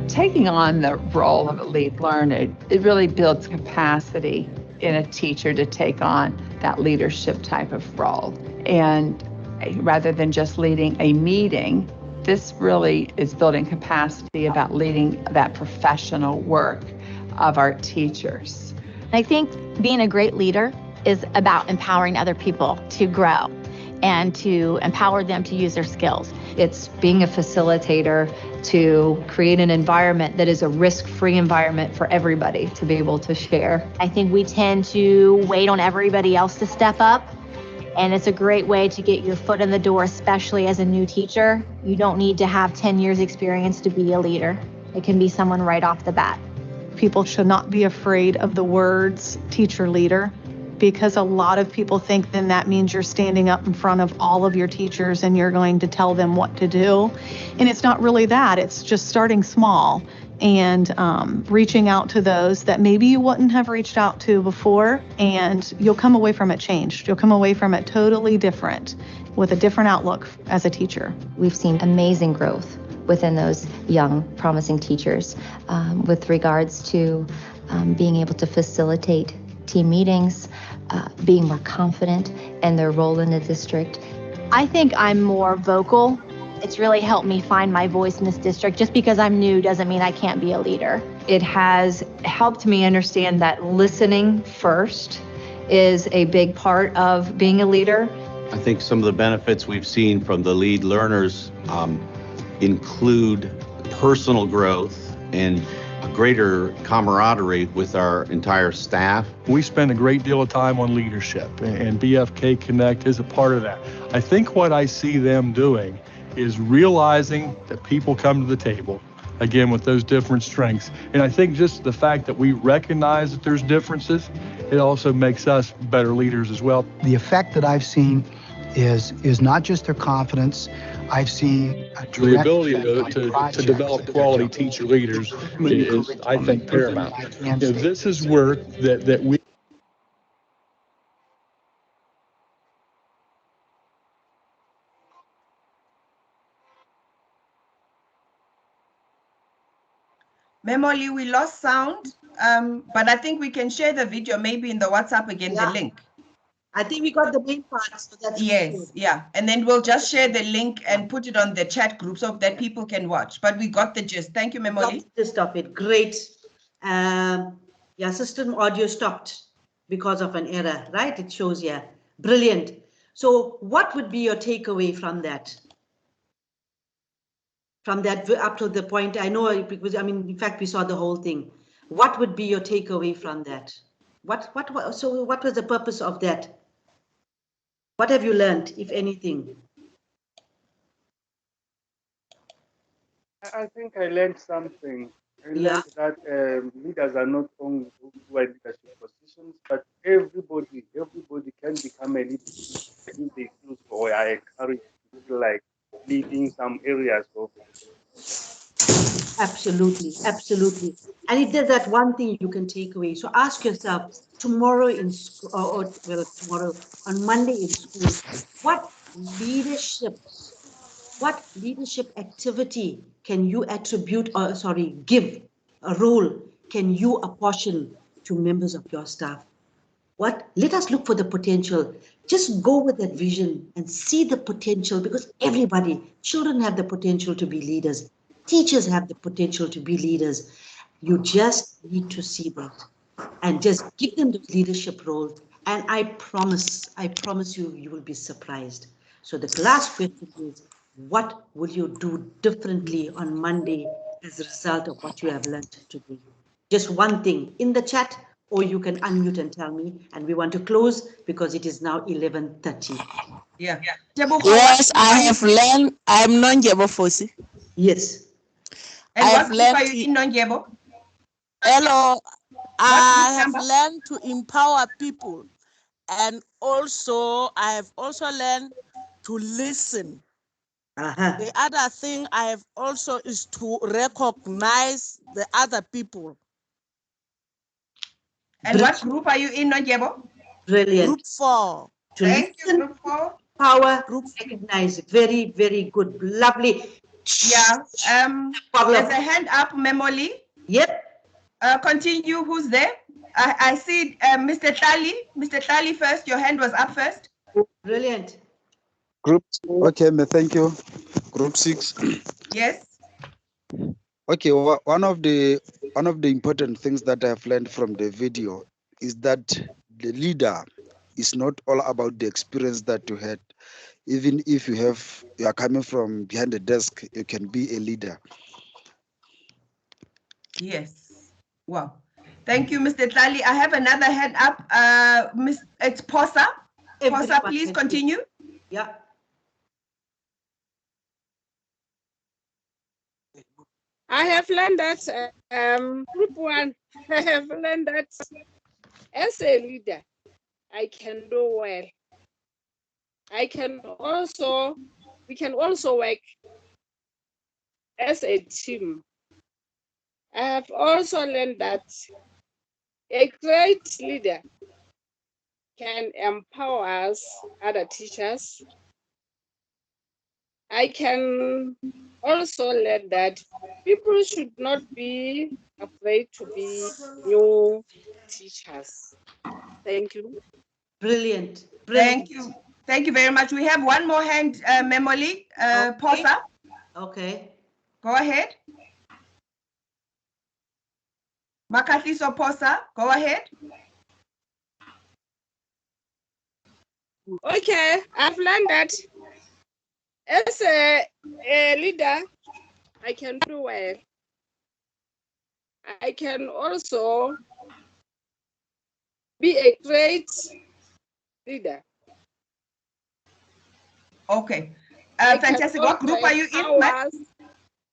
Taking on the role of a lead learner, it really builds capacity in a teacher to take on that leadership type of role. And rather than just leading a meeting, this really is building capacity about leading that professional work of our teachers. I think being a great leader is about empowering other people to grow and to empower them to use their skills. It's being a facilitator to create an environment that is a risk-free environment for everybody to be able to share. I think we tend to wait on everybody else to step up, and it's a great way to get your foot in the door, especially as a new teacher. You don't need to have 10 years experience to be a leader. It can be someone right off the bat. People should not be afraid of the words teacher leader, because a lot of people think then that means you're standing up in front of all of your teachers and you're going to tell them what to do. And it's not really that. It's just starting small and reaching out to those that maybe you wouldn't have reached out to before, and you'll come away from it changed. You'll come away from it totally different, with a different outlook as a teacher. We've seen amazing growth within those young, promising teachers with regards to being able to facilitate team meetings, being more confident in their role in the district. I think I'm more vocal. It's really helped me find my voice in this district. Just because I'm new doesn't mean I can't be a leader. It has helped me understand that listening first is a big part of being a leader. I think some of the benefits we've seen from the lead learners include personal growth and a greater camaraderie with our entire staff. We spend a great deal of time on leadership, and BFK Connect is a part of that. I think what I see them doing is realizing that people come to the table, again, with those different strengths. And I think just the fact that we recognize that there's differences, it also makes us better leaders as well. The effect that I've seen is not just their confidence. I've seen the ability to develop quality teacher leaders is, I think, paramount. This is work that we. Memoli, we lost sound, but I think we can share the video maybe in the WhatsApp again, the link. I think we got the main part, so that's yes, good. yeah. And then we'll just share the link and put it on the chat group so that people can watch. But we got the gist. Thank you, Memoli. Just stop it. Great. Yeah, system audio stopped because of an error, right? It shows here. Brilliant. So what would be your takeaway from that? From that up to the point, I know, because, I mean, in fact, we saw the whole thing. What would be your takeaway from that? So what was the purpose of that? What have you learned, if anything? I think I learned something. I learned that leaders are not only those who are in leadership positions, but everybody can become a leader if they feel so or are encouraged to feel like leading some areas of. Absolutely, absolutely. And if there's that one thing you can take away, so ask yourself tomorrow in school, or tomorrow on Monday in school, what leadership activity can you attribute, or give a role can you apportion to members of your staff? Let us look for the potential. Just go with that vision and see the potential, because children have the potential to be leaders. Teachers have the potential to be leaders. You just need to see that and just give them those leadership roles. And I promise you, you will be surprised. So the last question is, what will you do differently on Monday as a result of what you have learned today? Just one thing in the chat, or you can unmute and tell me. And we want to close because it is now 11:30. Yeah. Yes, I have learned. I'm non-Jebo Fosi. Yes. And I have what group are learned you in non-Jebo? Hello. I have number? learned to empower people, and also I have also learned to listen. The other thing I have also is to recognize the other people. And what group are you in, Nonjebo? Brilliant. Group 4. Thank you, group 4. Power, recognize. Very, very good. Lovely. Yeah. There's a hand up, Memoli. Yep. Continue. Who's there? I see Mr. Tali. Mr. Tali first. Your hand was up first. Brilliant. Group. Okay, thank you. Group 6. Yes. Okay, one of the important things that I have learned from the video is that the leader is not all about the experience that you had. Even if you are coming from behind the desk, you can be a leader. Yes. Wow. Thank you, Mr. Tali. I have another hand up. It's Posa. Posa, please continue. Yeah. I have learned that group 1, I have learned that as a leader, I can do well. We can also work as a team. I have also learned that a great leader can empower us, other teachers. I can also learn that people should not be afraid to be new teachers. Thank you. Brilliant. Thank you. Thank you very much. We have one more hand, Memoli. Posa. Okay. Go ahead. Makatliso Posa, go ahead. Okay, I've learned that as a leader, I can do well. I can also be a great leader. Okay. Fantastic. What group are you in, Matt?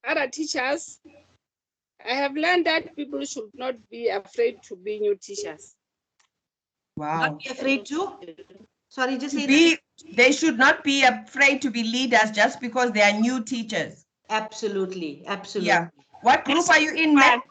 Other teachers. I have learned that people should not be afraid to be new teachers. Wow. Not be afraid to? Sorry, just say that. They should not be afraid to be leaders just because they are new teachers. Absolutely. Absolutely. Yeah. What group are you in, Matt?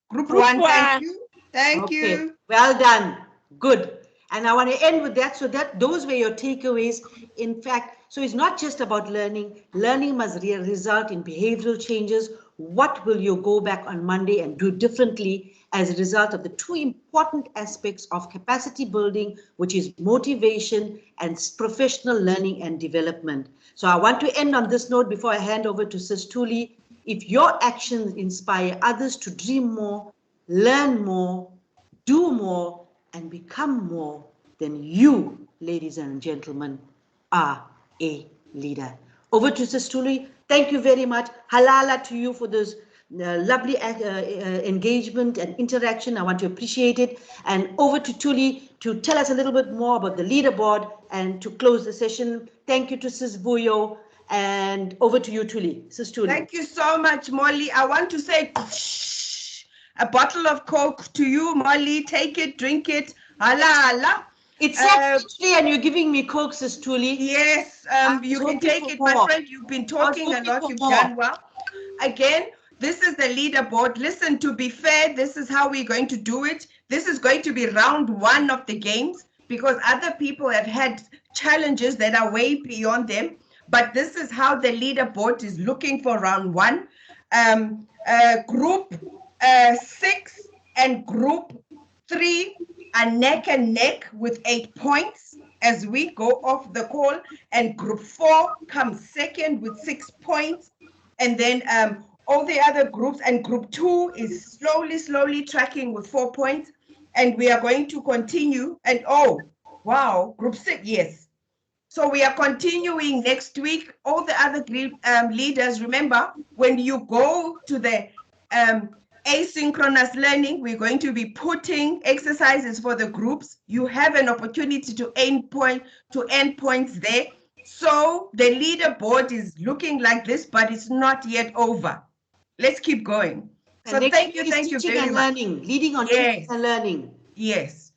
Group 1. Thank you. Thank you. Well done. Good. And I want to end with that. So those were your takeaways. In fact, so it's not just about learning. Learning must result in behavioral changes. What will you go back on Monday and do differently as a result of the two important aspects of capacity building, which is motivation and professional learning and development. So I want to end on this note before I hand over to Sis Tuli. If your actions inspire others to dream more, learn more, do more, and become more, then you, ladies and gentlemen, are a leader. Over to Sis Tuli. Thank you very much. Halala to you for this lovely engagement and interaction. I want to appreciate it. And over to Tuli to tell us a little bit more about the leaderboard and to close the session. Thank you to Sis Vuyo. And over to you, Tuli. Sis Tuli. Thank you so much, Molly. I want to say a bottle of Coke to you, Molly. Take it, drink it. Hala. It's actually, and you're giving me Coke, Sis Tuli. Yes, you can take it, my friend. You've been talking a lot. You've done well. Again, this is the leaderboard. Listen, to be fair, this is how we're going to do it. This is going to be round 1 of the games because other people have had challenges that are way beyond them. But this is how the leaderboard is looking for round 1. Group 6 and group 3 are neck and neck with 8 points as we go off the call, and group 4 comes second with 6 points, and then all the other groups, and group 2 is slowly tracking with 4 points, and we are going to continue. And oh wow, group 6, yes, so we are continuing next week. All the other leaders, remember, when you go to the asynchronous learning, we're going to be putting exercises for the groups. You have an opportunity to end points there. So the leaderboard is looking like this, but it's not yet over. Let's keep going. So next thank you week is teaching very and much. learning, leading on Yes. teaching and learning. Yes.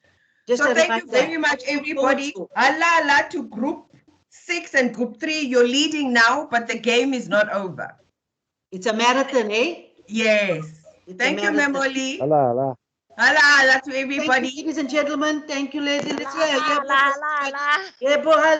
Just So a thank you reminder. very much, Looking forward everybody. to. Allah to group 6 and group 3. You're leading now, but the game is not over. It's a marathon, eh? Yes. Thank you, Memoli. Allah. Allah to Thank everybody. you, ladies and gentlemen. Thank you, ladies. La, la, la, la, la.